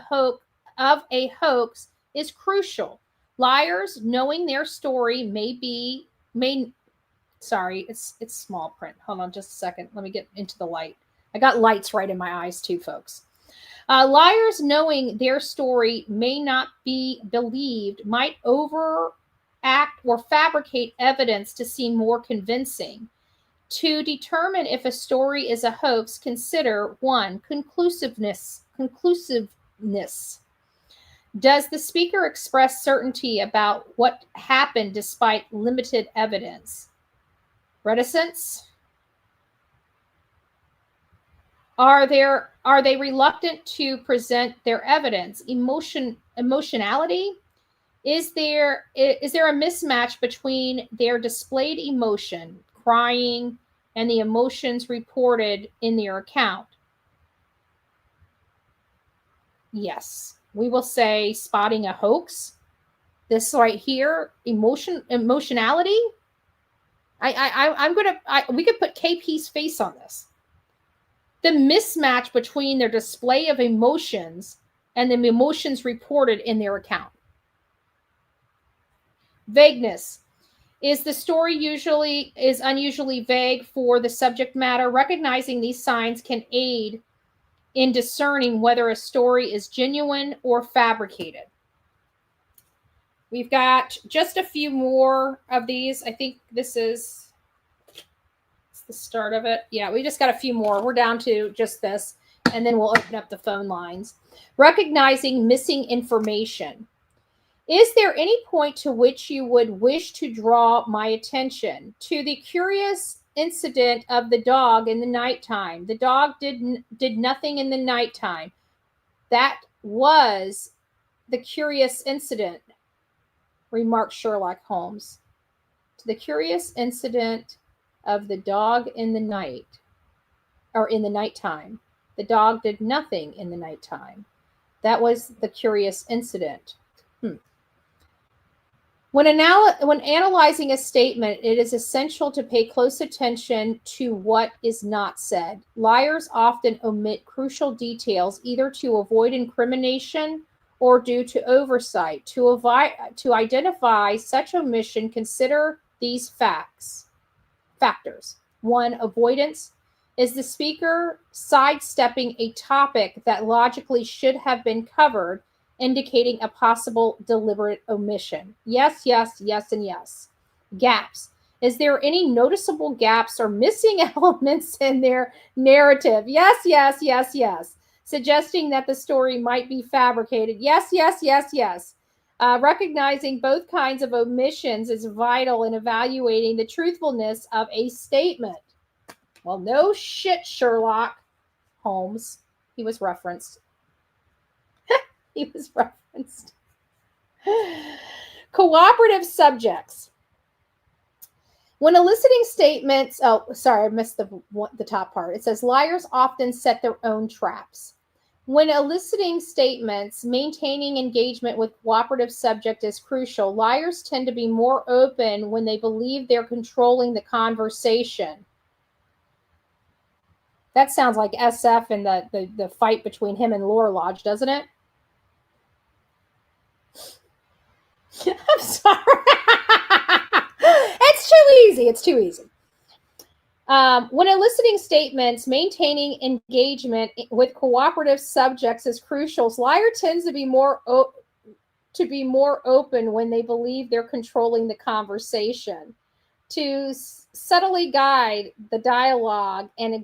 hoax is crucial. Liars, knowing their story it's small print. Hold on just a second. Let me get into the light. I got lights right in my eyes too, folks. Liars, knowing their story may not be believed, might overact or fabricate evidence to seem more convincing. To determine if a story is a hoax, consider 1. Conclusiveness. Does the speaker express certainty about what happened despite limited evidence? Reticence? Are they reluctant to present their evidence? Emotionality? Is there a mismatch between their displayed emotion, crying, and the emotions reported in their account? Yes. We will say spotting a hoax. This right here, emotionality. We could put KP's face on this. The mismatch between their display of emotions and the emotions reported in their account. Vagueness. Is the story unusually vague for the subject matter? Recognizing these signs can aid in discerning whether a story is genuine or fabricated. We've got just a few more of these. I think this is the start of it. Yeah, we just got a few more. We're down to just this, and then we'll open up the phone lines. Recognizing missing information. Is there any point to which you would wish to draw my attention to the curious incident of the dog in the nighttime? The dog did nothing in the nighttime. That was the curious incident, remarked Sherlock Holmes. To the curious incident of the dog in the night, or in the nighttime. The dog did nothing in the nighttime. That was the curious incident. When analyzing a statement, it is essential to pay close attention to what is not said. Liars often omit crucial details, either to avoid incrimination or due to oversight. To identify such omission, consider these factors. 1. Avoidance. Is the speaker sidestepping a topic that logically should have been covered, indicating a possible deliberate omission? Yes, yes, yes, and yes. Gaps. Is there any noticeable gaps or missing elements in their narrative? Yes, yes, yes, yes. Suggesting that the story might be fabricated. Yes, yes, yes, yes. Recognizing both kinds of omissions is vital in evaluating the truthfulness of a statement. Well, no shit, Sherlock Holmes. He was referenced. He was referenced. Cooperative subjects. When eliciting statements, oh, sorry, I missed the top part. It says liars often set their own traps. When eliciting statements, maintaining engagement with cooperative subject is crucial. Liars tend to be more open when they believe they're controlling the conversation. That sounds like SF and the fight between him and Laura Lodge, doesn't it? I'm sorry. It's too easy. It's too easy. When eliciting statements, maintaining engagement with cooperative subjects is crucial. Liar tends to be more open when they believe they're controlling the conversation. To subtly guide the dialogue and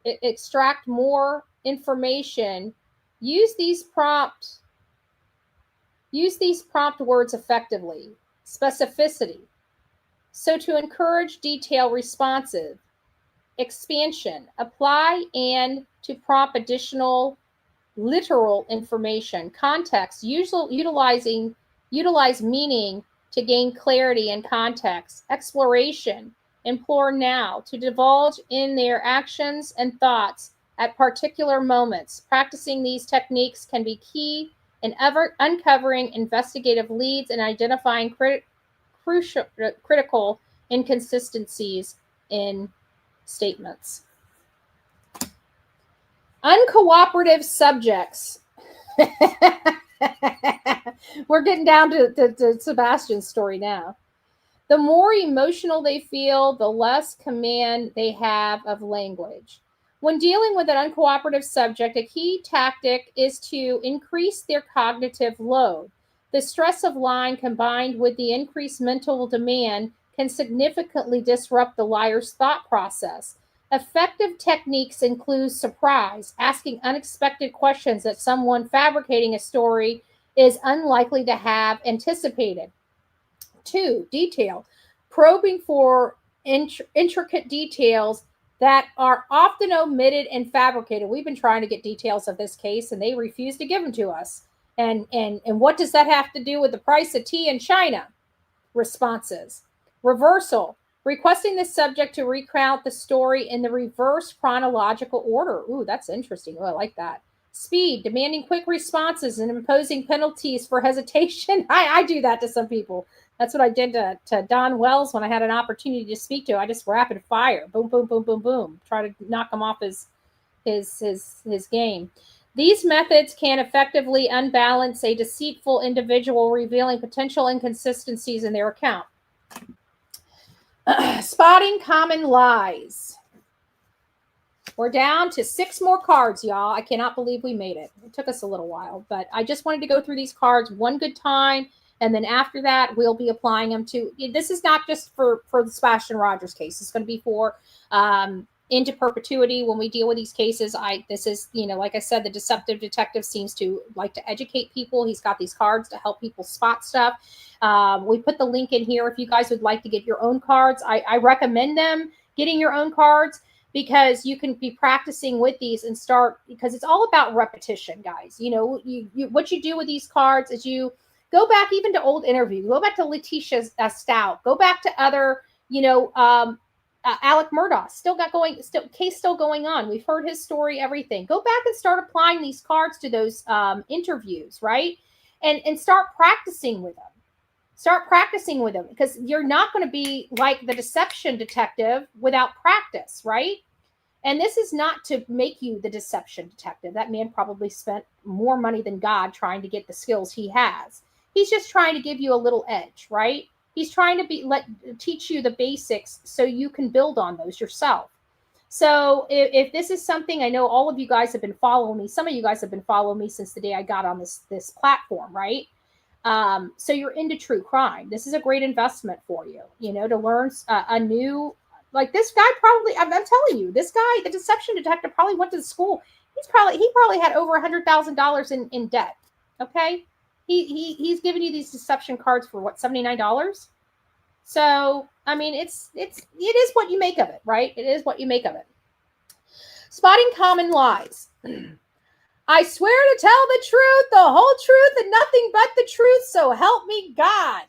extract more information, use these prompt words effectively. Specificity. So to encourage detail responsive. Expansion. Apply and to prompt additional literal information. Context. Utilize meaning to gain clarity and context. Exploration. Implore now. To divulge in their actions and thoughts at particular moments. Practicing these techniques can be key in uncovering investigative leads and identifying critical inconsistencies in statements. Uncooperative subjects. We're getting down to Sebastian's story now. The more emotional they feel, the less command they have of language. When dealing with an uncooperative subject, a key tactic is to increase their cognitive load. The stress of lying combined with the increased mental demand can significantly disrupt the liar's thought process. Effective techniques include surprise, asking unexpected questions that someone fabricating a story is unlikely to have anticipated. 2, detail, probing for intricate details that are often omitted and fabricated. We've been trying to get details of this case, and they refuse to give them to us. And what does that have to do with the price of tea in China? Responses. Reversal. Requesting the subject to recount the story in the reverse chronological order. Ooh, that's interesting. Oh, I like that. Speed. Demanding quick responses and imposing penalties for hesitation. I do that to some people. That's what I did to Don Wells when I had an opportunity to speak to. I just rapid fire. Boom, boom, boom, boom, boom. Try to knock him off his game. These methods can effectively unbalance a deceitful individual, revealing potential inconsistencies in their account. Spotting common lies. We're down to 6 more cards, y'all. I cannot believe we made it. It took us a little while, but I just wanted to go through these cards one good time, and then after that, we'll be applying them to. This is not just for the Sebastian Rogers case. It's going to be for into perpetuity when we deal with these cases. This is, like I said, the deceptive detective seems to like to educate people. He's got these cards to help people spot stuff. We put the link in here if you guys would like to get your own cards. I recommend them getting your own cards because you can be practicing with these and start, because it's all about repetition, guys. What you do with these cards is you go back even to old interviews, go back to Letitia Stout, go back to other, Alec Murdaugh case still going on. We've heard his story, everything. Go back and start applying these cards to those interviews, right? And start practicing with them. Start practicing with them, because you're not going to be like the deception detective without practice, right? And this is not to make you the deception detective. That man probably spent more money than God trying to get the skills he has. He's just trying to give you a little edge, right? He's trying to teach you the basics so you can build on those yourself. So if this is something, I know all of you guys have been following me. Some of you guys have been following me since the day I got on this platform, right? So you're into true crime. This is a great investment for you, to learn a new, like this guy probably, I'm telling you, this guy, the deception detective, probably went to school. He probably had over $100,000 in debt. Okay. He's giving you these deception cards for what, $79? So, I mean, it is what you make of it, right? It is what you make of it. Spotting common lies. I swear to tell the truth, the whole truth, and nothing but the truth, so help me God.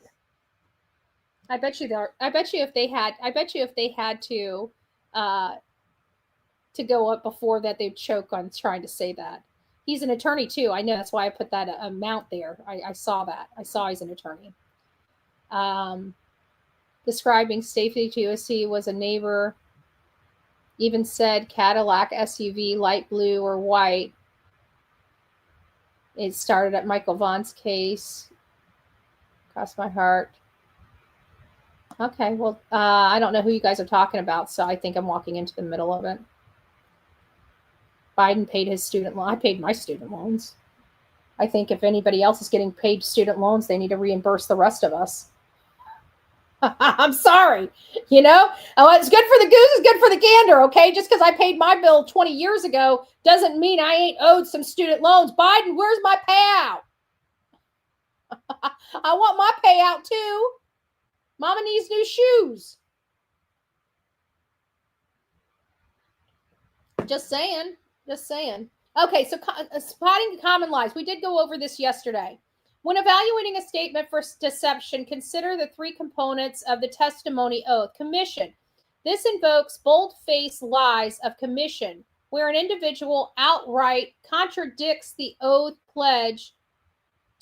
I bet you if they had to go up before that, they'd choke on trying to say that. He's an attorney too. I know, that's why I put that amount there. I saw that. I saw he's an attorney. Describing safety to USC was a neighbor. Even said Cadillac SUV, light blue or white. It started at Michael Vaughn's case. Crossed my heart. Okay, well, I don't know who you guys are talking about, so I think I'm walking into the middle of it. Biden paid his student loan. I paid my student loans. I think if anybody else is getting paid student loans, they need to reimburse the rest of us. I'm sorry. It's good for the goose, it's good for the gander, okay? Just because I paid my bill 20 years ago doesn't mean I ain't owed some student loans. Biden, where's my payout? I want my payout too. Mama needs new shoes. Just saying. Okay, so spotting common lies. We did go over this yesterday. When evaluating a statement for deception, consider the 3 components of the testimony oath. Commission. This invokes bold-faced lies of commission, where an individual outright contradicts the oath pledge,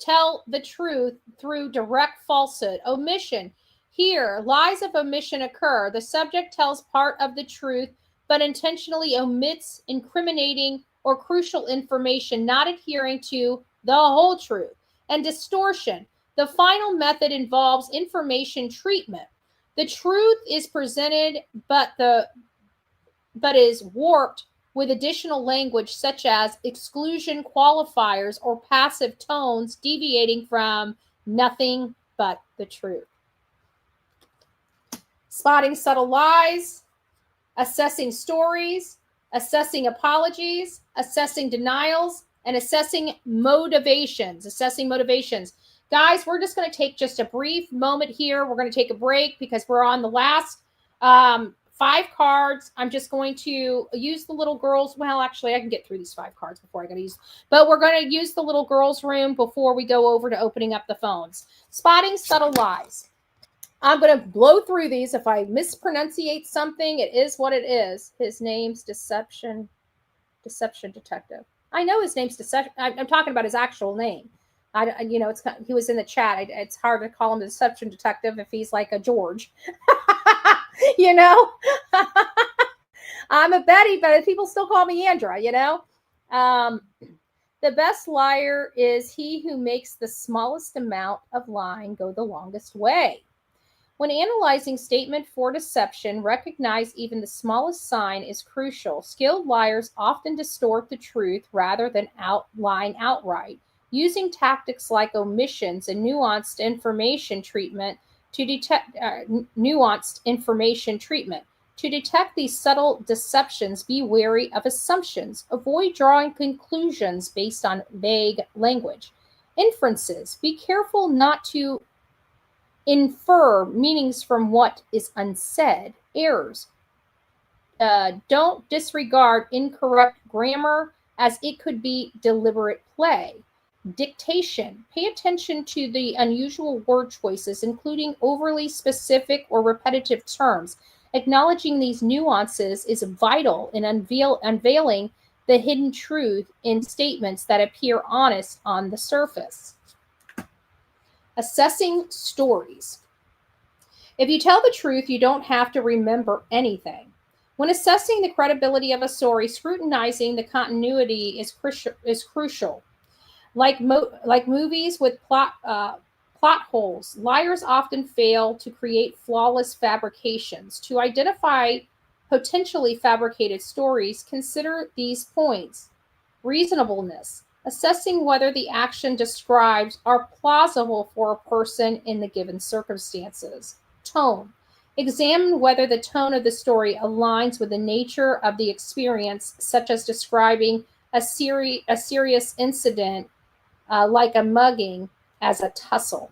tell the truth through direct falsehood. Omission. Here, lies of omission occur. The subject tells part of the truth, but intentionally omits incriminating or crucial information, not adhering to the whole truth. And distortion. The final method involves information treatment. The truth is presented, but is warped with additional language such as exclusion qualifiers or passive tones deviating from nothing but the truth. Spotting subtle lies, assessing stories, assessing apologies, assessing denials, and assessing motivations. Guys, we're just going to take just a brief moment here. We're going to take a break because we're on the last 5 cards. I'm just going to use the little girls. Well, actually, I can get through these 5 cards before I got to use. But we're going to use the little girls' room before we go over to opening up the phones. Spotting subtle lies. I'm going to blow through these. If I mispronunciate something, it is what it is. His name's Deception Detective. I know his name's Deception. I'm talking about his actual name. He was in the chat. It's hard to call him the Deception Detective if he's like a George. I'm a Betty, but people still call me Andra, The best liar is he who makes the smallest amount of lying go the longest way. When analyzing statement for deception, recognize even the smallest sign is crucial. Skilled liars often distort the truth rather than lying outright, using tactics like omissions and nuanced information treatment to detect To detect these subtle deceptions, be wary of assumptions. Avoid drawing conclusions based on vague language. Inferences. Be careful not to infer meanings from what is unsaid. Errors. Don't disregard incorrect grammar as it could be deliberate play. Dictation. Pay attention to the unusual word choices, including overly specific or repetitive terms. Acknowledging these nuances is vital in unveiling the hidden truth in statements that appear honest on the surface. Assessing stories. If you tell the truth, you don't have to remember anything. When assessing the credibility of a story, scrutinizing the continuity is crucial. Like movies with plot holes, liars often fail to create flawless fabrications. To identify potentially fabricated stories, consider these points. Reasonableness. Assessing whether the action described are plausible for a person in the given circumstances. Tone. Examine whether the tone of the story aligns with the nature of the experience, such as describing a serious incident like a mugging as a tussle.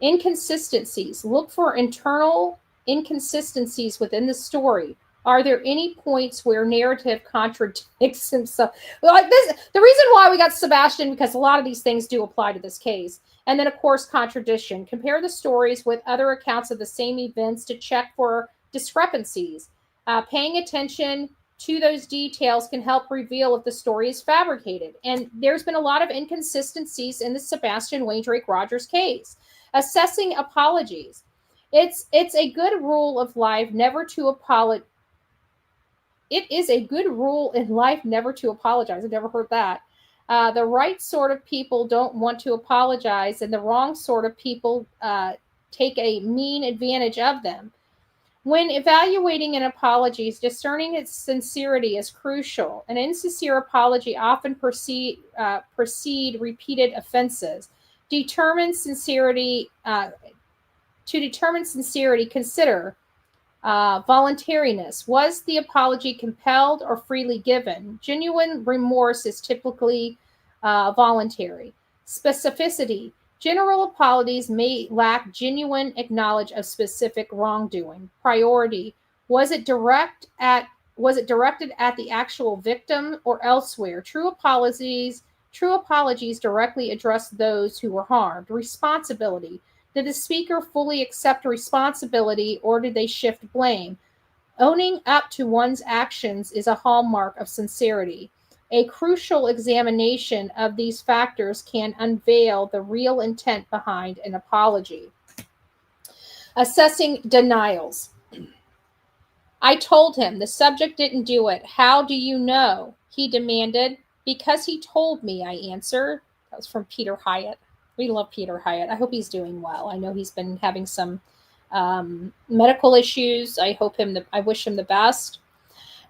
Inconsistencies. Look for internal inconsistencies within the story. Are there any points where narrative contradicts himself? Like this, the reason why we got Sebastian, because a lot of these things do apply to this case. And then, of course, contradiction. Compare the stories with other accounts of the same events to check for discrepancies. Paying attention to those details can help reveal if the story is fabricated. And there's been a lot of inconsistencies in the Sebastian Wayne-Drake Rogers case. Assessing apologies. It's a good rule of life never to apologize. It is a good rule in life never to apologize. I've never heard that. The right sort of people don't want to apologize, and the wrong sort of people take a mean advantage of them. When evaluating an apology, discerning its sincerity is crucial. An insincere apology often precede repeated offenses. To determine sincerity, consider voluntariness. Was the apology compelled or freely given? Genuine remorse is typically voluntary. Specificity. General apologies may lack genuine acknowledge of specific wrongdoing. Priority. Was it directed at the actual victim or elsewhere? True apologies directly address those who were harmed. Responsibility. Did the speaker fully accept responsibility or did they shift blame? Owning up to one's actions is a hallmark of sincerity. A crucial examination of these factors can unveil the real intent behind an apology. Assessing denials. I told him the subject didn't do it. How do you know? He demanded. Because he told me, I answered. That was from Peter Hyatt. We love Peter Hyatt. I hope he's doing well. I know he's been having some medical issues. I wish him the best.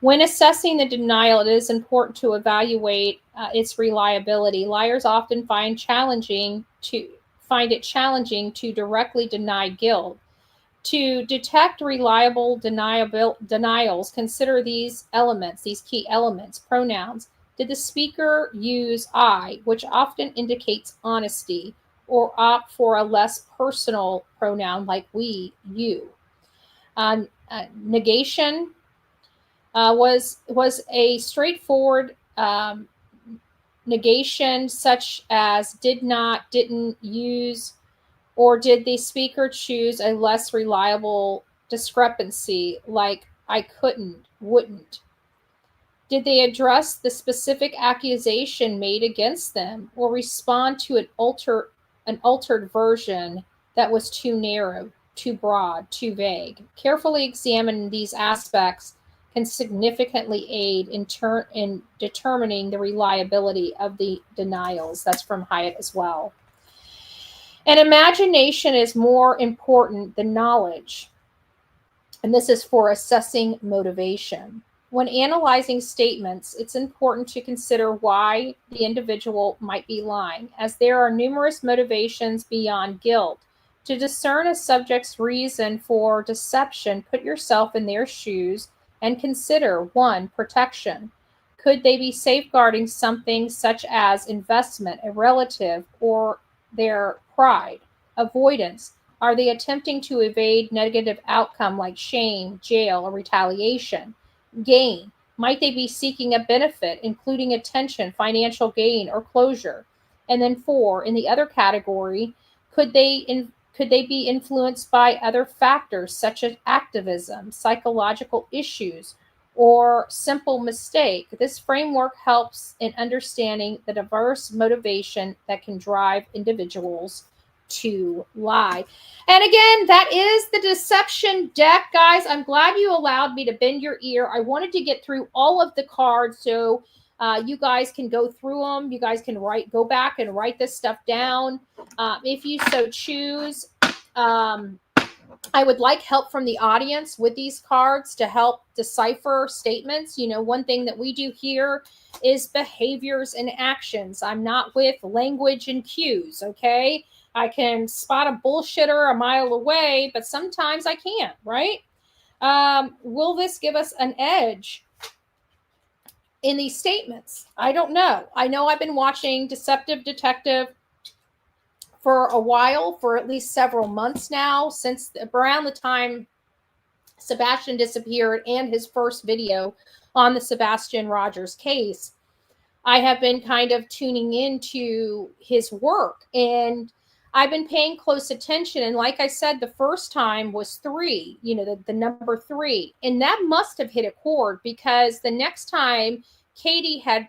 When assessing the denial, it is important to evaluate its reliability. Liars often find it challenging to directly deny guilt. To detect reliable denials, consider these elements, these key elements. Pronouns. Did the speaker use I, which often indicates honesty, or opt for a less personal pronoun like we, you? Negation was a straightforward negation, such as did not, didn't, use, or did the speaker choose a less reliable discrepancy like I couldn't, wouldn't? Did they address the specific accusation made against them, or respond to an altered version that was too narrow, too broad, too vague? Carefully examine these aspects can significantly aid in determining the reliability of the denials. That's from Hyatt as well. And imagination is more important than knowledge. And this is for assessing motivation. When analyzing statements, it's important to consider why the individual might be lying, as there are numerous motivations beyond guilt. To discern a subject's reason for deception, put yourself in their shoes and consider 1. Protection. Could they be safeguarding something such as investment, a relative, or their pride? Avoidance. Are they attempting to evade negative outcome like shame, jail, or retaliation? Gain. Might they be seeking a benefit, including attention, financial gain, or closure? And then 4, in the other category, could they be influenced by other factors such as activism, psychological issues, or simple mistake? This framework helps in understanding the diverse motivation that can drive individuals to lie. And again, that is the deception deck, guys. I'm glad you allowed me to bend your ear. I wanted to get through all of the cards so you guys can go through them. You guys can go back and write this stuff down if you so choose. I would like help from the audience with these cards to help decipher statements. You know, one thing that we do here is behaviors and actions. I'm not with language and cues, okay? I can spot a bullshitter a mile away, but sometimes I can't, right? Will this give us an edge in these statements? I don't know. I know I've been watching Deceptive Detective for a while, for at least several months now, since around the time Sebastian disappeared and his first video on the Sebastian Rogers case. I have been kind of tuning into his work, and I've been paying close attention. And like I said, the first time was 3, you know, the number 3. And that must have hit a chord, because the next time Katie had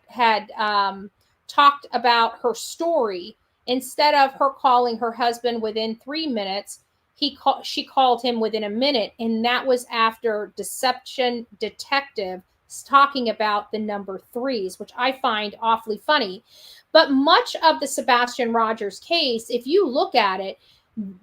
talked about her story, instead of her calling her husband within 3 minutes, she called him within a minute. And that was after Deception Detective talking about the number 3s, which I find awfully funny. But much of the Sebastian Rogers case, if you look at it,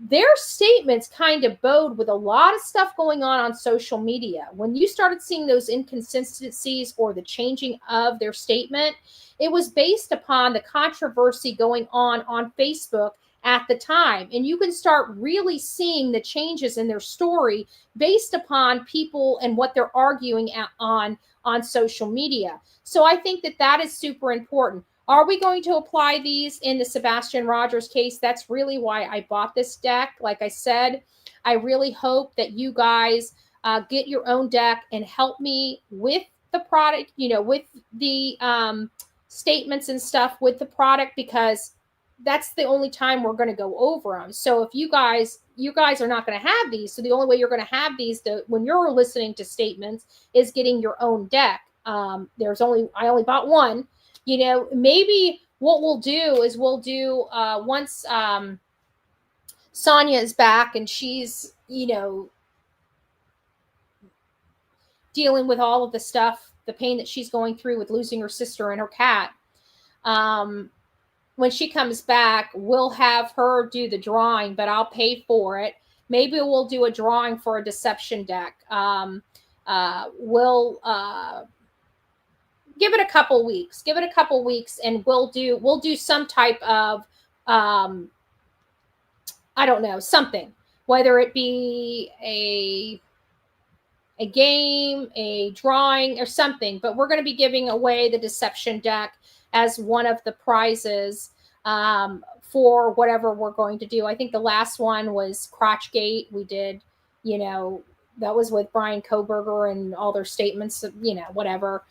their statements kind of bode with a lot of stuff going on social media. When you started seeing those inconsistencies or the changing of their statement, it was based upon the controversy going on Facebook at the time. And you can start really seeing the changes in their story based upon people and what they're arguing on social media. So I think that is super important. Are we going to apply these in the Sebastian Rogers case? That's really why I bought this deck. Like I said, I really hope that you guys get your own deck and help me with the product, you know, with the statements and stuff with the product, because that's the only time we're going to go over them. So if you guys are not going to have these, so the only way you're going to have these when you're listening to statements is getting your own deck. I only bought one. You know, maybe what we'll do is once Sonia is back and she's, you know, dealing with all of the stuff, the pain that she's going through with losing her sister and her cat. When she comes back, we'll have her do the drawing, but I'll pay for it. Maybe we'll do a drawing for a deception deck. we'll give it a couple weeks. Give it a couple weeks, and we'll do some type of I don't know, something, whether it be a game, a drawing, or something. But we're going to be giving away the deception deck as one of the prizes for whatever we're going to do. I think the last one was Crotchgate. We did, that was with Brian Kohberger and all their statements, whatever.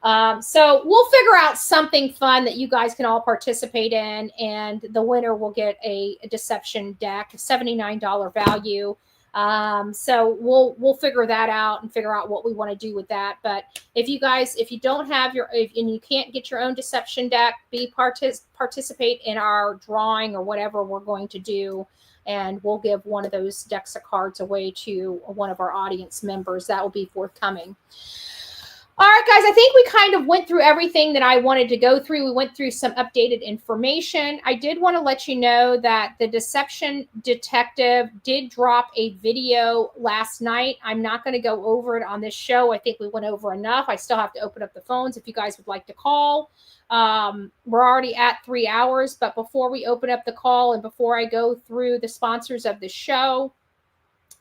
So we'll figure out something fun that you guys can all participate in, and the winner will get a deception deck, $79 value. So we'll figure that out and figure out what we want to do with that. But if you don't have and you can't get your own deception deck, participate in our drawing or whatever we're going to do. And we'll give one of those decks of cards away to one of our audience members. That will be forthcoming. All right, guys, I think we kind of went through everything that I wanted to go through. We went through some updated information. I did want to let you know that the Deception Detective did drop a video last night. I'm not going to go over it on this show. I think we went over enough. I still have to open up the phones if you guys would like to call. We're already at 3 hours, but before we open up the call and before I go through the sponsors of the show,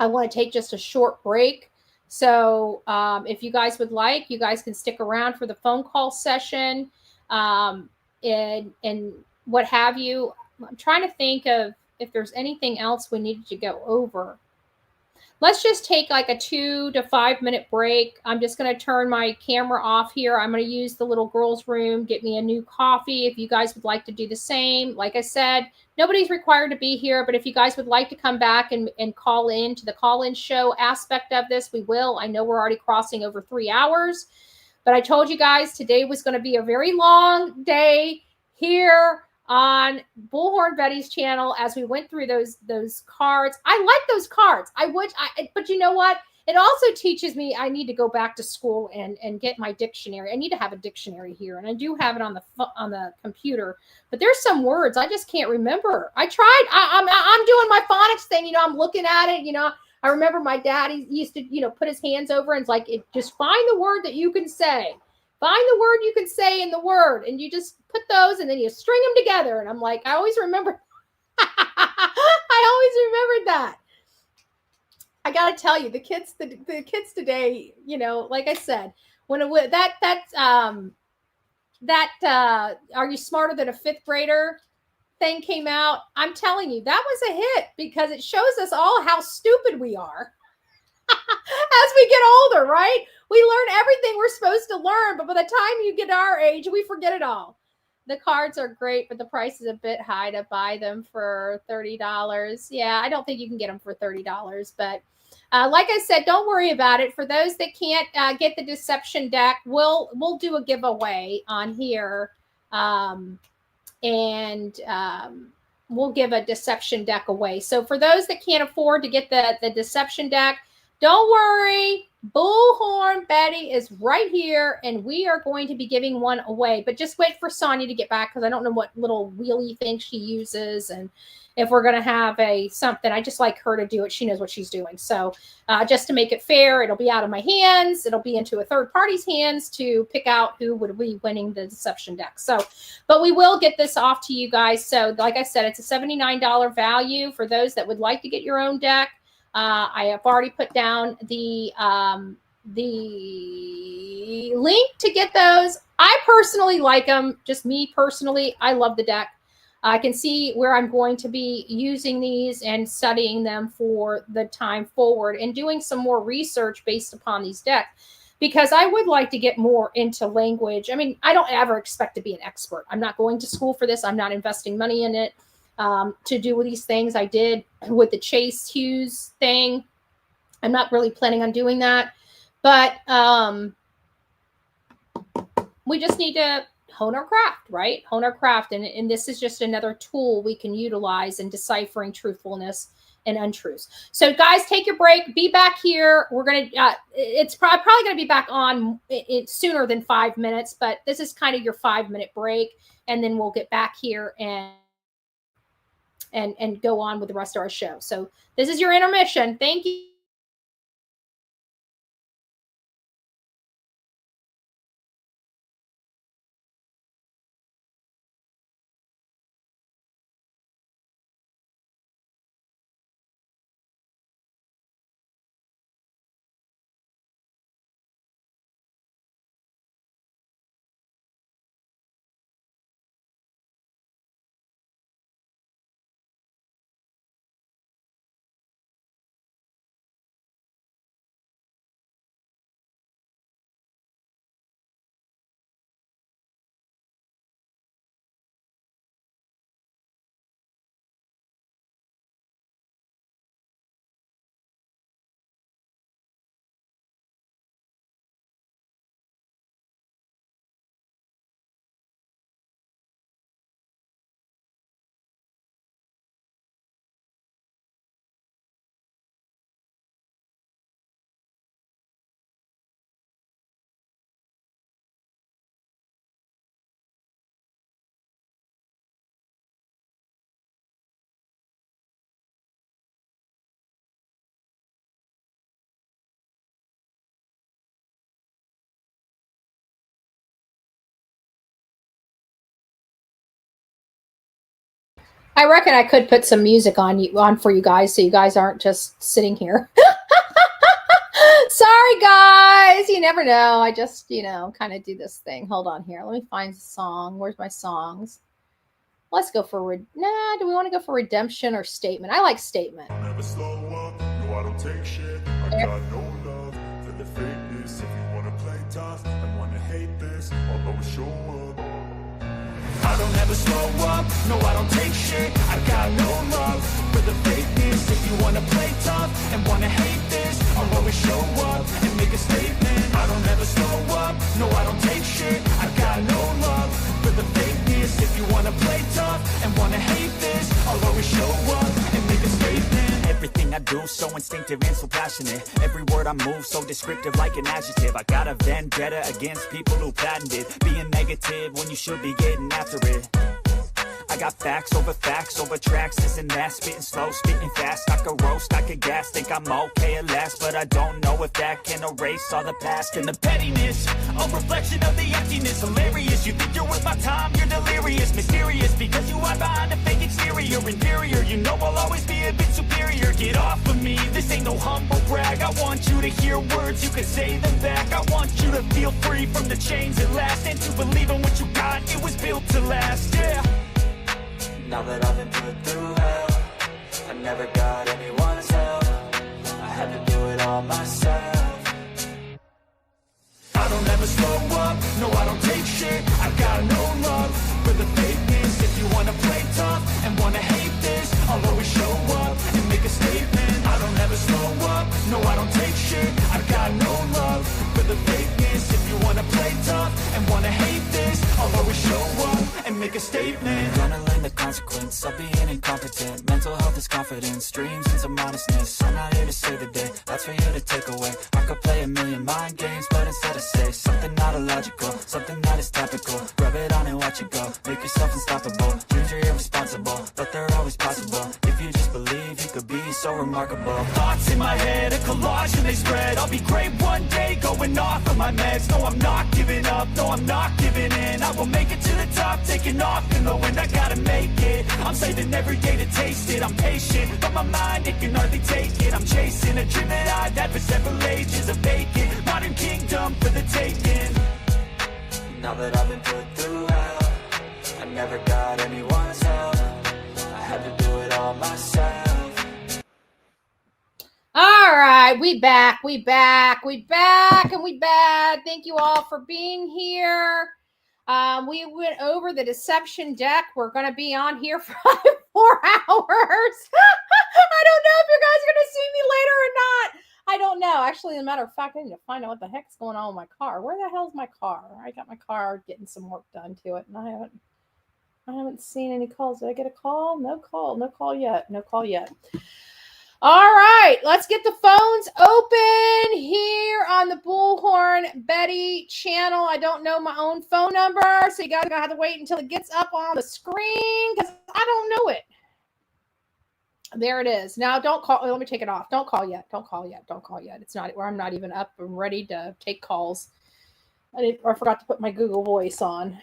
I want to take just a short break. So if you guys would like, you guys can stick around for the phone call session and what have you. I'm trying to think of if there's anything else we needed to go over. Let's just take like a 2 to 5 minute break. I'm just going to turn my camera off here. I'm going to use the little girls' room, get me a new coffee. If you guys would like to do the same, like I said, nobody's required to be here, but if you guys would like to come back and call in to the call-in show aspect of this, we will. I know we're already crossing over 3 hours, but I told you guys today was going to be a very long day here on Bullhorn Betty's channel as we went through those cards. I like those cards. But you know what? It also teaches me I need to go back to school and get my dictionary. I need to have a dictionary here, and I do have it on the computer. But there's some words I just can't remember. I tried. I'm doing my phonics thing. I'm looking at it. I remember my dad. He used to put his hands over and it's like, just find the word that you can say. Find the word you can say in the word, and you just put those, and then you string them together. And I'm like, I always remember. I always remembered that. I got to tell you, the kids today, like I said, when are you smarter than a fifth grader thing came out, I'm telling you, that was a hit because it shows us all how stupid we are as we get older, right? We learn everything we're supposed to learn, but by the time you get our age, we forget it all. The cards are great, but the price is a bit high to buy them for $30. Yeah, I don't think you can get them for $30, but like I said, don't worry about it. For those that can't get the deception deck, we'll do a giveaway on here, and we'll give a deception deck away. So for those that can't afford to get the deception deck, don't worry. Bullhorn Betty is right here, and we are going to be giving one away. But just wait for Sonia to get back because I don't know what little wheelie thing she uses, and if we're going to have something. I just like her to do it. She knows what she's doing. So just to make it fair, it'll be out of my hands. It'll be into a third party's hands to pick out who would be winning the deception deck. So, but we will get this off to you guys. So like I said, it's a $79 value for those that would like to get your own deck. I have already put down the link to get those. I personally like them. Just me personally, I love the deck. I can see where I'm going to be using these and studying them for the time forward and doing some more research based upon these decks because I would like to get more into language. I mean, I don't ever expect to be an expert. I'm not going to school for this. I'm not investing money in it. To do with these things I did with the Chase Hughes thing. I'm not really planning on doing that, but we just need to hone our craft, right? Hone our craft. And this is just another tool we can utilize in deciphering truthfulness and untruths. So guys, take your break, be back here. We're going to, it's probably going to be back on sooner than 5 minutes, but this is kind of your 5-minute break. And then we'll get back here and go on with the rest of our show. So this is your intermission. Thank you. I reckon I could put some music on for you guys, so you guys aren't just sitting here. Sorry, guys. You never know. I just, kind of do this thing. Hold on here. Let me find a song. Where's my songs? Let's go for do we want to go for redemption or statement? I like statement. I'll never slow up. No, I don't take shit. I got no love for the fakeness. If you want to play tough and want to hate this, I'll always show up. I don't ever slow up, no I don't take shit. I got no love for the fakeness. If you wanna play tough and wanna hate this, I'll always show up and make a statement. I don't ever slow up, no I don't take shit. I got no love for the fakeness. If you wanna play tough and wanna hate this, I'll always show up and make a statement. Everything I do so instinctive and so passionate. Every word I move so descriptive like an adjective. I got a vendetta against people who patented being negative when you should be getting after it. I got facts over tracks, this and that. Spitting slow, spitting fast. I could roast, I could gas. Think I'm okay at last, but I don't know if that can erase all the past. And the pettiness, a reflection of the emptiness. Hilarious, you think you're worth my time, you're delirious. Mysterious, because you hide behind a fake exterior. Inferior, you know I'll always be a bit superior. Get off of me, this ain't no humble brag. I want you to hear words, you can say them back. I want you to feel free from the chains at last, and to believe in what you got, it was built to last, yeah. Now that I've been put through hell, I never got anyone's help. I had to do it all myself. I don't ever slow up, no I don't take shit. I got no love for the fakeness. If you wanna play tough and wanna hate this, I'll always show up and make a statement. I don't ever slow up, no I don't take shit. I got no love for the fakeness. If you wanna play tough and wanna hate this, I'll always show up and make a statement. Gonna learn the consequence of being incompetent. Mental health is confidence, dreams into modestness. I'm not here to save the day, that's for you to take away. I could play a million mind games, but instead I say something not illogical, something that is topical. Rub it on and watch it go, make yourself unstoppable. Dreams are irresponsible, but they're always possible. If you just believe, you could be so remarkable. Thoughts in my head, a collage and they spread. I'll be great one day, going off of my meds. No, I'm not giving up, no, I'm not giving in. I will make it to the top, taking off in the wind. I gotta make it, I'm saving every day to taste it. I'm patient, but my mind, it can hardly take it. I'm chasing a dream that I've had for several ages. A vacant, modern kingdom for the taking. Now that I've been put through hell, I never got anyone's help. I had to do it all myself. All right, we back. Thank you all for being here. We went over the deception deck. We're going to be on here for 4 hours. I don't know if you guys are going to see me later or not. I don't know. Actually, as a matter of fact, I need to find out what the heck's going on with my car. Where the hell's my car? I got my car getting some work done to it, and I haven't seen any calls. Did I get a call? No call yet. All right, let's get the phones open here on the Bullhorn Betty channel. I don't know my own phone number, so you guys are going to have to wait until it gets up on the screen because I don't know it. There it is. Now, don't call. Let me take it off. Don't call yet. It's not where I'm not even up and ready to take calls. I forgot to put my Google Voice on.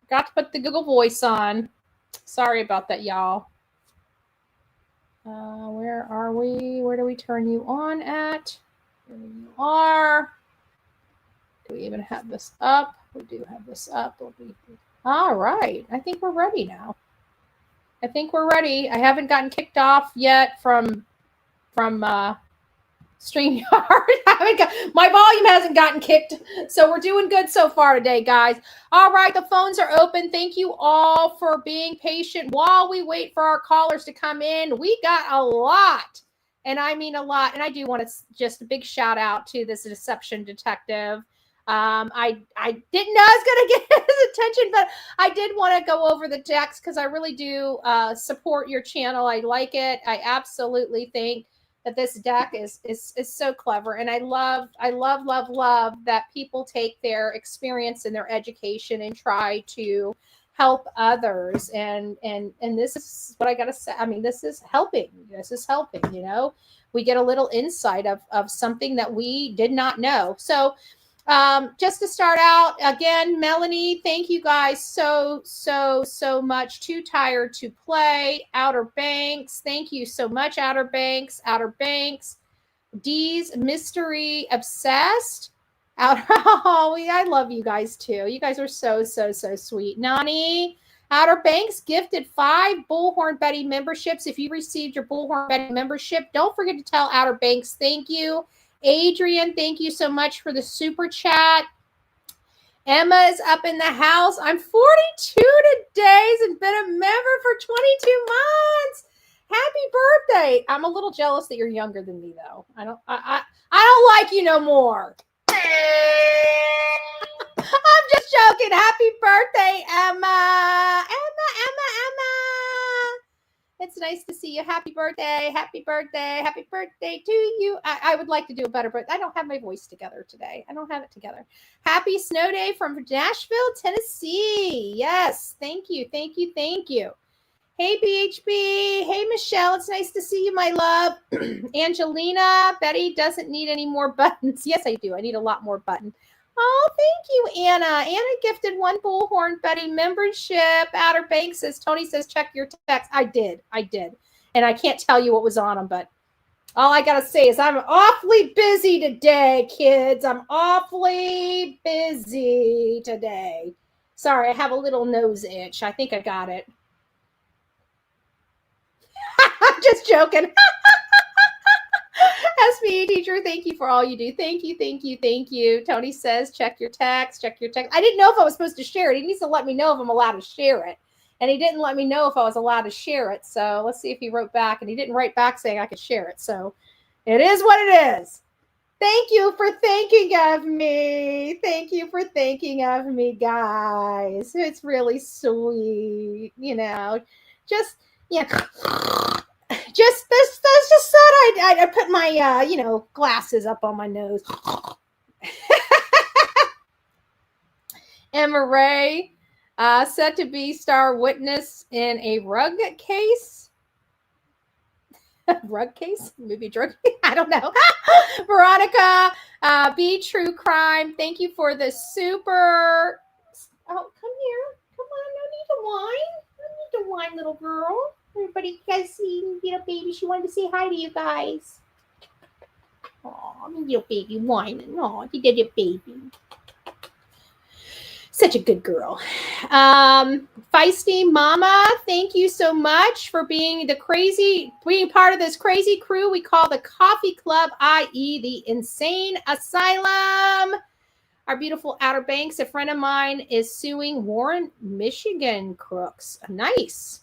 Forgot to put the Google Voice on. Sorry about that, y'all. Where are we? Where do we turn you on at? There you are. Do we even have this up? We do have this up. All right. I think we're ready now. I I haven't gotten kicked off yet from StreamYard. My volume hasn't gotten kicked, so we're doing good so far today, guys. All right, the phones are open. Thank you all for being patient while we wait for our callers to come in. We got a lot, and I mean a lot. And I do want to just a big shout out to this deception detective. I didn't know I was going to get his attention, but I did want to go over the text because I really do support your channel. I like it. I absolutely think that this deck is so clever. And I love that people take their experience and their education and try to help others. And this is what I got to say. I mean, this is helping, you know, we get a little insight of something that we did not know. So Just to start out, again, Melanie, thank you guys so much. Too tired to play. Outer Banks, thank you so much. Outer Banks. D's Mystery Obsessed. I love you guys too. You guys are so sweet. Nani, Outer Banks gifted 5 Bullhorn Betty memberships. If you received your Bullhorn Betty membership, don't forget to tell Outer Banks thank you. Adrian, thank you so much for the super chat. Emma is up in the house. I'm 42 today and been a member for 22 months. Happy birthday. I'm a little jealous that you're younger than me, though. I don't like you no more. I'm just joking. Happy birthday, Emma. Emma. It's nice to see you. Happy birthday to you. I would like to do a better, but I don't have my voice together today. I don't have it together. Happy snow day from Nashville, Tennessee. Yes, thank you. Hey, BHB. Hey, Michelle. It's nice to see you, my love. Angelina, Betty doesn't need any more buttons. Yes, I do. I need a lot more buttons. Oh, thank you, Anna. Anna gifted 1 Bullhorn Betty membership. Outer Banks says, Tony says, check your text. I did. And I can't tell you what was on them, but all I got to say is I'm awfully busy today, kids. I'm awfully busy today. Sorry, I have a little nose itch. I think I got it. I'm just joking. SBA teacher, thank you for all you do. Thank you. Tony says, check your text. I didn't know if I was supposed to share it. He needs to let me know if I'm allowed to share it. And he didn't let me know if I was allowed to share it. So let's see if he wrote back. And he didn't write back saying I could share it. So it is what it is. Thank you for thinking of me. Guys. It's really sweet. Just thought I'd put my, glasses up on my nose. Emma Ray, set to be star witness in a rug case. Rug case? Maybe drug. I don't know. Veronica, be true crime. Thank you for the super. Oh, come here. Come on. No need to whine. No need to whine, little girl. Everybody, you guys see, baby. She wanted to say hi to you guys. Oh, little baby whining. Oh, you did it, baby. Such a good girl. Feisty Mama, thank you so much for being part of this crazy crew we call the Coffee Club, i.e. the Insane Asylum. Our beautiful Outer Banks, a friend of mine is suing Warren, Michigan crooks. Nice.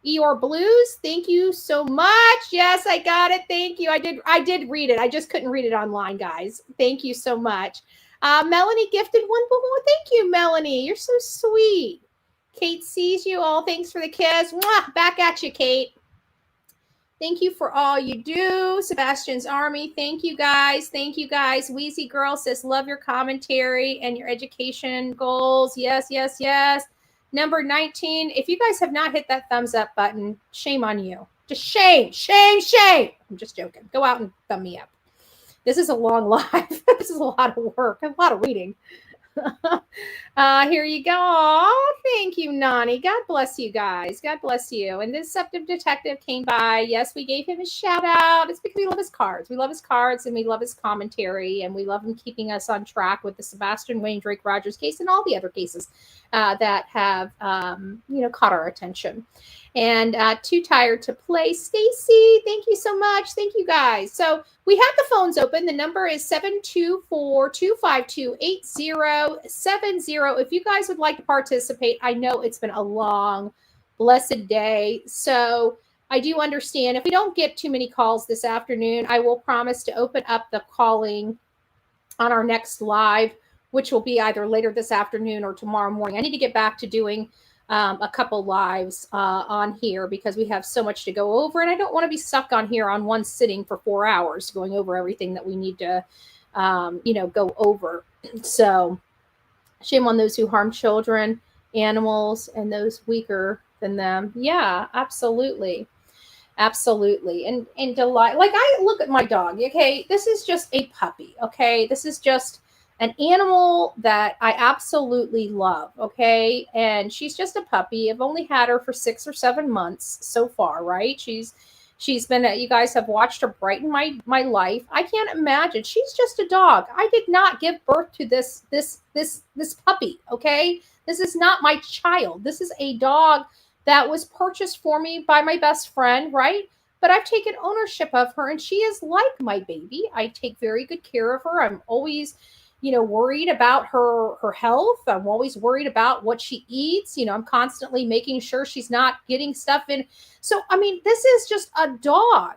Eeyore Blues, thank you so much. Yes, I got it. Thank you. I did read it. I just couldn't read it online, guys. Thank you so much. Melanie gifted 1 Bullhorn. Thank you, Melanie. You're so sweet. Kate sees you all. Thanks for the kiss. Mwah! Back at you, Kate. Thank you for all you do. Sebastian's Army. Thank you, guys. Wheezy Girl says, love your commentary and your education goals. Yes. Number 19, if you guys have not hit that thumbs up button, shame on you. Just shame. I'm just joking. Go out and thumb me up. This is a long live. This is a lot of work, a lot of reading. Here you go. Oh, thank you, Nani. God bless you guys. God bless you. And this Deceptive Detective came by. Yes, we gave him a shout out. It's because we love his cards. We love his cards and we love his commentary and we love him keeping us on track with the Sebastian Wayne-Drake Rogers case and all the other cases that have, caught our attention. And Too Tired to Play. Stacy, thank you so much. Thank you, guys. So we have the phones open. The number is 724-252-8070. If you guys would like to participate, I know it's been a long, blessed day. So I do understand. If we don't get too many calls this afternoon, I will promise to open up the calling on our next live, which will be either later this afternoon or tomorrow morning. I need to get back to doing a couple lives on here because we have so much to go over and I don't want to be stuck on here on one sitting for 4 hours going over everything that we need to, go over. So shame on those who harm children, animals, and those weaker than them. Yeah, absolutely. Absolutely. And delight, like I look at my dog, okay, this is just a puppy, okay? This is just an animal that I absolutely love, okay? And she's just a puppy. I've only had her for 6 or 7 months so far, right? She's been, you guys have watched her brighten my life. I can't imagine. She's just a dog. I did not give birth to this puppy, okay? This is not my child. This is a dog that was purchased for me by my best friend, right? But I've taken ownership of her, and she is like my baby. I take very good care of her. I'm always, worried about her health. I'm always worried about what she eats. I'm constantly making sure she's not getting stuff in. So, I mean, this is just a dog.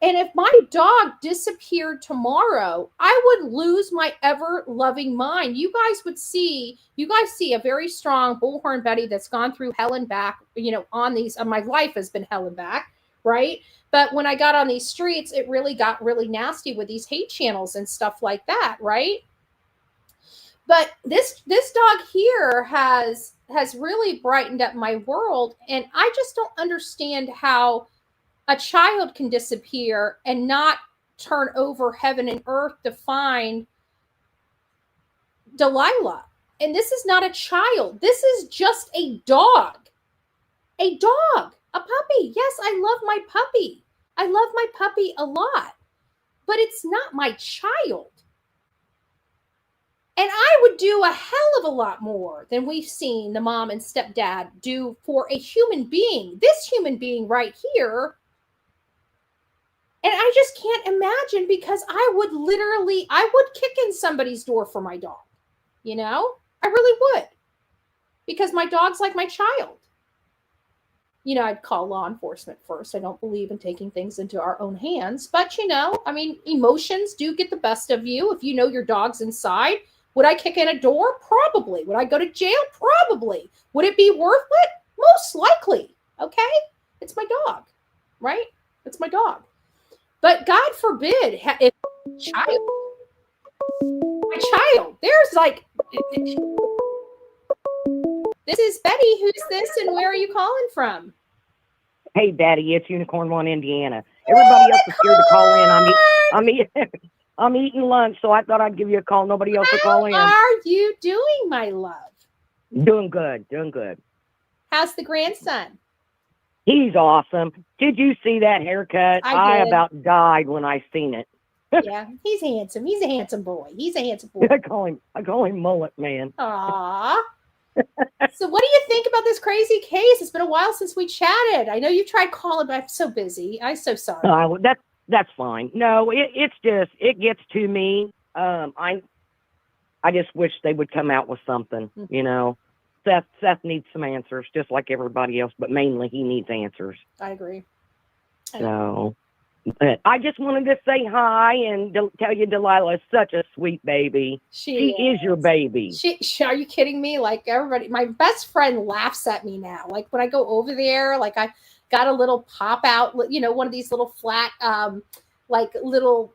And if my dog disappeared tomorrow, I would lose my ever loving mind. You guys see a very strong bullhorn Betty that's gone through hell and back, on these, my life has been hell and back, right? But when I got on these streets, it really got really nasty with these hate channels and stuff like that, right? But this dog here has really brightened up my world. And I just don't understand how a child can disappear and not turn over heaven and earth to find Delilah. And this is not a child. This is just a dog. A dog, a puppy. Yes, I love my puppy. I love my puppy a lot. But it's not my child. And I would do a hell of a lot more than we've seen the mom and stepdad do for a human being. This human being right here. And I just can't imagine, because I would kick in somebody's door for my dog. I really would. Because my dog's like my child. I'd call law enforcement first. I don't believe in taking things into our own hands. But, emotions do get the best of you. If you know your dog's inside, would I kick in a door? Probably. Would I go to jail? Probably. Would it be worth it? Most likely. Okay? It's my dog. Right? It's my dog. But God forbid, if my child, there's like, this is Betty. Who's this, and where are you calling from? Hey, Betty, it's Unicorn One, Indiana. Everybody else is here to call in. I'm eating lunch, so I thought I'd give you a call. Nobody else will call in. How are you doing, my love? Doing good. How's the grandson? He's awesome. Did you see that haircut? I about died when I seen it. Yeah, he's handsome. He's a handsome boy. I call him Mullet Man. Aww. So what do you think about this crazy case? It's been a while since we chatted. I know you tried calling, but I'm so busy. I'm so sorry. That's fine. No, it gets to me. I just wish they would come out with something, Seth needs some answers, just like everybody else, but mainly he needs answers. I agree. So, but I just wanted to say hi and tell you Delilah is such a sweet baby. She is your baby. Are you kidding me? Like everybody, my best friend laughs at me now. Like when I go over there, like I got a little pop out, one of these little flat, little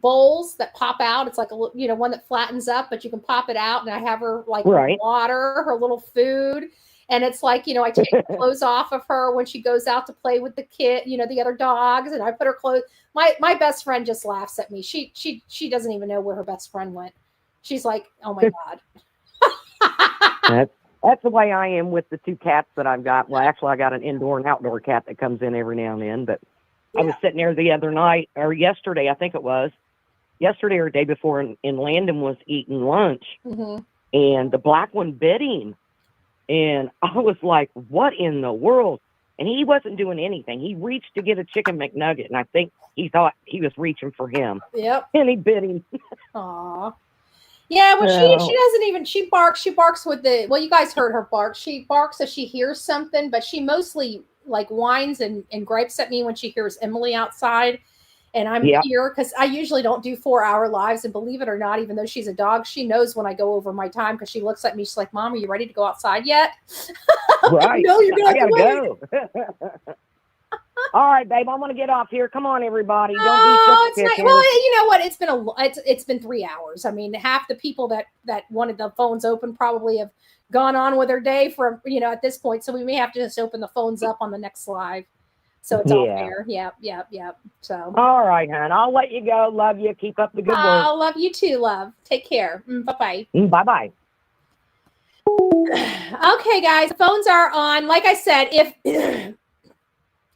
bowls that pop out. It's like one that flattens up, but you can pop it out. And I have her water, her little food. And it's like, I take the clothes off of her when she goes out to play with the kid, the other dogs, and I put her clothes. My best friend just laughs at me. She doesn't even know where her best friend went. She's like, oh my God. That's the way I am with the 2 cats that I've got. Well, actually I got an indoor and outdoor cat that comes in every now and then, but I was sitting there the other night, or yesterday, I think it was yesterday or the day before, and Landon was eating lunch, and the black one bit him. And I was like, what in the world? And he wasn't doing anything. He reached to get a chicken McNugget, and I think he thought he was reaching for him. Yep. And he bit him. Aw. Yeah, well, she doesn't even, she barks with you guys heard her bark. She barks if she hears something, but she mostly like whines and gripes at me when she hears Emily outside. And I'm here because I usually don't do 4-hour lives. And believe it or not, even though she's a dog, she knows when I go over my time because she looks at me. She's like, Mom, are you ready to go outside yet? Right. No, you're going to go. All right, babe, I'm gonna get off here. Come on, everybody. Don't Oh, be it's such not. Well, you know what? It's been 3 hours. I mean, half the people that wanted the phones open probably have gone on with their day from at this point. So we may have to just open the phones up on the next live, so it's all fair. Yep. So. All right, hon. I'll let you go. Love you. Keep up the good work. I love you too, love. Take care. Bye bye. Bye bye. Okay, guys, phones are on. Like I said,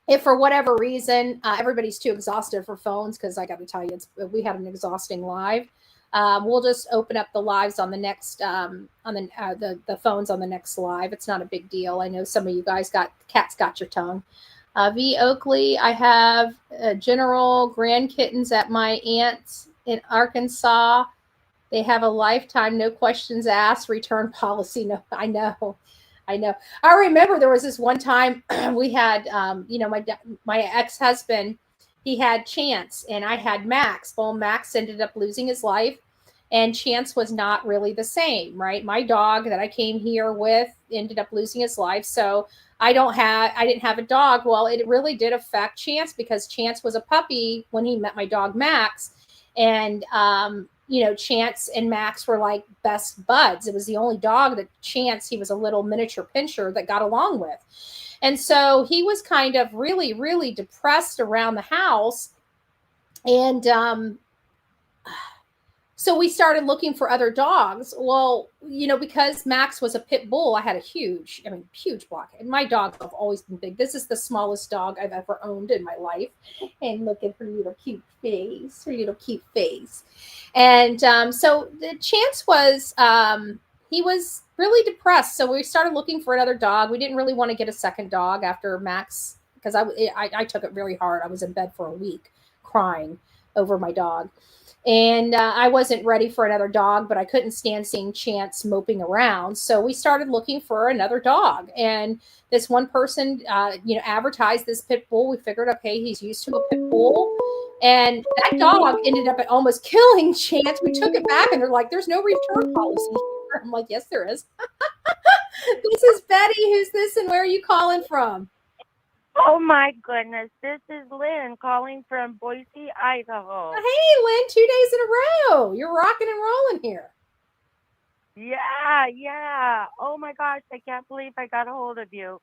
if for whatever reason everybody's too exhausted for phones, because I got to tell you, we had an exhausting live. We'll just open up the lives on the next on the phones on the next live. It's not a big deal. I know some of you guys cats got your tongue. V. Oakley, I have general grand kittens at my aunt's in Arkansas. They have a lifetime, no questions asked, return policy. No, I know. I remember there was this one time we had, my ex-husband, he had Chance and I had Max. Well, Max ended up losing his life and Chance was not really the same, right? My dog that I came here with ended up losing his life. So I didn't have a dog. Well, it really did affect Chance because Chance was a puppy when he met my dog Max. And, Chance and Max were like best buds. It was the only dog that Chance, he was a little miniature pinscher that got along with. And so he was kind of really, really depressed around the house. And so we started looking for other dogs. Well, because Max was a pit bull, I had a huge block. And my dogs have always been big. This is the smallest dog I've ever owned in my life. And look at her little cute face. And so the Chance was, he was really depressed. So we started looking for another dog. We didn't really want to get a second dog after Max, because I took it really hard. I was in bed for a week crying over my dog. And I wasn't ready for another dog, but I couldn't stand seeing Chance moping around. So we started looking for another dog. And this one person, advertised this pit bull. We figured, okay, he's used to a pit bull. And that dog ended up almost killing Chance. We took it back and they're like, there's no return policy here. I'm like, yes, there is. This is Betty. Who's this and where are you calling from? Oh my goodness, this is Lynn calling from Boise, Idaho. Hey Lynn, 2 days in a row. You're rocking and rolling here. Yeah. Oh my gosh, I can't believe I got a hold of you.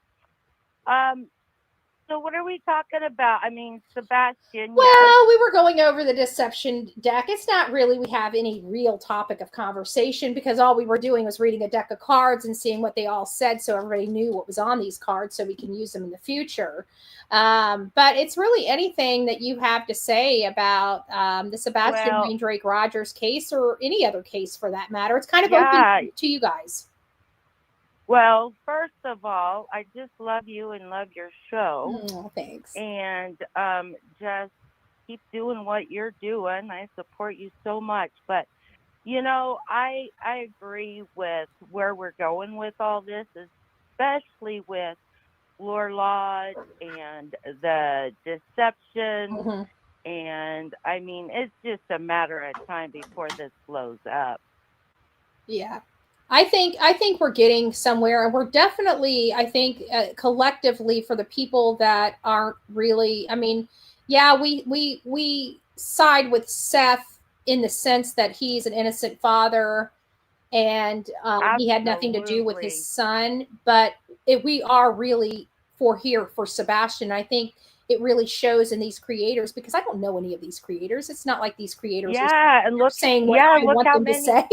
So what are we talking about? I mean, Sebastian. Well, we were going over the deception deck. It's not really we have any real topic of conversation because all we were doing was reading a deck of cards and seeing what they all said so everybody knew what was on these cards so we can use them in the future. But it's really anything that you have to say about the Sebastian Rogers Rogers case or any other case for that matter. It's kind of open to you guys. Well, first of all, I just love you and love your show. Oh, thanks. And just keep doing what you're doing. I support you so much. But, I agree with where we're going with all this, especially with Lore Lodge and the deception. Mm-hmm. And, I mean, it's just a matter of time before this blows up. Yeah. I think we're getting somewhere, and we're definitely, I think, collectively for the people that aren't really. I mean, we side with Seth in the sense that he's an innocent father, and he had nothing to do with his son. But we are really for Sebastian. I think it really shows in these creators because I don't know any of these creators. It's not like these creators are saying what I want them to say.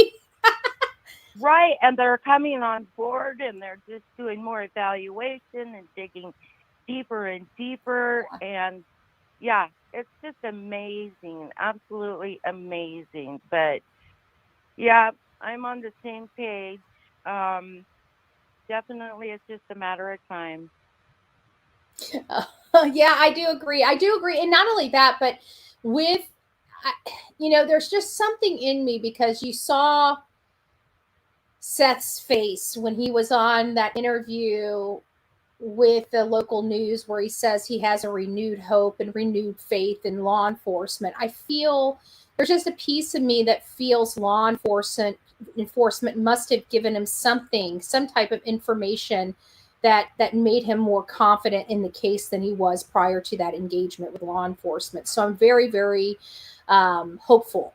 Right, and they're coming on board and they're just doing more evaluation and digging deeper and deeper. And it's just amazing, absolutely amazing. But I'm on the same page. Definitely, it's just a matter of time. I do agree. And not only that, but with, there's just something in me because you saw Seth's face when he was on that interview with the local news where he says he has a renewed hope and renewed faith in law enforcement. I feel there's just a piece of me that feels law enforcement must have given him some type of information that made him more confident in the case than he was prior to that engagement with law enforcement. So I'm very, very hopeful.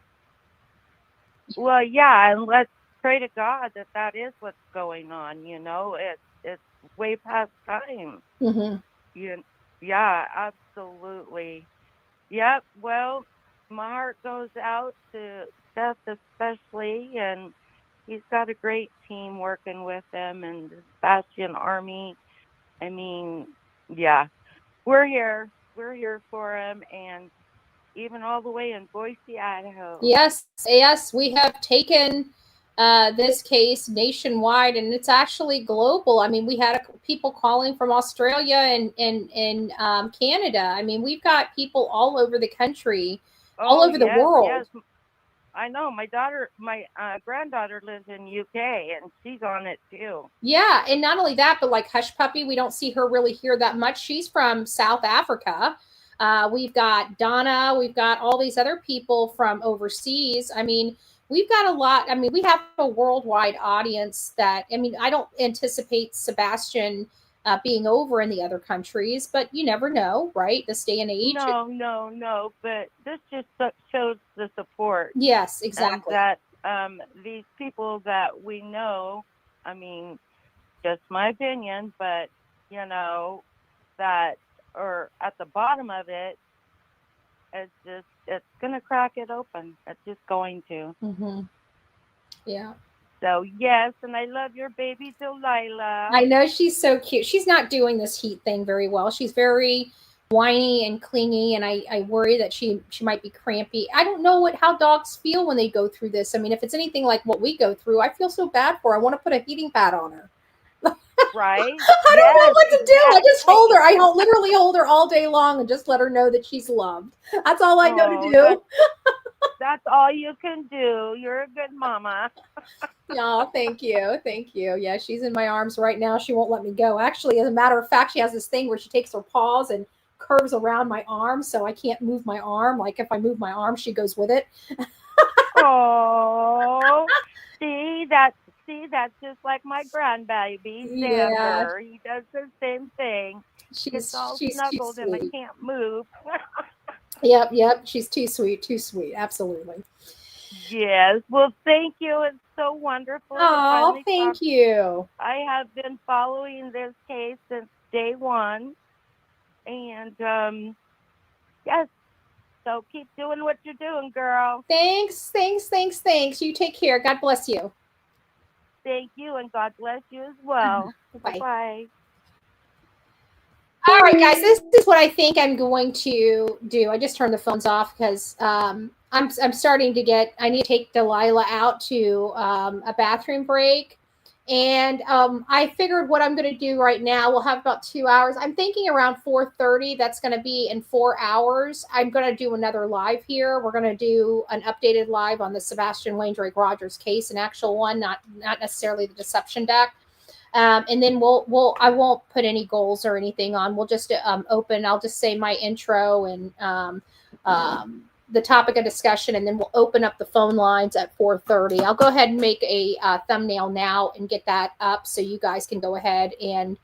Well, yeah, and let's pray to God that that is what's going on. You know, it's way past time. Mm-hmm. Yeah, absolutely. Yep. Well, my heart goes out to Seth especially, and he's got a great team working with him and the Sebastian Army. I mean, yeah, we're here. We're here for him, and even all the way in Boise, Idaho. Yes, yes, we have taken this case nationwide, and it's actually global. I mean, we had people calling from Australia and Canada. I mean, we've got people all over the country, all over the world. Yes. I know my granddaughter lives in UK, and she's on it too. Yeah, and not only that, but like Hush Puppy, we don't see her really here that much. She's from South Africa. We've got Donna. We've got all these other people from overseas. I mean, we've got a lot. I mean, we have a worldwide audience that, I mean, I don't anticipate Sebastian being over in the other countries, but you never know, right? This day and age. No. But this just shows the support. Yes, exactly. And that these people that we know, I mean, just my opinion, but you know, that are at the bottom of it, it's gonna crack it open. It's just going to. Mm-hmm. Yeah. So yes, and I love your baby Delilah. I know, she's so cute. She's not doing this heat thing very well. She's very whiny and clingy, and I worry that she might be crampy. I don't know how dogs feel when they go through this. I mean, if it's anything like what we go through, I feel so bad for her. I want to put a heating pad on her. Right? I don't know what to do. I just hold her. I literally hold her all day long and just let her know that she's loved. That's all I know to do. That's all you can do. You're a good mama. Oh, thank you. Thank you. Yeah, she's in my arms right now. She won't let me go. Actually, as a matter of fact, she has this thing where she takes her paws and curves around my arm, so I can't move my arm. Like if I move my arm, she goes with it. Oh, that's just like my grandbaby, Xander. Yeah. He does the same thing. She's all too snuggled and I sweet. can't move. Yep. She's too sweet. Absolutely. Yes. Well, thank you. It's so wonderful. Oh, thank you. I have been following this case since day one. And yes, so keep doing what you're doing, girl. Thanks. You take care. God bless you. Thank you, and God bless you as well. Bye. Bye. All right, guys, this is what I think I'm going to do. I just turned the phones off because I'm starting to I need to take Delilah out to a bathroom break. And I figured what I'm going to do right now, we'll have about 2 hours. I'm thinking around 4:30. That's going to be in 4 hours. I'm going to do another live here. We're going to do an updated live on the Sebastian Wayne Rogers case, an actual one, not necessarily the deception deck. And then I won't put any goals or anything on. We'll just open. I'll just say my intro and the topic of discussion, and then we'll open up the phone lines at 4:30. I'll go ahead and make a thumbnail now and get that up so you guys can go ahead and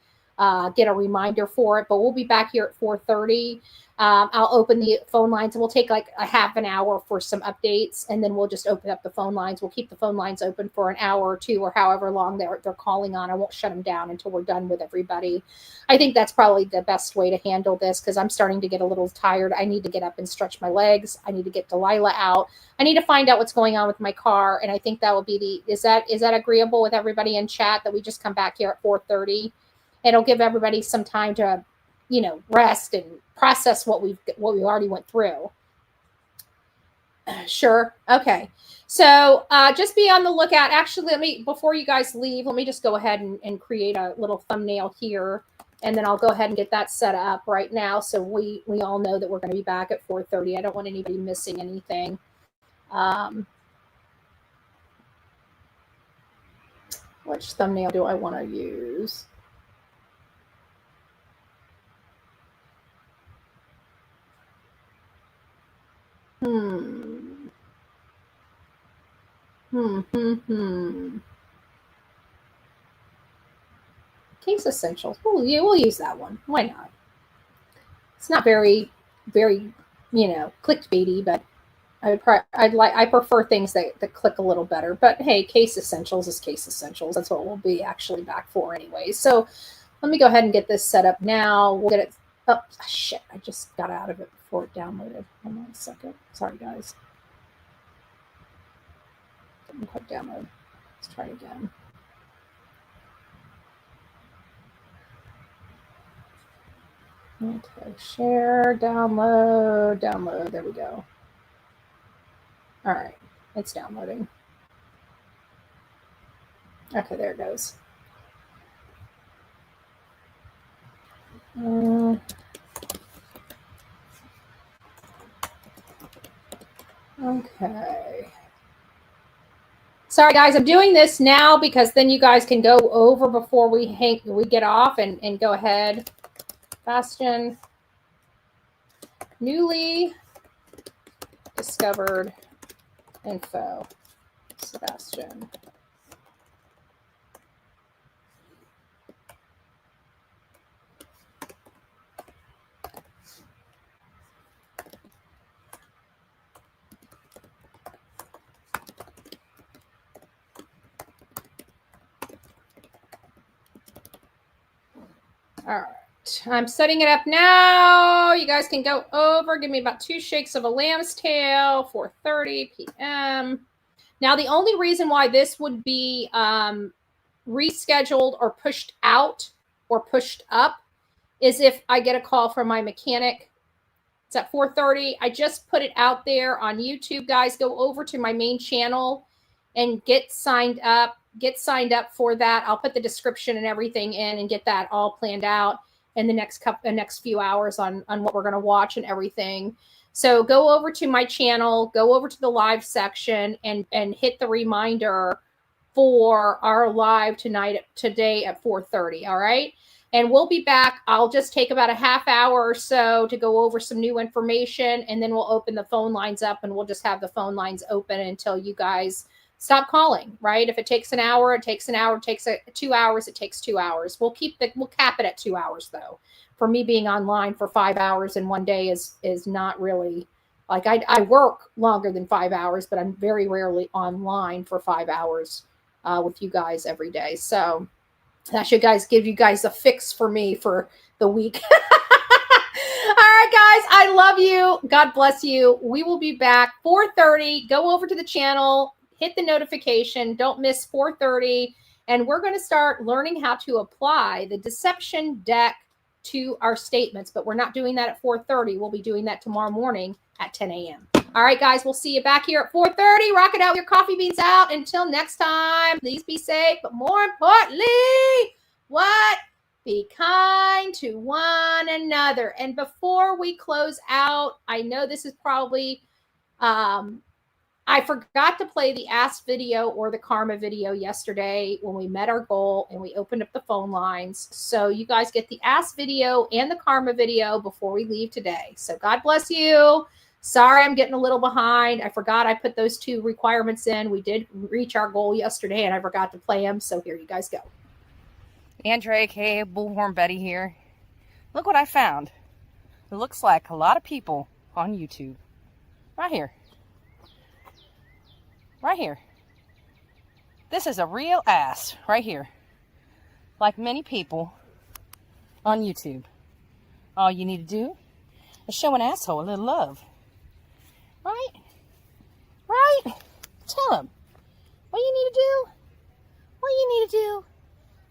get a reminder for it. But we'll be back here at 4:30. I'll open the phone lines, and we'll take like a half an hour for some updates, and then we'll just open up the phone lines. We'll keep the phone lines open for an hour or two, or however long they're calling on. I won't shut them down until we're done with everybody. I think that's probably the best way to handle this, because I'm starting to get a little tired. I need to get up and stretch my legs. I need to get Delilah out. I need to find out what's going on with my car, and I think that will be is that agreeable with everybody in chat that we just come back here at 4:30? It'll give everybody some time to rest and process what we already went through. Sure. Okay. So just be on the lookout. Actually, before you guys leave, let me just go ahead and create a little thumbnail here, and then I'll go ahead and get that set up right now. So we all know that we're going to be back at 4:30. I don't want anybody missing anything. Which thumbnail do I want to use? Case essentials. We'll use that one. Why not? It's not very, very, clickbaity, but I prefer things that click a little better. But hey, case essentials is case essentials. That's what we'll be actually back for anyway. So let me go ahead and get this set up now. We'll get it. Oh shit! I just got out of it before it downloaded. Hold on a second. Sorry, guys. Didn't quite download. Let's try it again. Okay, share, download. There we go. All right, it's downloading. Okay, there it goes. Okay. Sorry, guys, I'm doing this now because then you guys can go over before we get off and go ahead. Sebastian, newly discovered info. Sebastian. All right, I'm setting it up now. You guys can go over. Give me about 2 shakes of a lamb's tail, 4:30 p.m. Now, the only reason why this would be rescheduled or pushed out or pushed up is if I get a call from my mechanic. It's at 4:30. I just put it out there on YouTube, guys. Go over to my main channel and get signed up. Get signed up for that. I'll put the description and everything in and get that all planned out in the next few hours on what we're going to watch and everything. So go over to my channel, go over to the live section and hit the reminder for our live today at 4:30. All right. And we'll be back. I'll just take about a half hour or so to go over some new information, and then we'll open the phone lines up and we'll just have the phone lines open until you guys stop calling, right? If it takes an hour, it takes an hour. It takes 2 hours, it takes 2 hours. We'll cap it at 2 hours though. For me, being online for 5 hours in one day is not really, like, I work longer than 5 hours, but I'm very rarely online for 5 hours with you guys every day. So that should give you guys a fix for me for the week. All right, guys, I love you. God bless you. We will be back 4:30. Go over to the channel. Hit the notification. Don't miss 4:30. And we're going to start learning how to apply the deception deck to our statements. But we're not doing that at 4:30. We'll be doing that tomorrow morning at 10 a.m. All right, guys, we'll see you back here at 4:30. Rock it out with your coffee beans out. Until next time, please be safe. But more importantly, what? Be kind to one another. And before we close out, I know this is probably... I forgot to play the Ask video or the Karma video yesterday when we met our goal and we opened up the phone lines. So you guys get the Ask video and the Karma video before we leave today. So God bless you. Sorry, I'm getting a little behind. I forgot I put those 2 requirements in. We did reach our goal yesterday and I forgot to play them. So here you guys go. Andrea, aka Bullhorn Betty here. Look what I found. It looks like a lot of people on YouTube. Right here. Right here. This is a real ass right here. Like many people on YouTube. All you need to do is show an asshole a little love. Right? Right? Tell him. What you need to do? What you need to do?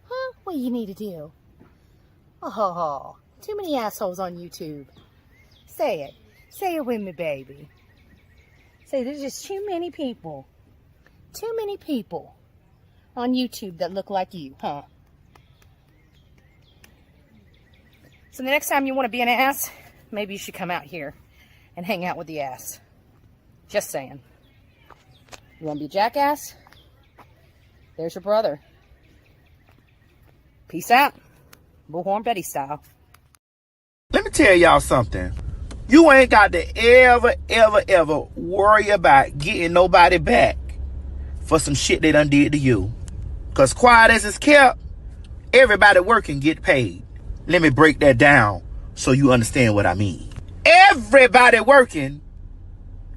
Huh? What you need to do? Oh, too many assholes on YouTube. Say it. Say it with me, baby. Say there's just too many people. Too many people on YouTube that look like you, huh? So the next time you want to be an ass, maybe you should come out here and hang out with the ass. Just saying. You want to be a jackass? There's your brother. Peace out. Bullhorn Betty style. Let me tell y'all something. You ain't got to ever worry about getting nobody back for some shit they done did to you. Because quiet as it's kept, Everybody working get paid. Let me break that down so you understand what I mean. Everybody working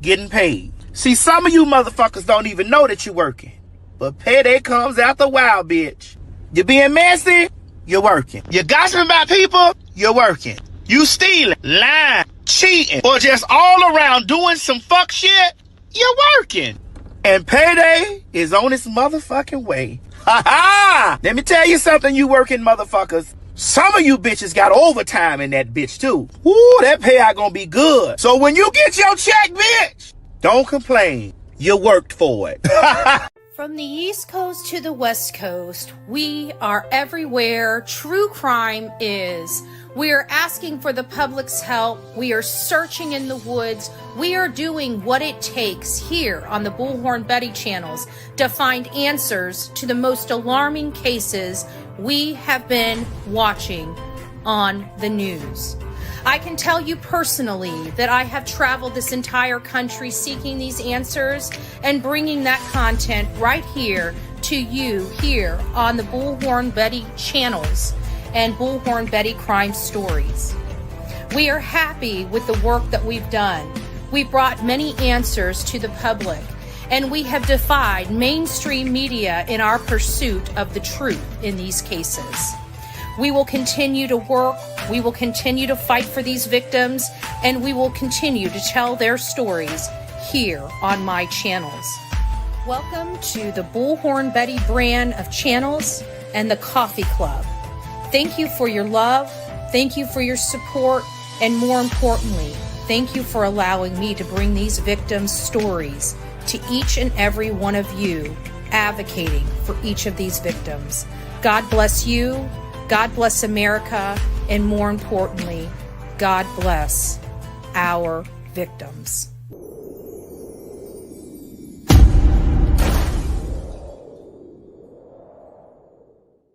getting paid. See, some of you motherfuckers don't even know that you're working. But payday comes after a while, bitch. You being messy? You're working. You gossiping about people? You're working. You stealing, lying, cheating, or just all around doing some fuck shit? You're working. And payday is on its motherfucking way. Ha ha! Let me tell you something, you working motherfuckers. Some of you bitches got overtime in that bitch too. Ooh, that payout gonna be good. So when you get your check, bitch, don't complain. You worked for it. From the East Coast to the West Coast, we are everywhere true crime is. We are asking for the public's help. We are searching in the woods. We are doing what it takes here on the Bullhorn Betty channels to find answers to the most alarming cases we have been watching on the news. I can tell you personally that I have traveled this entire country seeking these answers and bringing that content right here to you here on the Bullhorn Betty channels and Bullhorn Betty Crime Stories. We are happy with the work that we've done. We brought many answers to the public, and we have defied mainstream media in our pursuit of the truth in these cases. We will continue to work, we will continue to fight for these victims, and we will continue to tell their stories here on my channels. Welcome to the Bullhorn Betty brand of channels and the Coffee Club. Thank you for your love, thank you for your support, and more importantly, thank you for allowing me to bring these victims' stories to each and every one of you, advocating for each of these victims. God bless you, God bless America, and more importantly, God bless our victims.